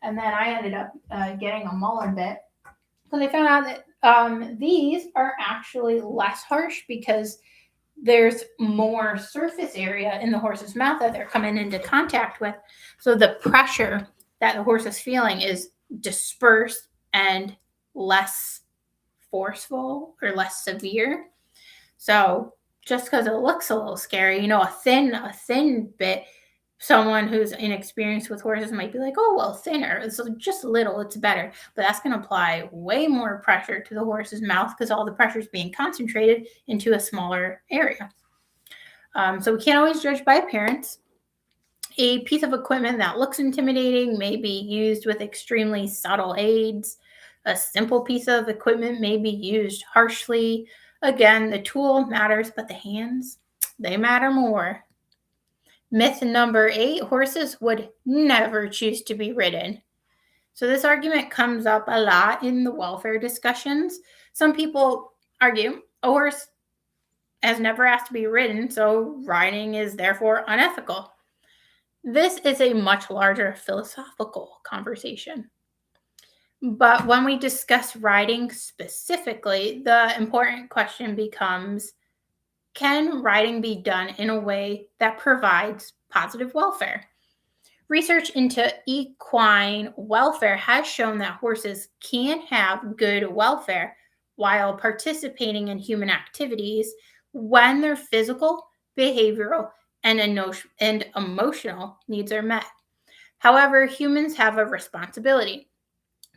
[SPEAKER 1] And then I ended up getting a mullen bit because I found out that these are actually less harsh because there's more surface area in the horse's mouth that they're coming into contact with. So the pressure that the horse is feeling is dispersed and less forceful or less severe. So just because it looks a little scary, a thin bit, someone who's inexperienced with horses might be like, oh, well, thinner. So just little, it's better. But that's going to apply way more pressure to the horse's mouth because all the pressure is being concentrated into a smaller area. So we can't always judge by appearance. A piece of equipment that looks intimidating may be used with extremely subtle aids. A simple piece of equipment may be used harshly. Again, the tool matters, but the hands, they matter more. Myth number 8, horses would never choose to be ridden. So this argument comes up a lot in the welfare discussions. Some people argue a horse has never asked to be ridden, so riding is therefore unethical. This is a much larger philosophical conversation. But when we discuss riding specifically, the important question becomes, can riding be done in a way that provides positive welfare? Research into equine welfare has shown that horses can have good welfare while participating in human activities when their physical, behavioral, and emotional needs are met. However, humans have a responsibility.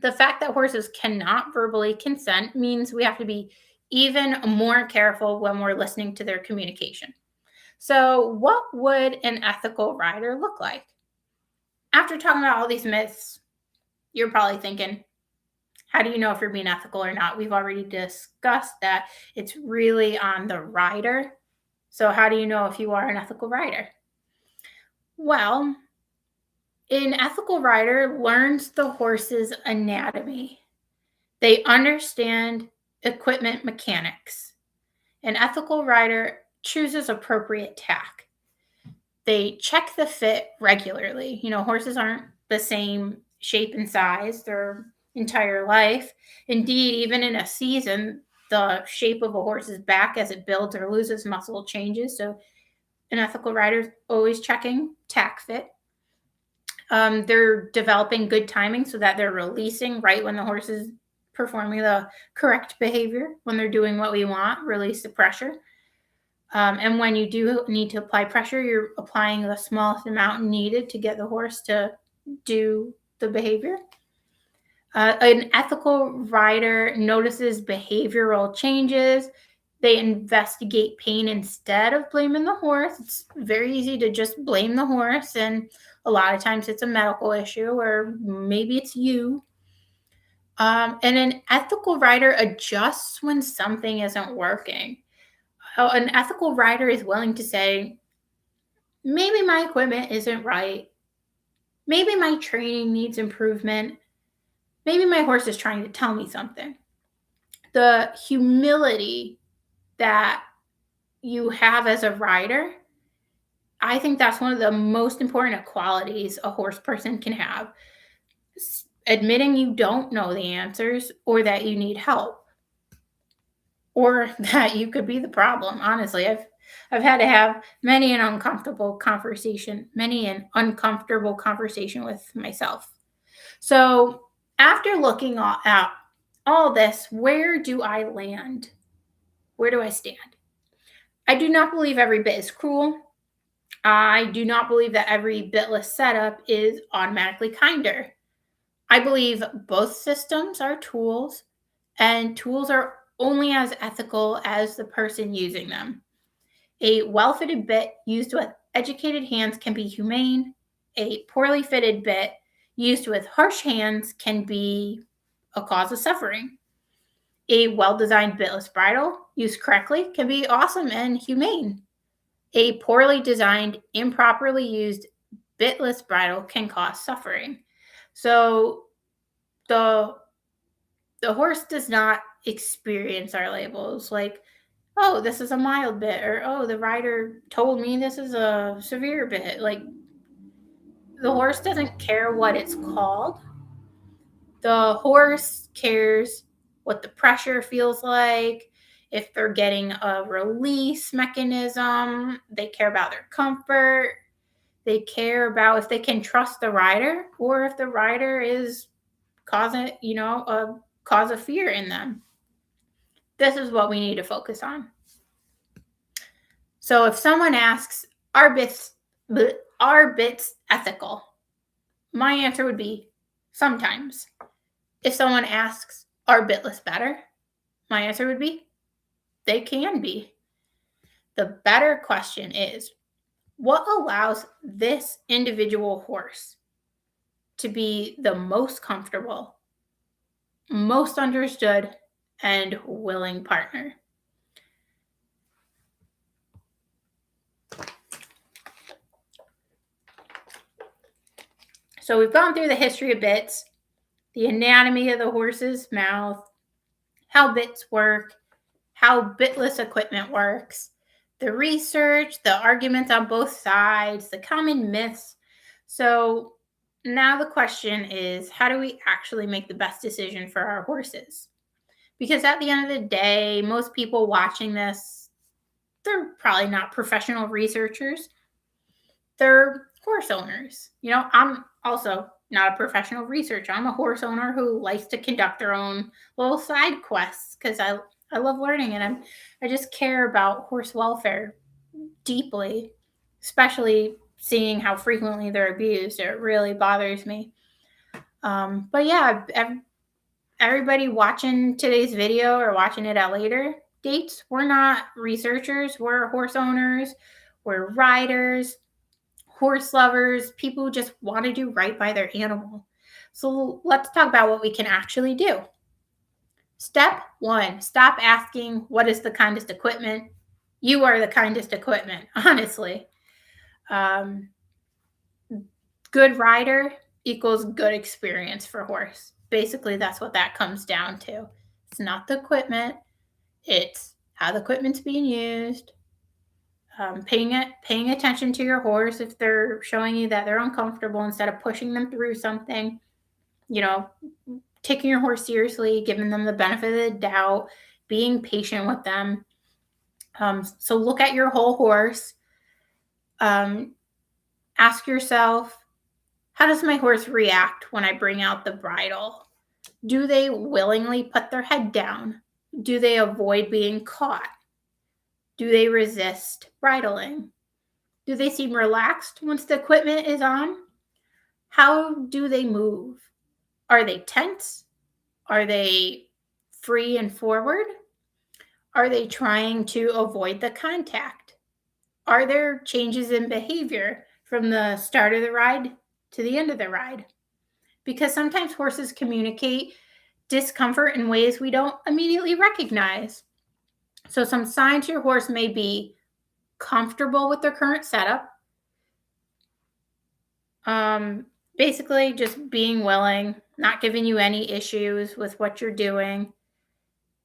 [SPEAKER 1] The fact that horses cannot verbally consent means we have to be even more careful when we're listening to their communication. So, what would an ethical rider look like? After talking about all these myths, you're probably thinking, how do you know if you're being ethical or not? We've already discussed that it's really on the rider. So, how do you know if you are an ethical rider? Well, an ethical rider learns the horse's anatomy. They understand equipment mechanics. An ethical rider chooses appropriate tack. They check the fit regularly. Horses aren't the same shape and size their entire life. Indeed, even in a season, the shape of a horse's back as it builds or loses muscle changes. So, an ethical rider is always checking tack fit. They're developing good timing so that they're releasing right when the horse is performing the correct behavior, when they're doing what we want, release the pressure. And when you do need to apply pressure, you're applying the smallest amount needed to get the horse to do the behavior. An ethical rider notices behavioral changes. They investigate pain instead of blaming the horse. It's very easy to just blame the horse, and a lot of times it's a medical issue, or maybe it's you. And an ethical rider adjusts when something isn't working. An ethical rider is willing to say, maybe my equipment isn't right. Maybe my training needs improvement. Maybe my horse is trying to tell me something. The humility that you have as a rider, I think that's one of the most important qualities a horse person can have. Admitting you don't know the answers, or that you need help, or that you could be the problem. Honestly, I've had to have many an uncomfortable conversation with myself. So after looking at all this, where do I land? Where do I stand? I do not believe every bit is cruel. I do not believe that every bitless setup is automatically kinder. I believe both systems are tools, and tools are only as ethical as the person using them. A well-fitted bit used with educated hands can be humane. A poorly fitted bit used with harsh hands can be a cause of suffering. A well-designed bitless bridle used correctly can be awesome and humane. A poorly designed, improperly used bitless bridle can cause suffering. So the horse does not experience our labels like, oh, this is a mild bit, or oh, the rider told me this is a severe bit. Like, the horse doesn't care what it's called. The horse cares what the pressure feels like, if they're getting a release mechanism. They care about their comfort. They care about if they can trust the rider, or if the rider is causing, a cause of fear in them. This is what we need to focus on. So if someone asks, are bits ethical? My answer would be sometimes. If someone asks, are bitless better? My answer would be they can be. The better question is, what allows this individual horse to be the most comfortable, most understood, and willing partner? So we've gone through the history of bits, the anatomy of the horse's mouth, how bits work, how bitless equipment works, the research, the arguments on both sides, the common myths. So now the question is, how do we actually make the best decision for our horses? Because at the end of the day, most people watching this, they're probably not professional researchers. They're horse owners. I'm also not a professional researcher. I'm a horse owner who likes to conduct their own little side quests because I love learning, and I just care about horse welfare deeply, especially seeing how frequently they're abused. It really bothers me. But yeah, everybody watching today's video or watching it at later dates, we're not researchers. We're horse owners. We're riders, horse lovers, people who just want to do right by their animal. So let's talk about what we can actually do. Step 1, stop asking what is the kindest equipment. You are the kindest equipment, honestly. Good rider equals good experience for horse. Basically, that's what that comes down to. It's not the equipment, it's how the equipment's being used. Paying attention to your horse if they're showing you that they're uncomfortable instead of pushing them through something. You know, taking your horse seriously, giving them the benefit of the doubt, being patient with them. So look at your whole horse. Ask yourself, how does my horse react when I bring out the bridle? Do they willingly put their head down? Do they avoid being caught? Do they resist bridling? Do they seem relaxed once the equipment is on? How do they move? Are they tense? Are they free and forward? Are they trying to avoid the contact? Are there changes in behavior from the start of the ride to the end of the ride? Because sometimes horses communicate discomfort in ways we don't immediately recognize. So some signs your horse may be comfortable with their current setup. Basically just being willing, not giving you any issues with what you're doing.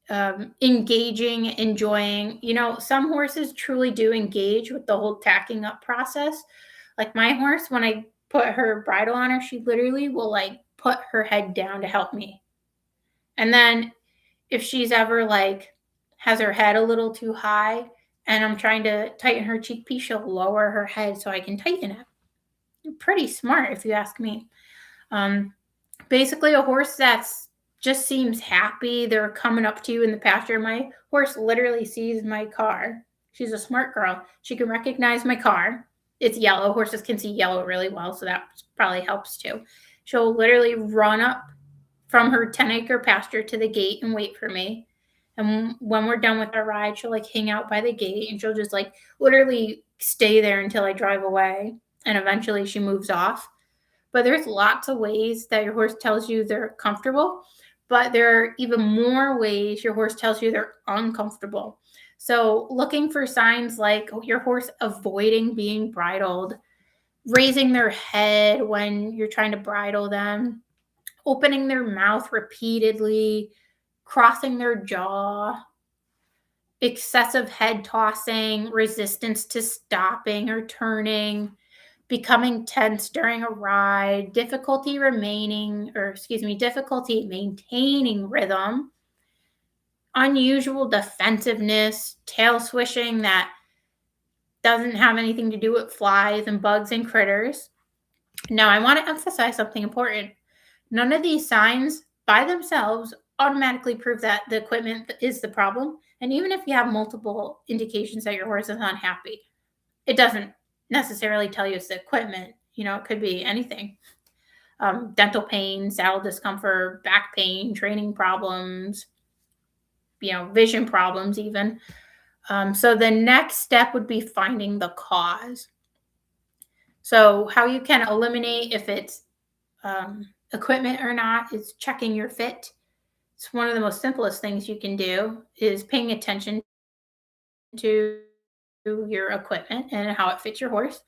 [SPEAKER 1] Engaging, enjoying. Some horses truly do engage with the whole tacking up process. Like my horse, when I put her bridle on her, she literally will like put her head down to help me. And then if she's ever like has her head a little too high and I'm trying to tighten her cheek piece, she'll lower her head so I can tighten it. Pretty smart if you ask me. Basically a horse that's just seems happy. They're coming up to you in the pasture. My horse literally sees my car. She's a smart girl. She can recognize my car. It's yellow. Horses can see yellow really well, so that probably helps too. She'll literally run up from her 10-acre pasture to the gate and wait for me. And when we're done with our ride, she'll like hang out by the gate and she'll just like literally stay there until I drive away. And eventually she moves off. But there's lots of ways that your horse tells you they're comfortable, but there are even more ways your horse tells you they're uncomfortable. So looking for signs like your horse avoiding being bridled, raising their head when you're trying to bridle them, opening their mouth repeatedly, crossing their jaw, excessive head tossing, resistance to stopping or turning, becoming tense during a ride, difficulty maintaining rhythm, unusual defensiveness, tail swishing that doesn't have anything to do with flies and bugs and critters. Now, I want to emphasize something important. None of these signs by themselves automatically prove that the equipment is the problem. And even if you have multiple indications that your horse is unhappy, it doesn't necessarily tell you it's the equipment. It could be anything. Dental pain, saddle discomfort, back pain, training problems, vision problems even. So the next step would be finding the cause. So how you can eliminate if it's equipment or not is checking your fit. It's one of the most simplest things you can do is paying attention to your equipment and how it fits your horse.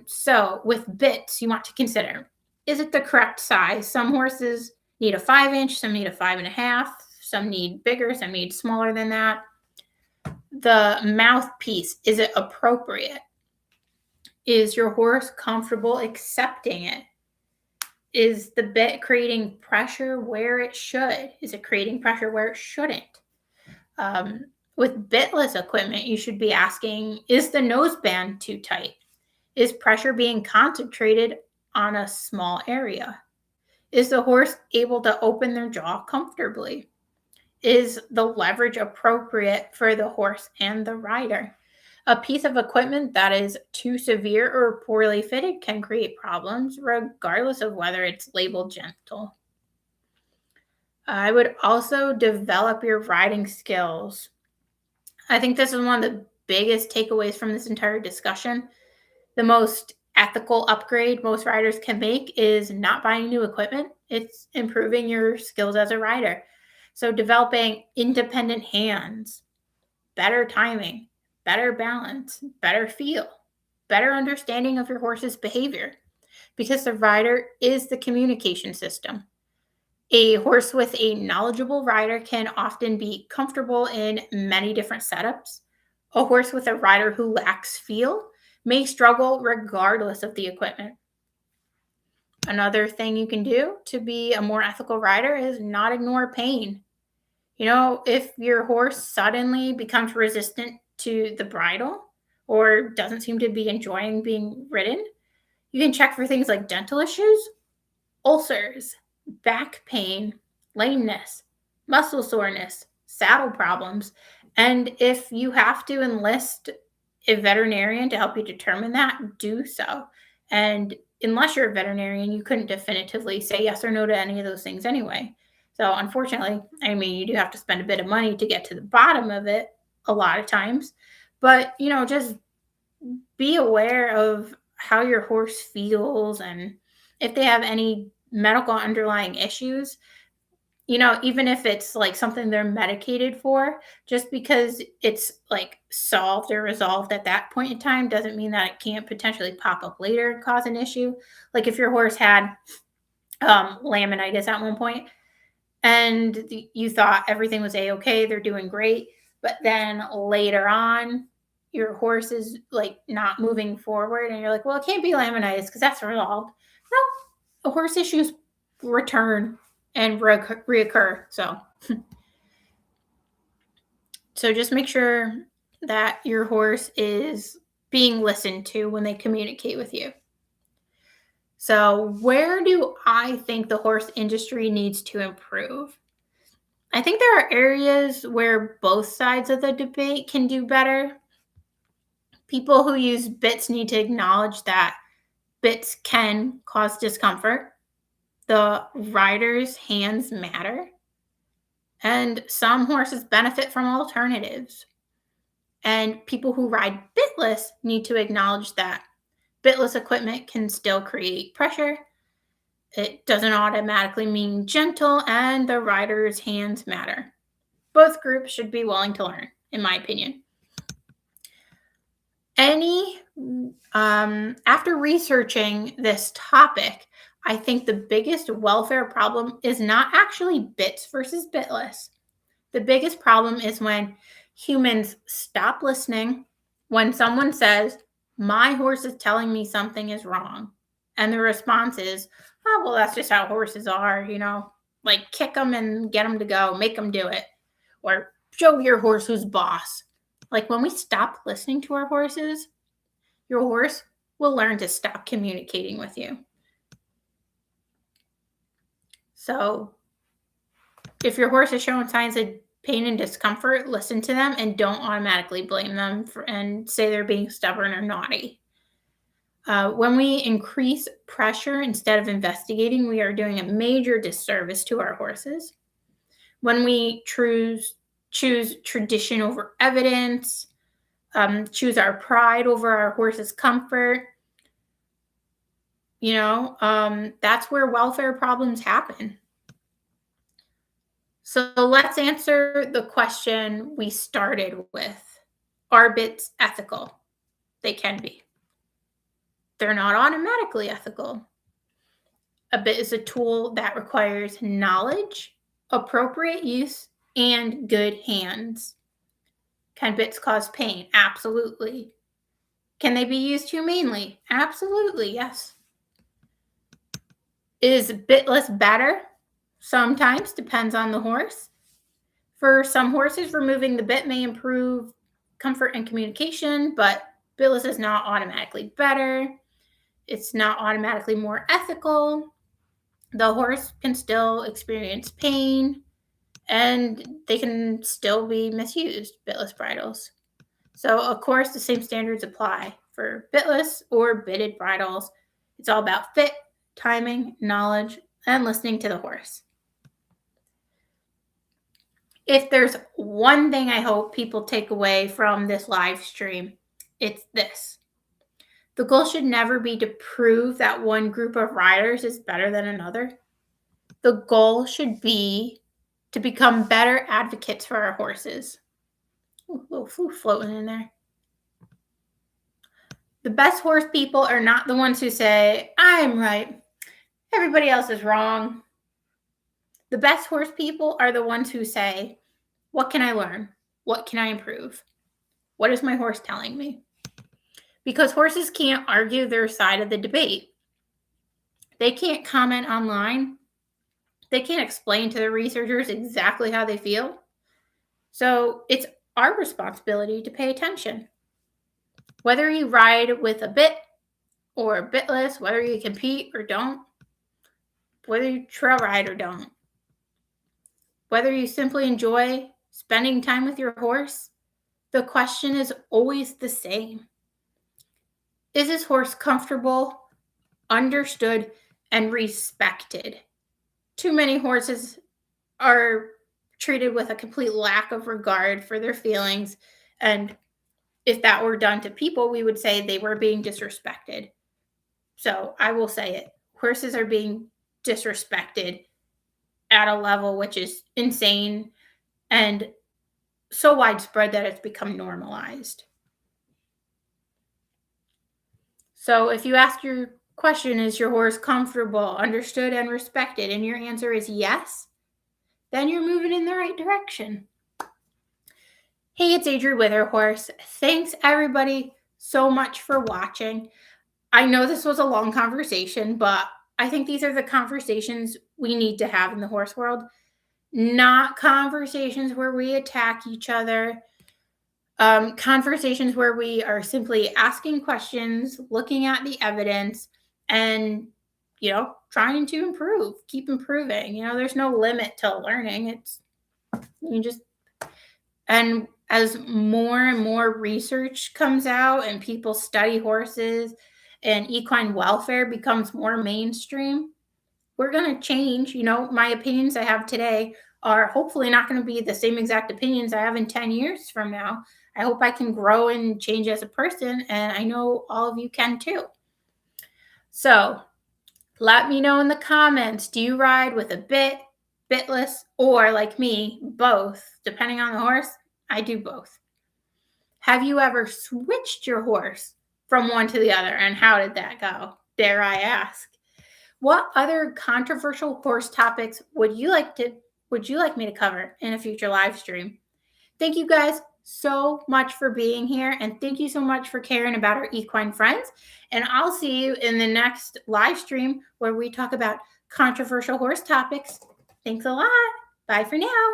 [SPEAKER 1] So with bits, you want to consider, is it the correct size? Some horses need a 5-inch, some need a 5.5, some need bigger, some need smaller than that. The mouthpiece, is it appropriate? Is your horse comfortable accepting it? Is the bit creating pressure where it should? Is it creating pressure where it shouldn't? With bitless equipment, you should be asking, is the noseband too tight? Is pressure being concentrated on a small area? Is the horse able to open their jaw comfortably? Is the leverage appropriate for the horse and the rider? A piece of equipment that is too severe or poorly fitted can create problems, regardless of whether it's labeled gentle. I would also develop your riding skills. I think this is one of the biggest takeaways from this entire discussion. The most ethical upgrade most riders can make is not buying new equipment. It's improving your skills as a rider. So developing independent hands, better timing, better balance, better feel, better understanding of your horse's behavior, because the rider is the communication system. A horse with a knowledgeable rider can often be comfortable in many different setups. A horse with a rider who lacks feel may struggle regardless of the equipment. Another thing you can do to be a more ethical rider is not ignore pain. If your horse suddenly becomes resistant to the bridle or doesn't seem to be enjoying being ridden, you can check for things like dental issues, ulcers, back pain, lameness, muscle soreness, saddle problems. And if you have to enlist a veterinarian to help you determine that, do so. And unless you're a veterinarian, you couldn't definitively say yes or no to any of those things anyway. So, unfortunately, you do have to spend a bit of money to get to the bottom of it a lot of times. But, just be aware of how your horse feels and if they have any medical underlying issues, even if it's like something they're medicated for, just because it's like solved or resolved at that point in time doesn't mean that it can't potentially pop up later and cause an issue. Like if your horse had laminitis at one point and you thought everything was a-okay, they're doing great, but then later on your horse is like not moving forward and you're like, well, it can't be laminitis because that's resolved. No, the horse issues return and reoccur. So just make sure that your horse is being listened to when they communicate with you. So where do I think the horse industry needs to improve? I think there are areas where both sides of the debate can do better. People who use bits need to acknowledge that bits can cause discomfort. The rider's hands matter. And some horses benefit from alternatives. And people who ride bitless need to acknowledge that bitless equipment can still create pressure. It doesn't automatically mean gentle, and the rider's hands matter. Both groups should be willing to learn, in my opinion. After researching this topic, I think the biggest welfare problem is not actually bits versus bitless. The biggest problem is when humans stop listening, when someone says, my horse is telling me something is wrong. And the response is, oh, well, that's just how horses are, like kick them and get them to go, make them do it. Or show your horse who's boss. Like when we stop listening to our horses, your horse will learn to stop communicating with you. So if your horse is showing signs of pain and discomfort, listen to them and don't automatically blame them and say they're being stubborn or naughty. When we increase pressure instead of investigating, we are doing a major disservice to our horses. When we choose tradition over evidence, choose our pride over our horse's comfort, that's where welfare problems happen. So let's answer the question we started with. Are bits ethical? They can be. They're not automatically ethical. A bit is a tool that requires knowledge, appropriate use, and good hands. Can bits cause pain? Absolutely. Can they be used humanely? Absolutely, yes. Is bitless better? Sometimes, depends on the horse. For some horses, removing the bit may improve comfort and communication, but bitless is not automatically better. It's not automatically more ethical. The horse can still experience pain, and they can still be misused, bitless bridles. So, of course, the same standards apply for bitless or bitted bridles. It's all about fit, timing, knowledge, and listening to the horse. If there's one thing I hope people take away from this live stream, it's this. The goal should never be to prove that one group of riders is better than another. The goal should be to become better advocates for our horses. Ooh, a little flu floating in there. The best horse people are not the ones who say, I'm right, everybody else is wrong. The best horse people are the ones who say, what can I learn? What can I improve? What is my horse telling me? Because horses can't argue their side of the debate. They can't comment online. They can't explain to the researchers exactly how they feel. So it's our responsibility to pay attention. Whether you ride with a bit or bitless, whether you compete or don't, whether you trail ride or don't, whether you simply enjoy spending time with your horse, the question is always the same. Is this horse comfortable, understood, and respected? Too many horses are treated with a complete lack of regard for their feelings. And if that were done to people, we would say they were being disrespected. So I will say it. Horses are being disrespected at a level which is insane and so widespread that it's become normalized. So if you ask your question, is your horse comfortable, understood, and respected, and your answer is yes, then you're moving in the right direction. Hey, it's Adri with her horse. Thanks everybody so much for watching. I know this was a long conversation, but I think these are the conversations we need to have in the horse world. Not conversations where we attack each other. Conversations where we are simply asking questions, looking at the evidence, and, trying to improve, keep improving. There's no limit to learning. And as more and more research comes out and people study horses and equine welfare becomes more mainstream, we're going to change. My opinions I have today are hopefully not going to be the same exact opinions I have in 10 years from now. I hope I can grow and change as a person, and I know all of you can too. So let me know in the comments, do you ride with a bit, bitless, or like me, both? Depending on the horse, I do both. Have you ever switched your horse from one to the other, and how did that go? Dare I ask? What other controversial horse topics would you like me to cover in a future live stream? Thank you guys so much for being here, and thank you so much for caring about our equine friends. And I'll see you in the next live stream where we talk about controversial horse topics. Thanks a lot. Bye for now.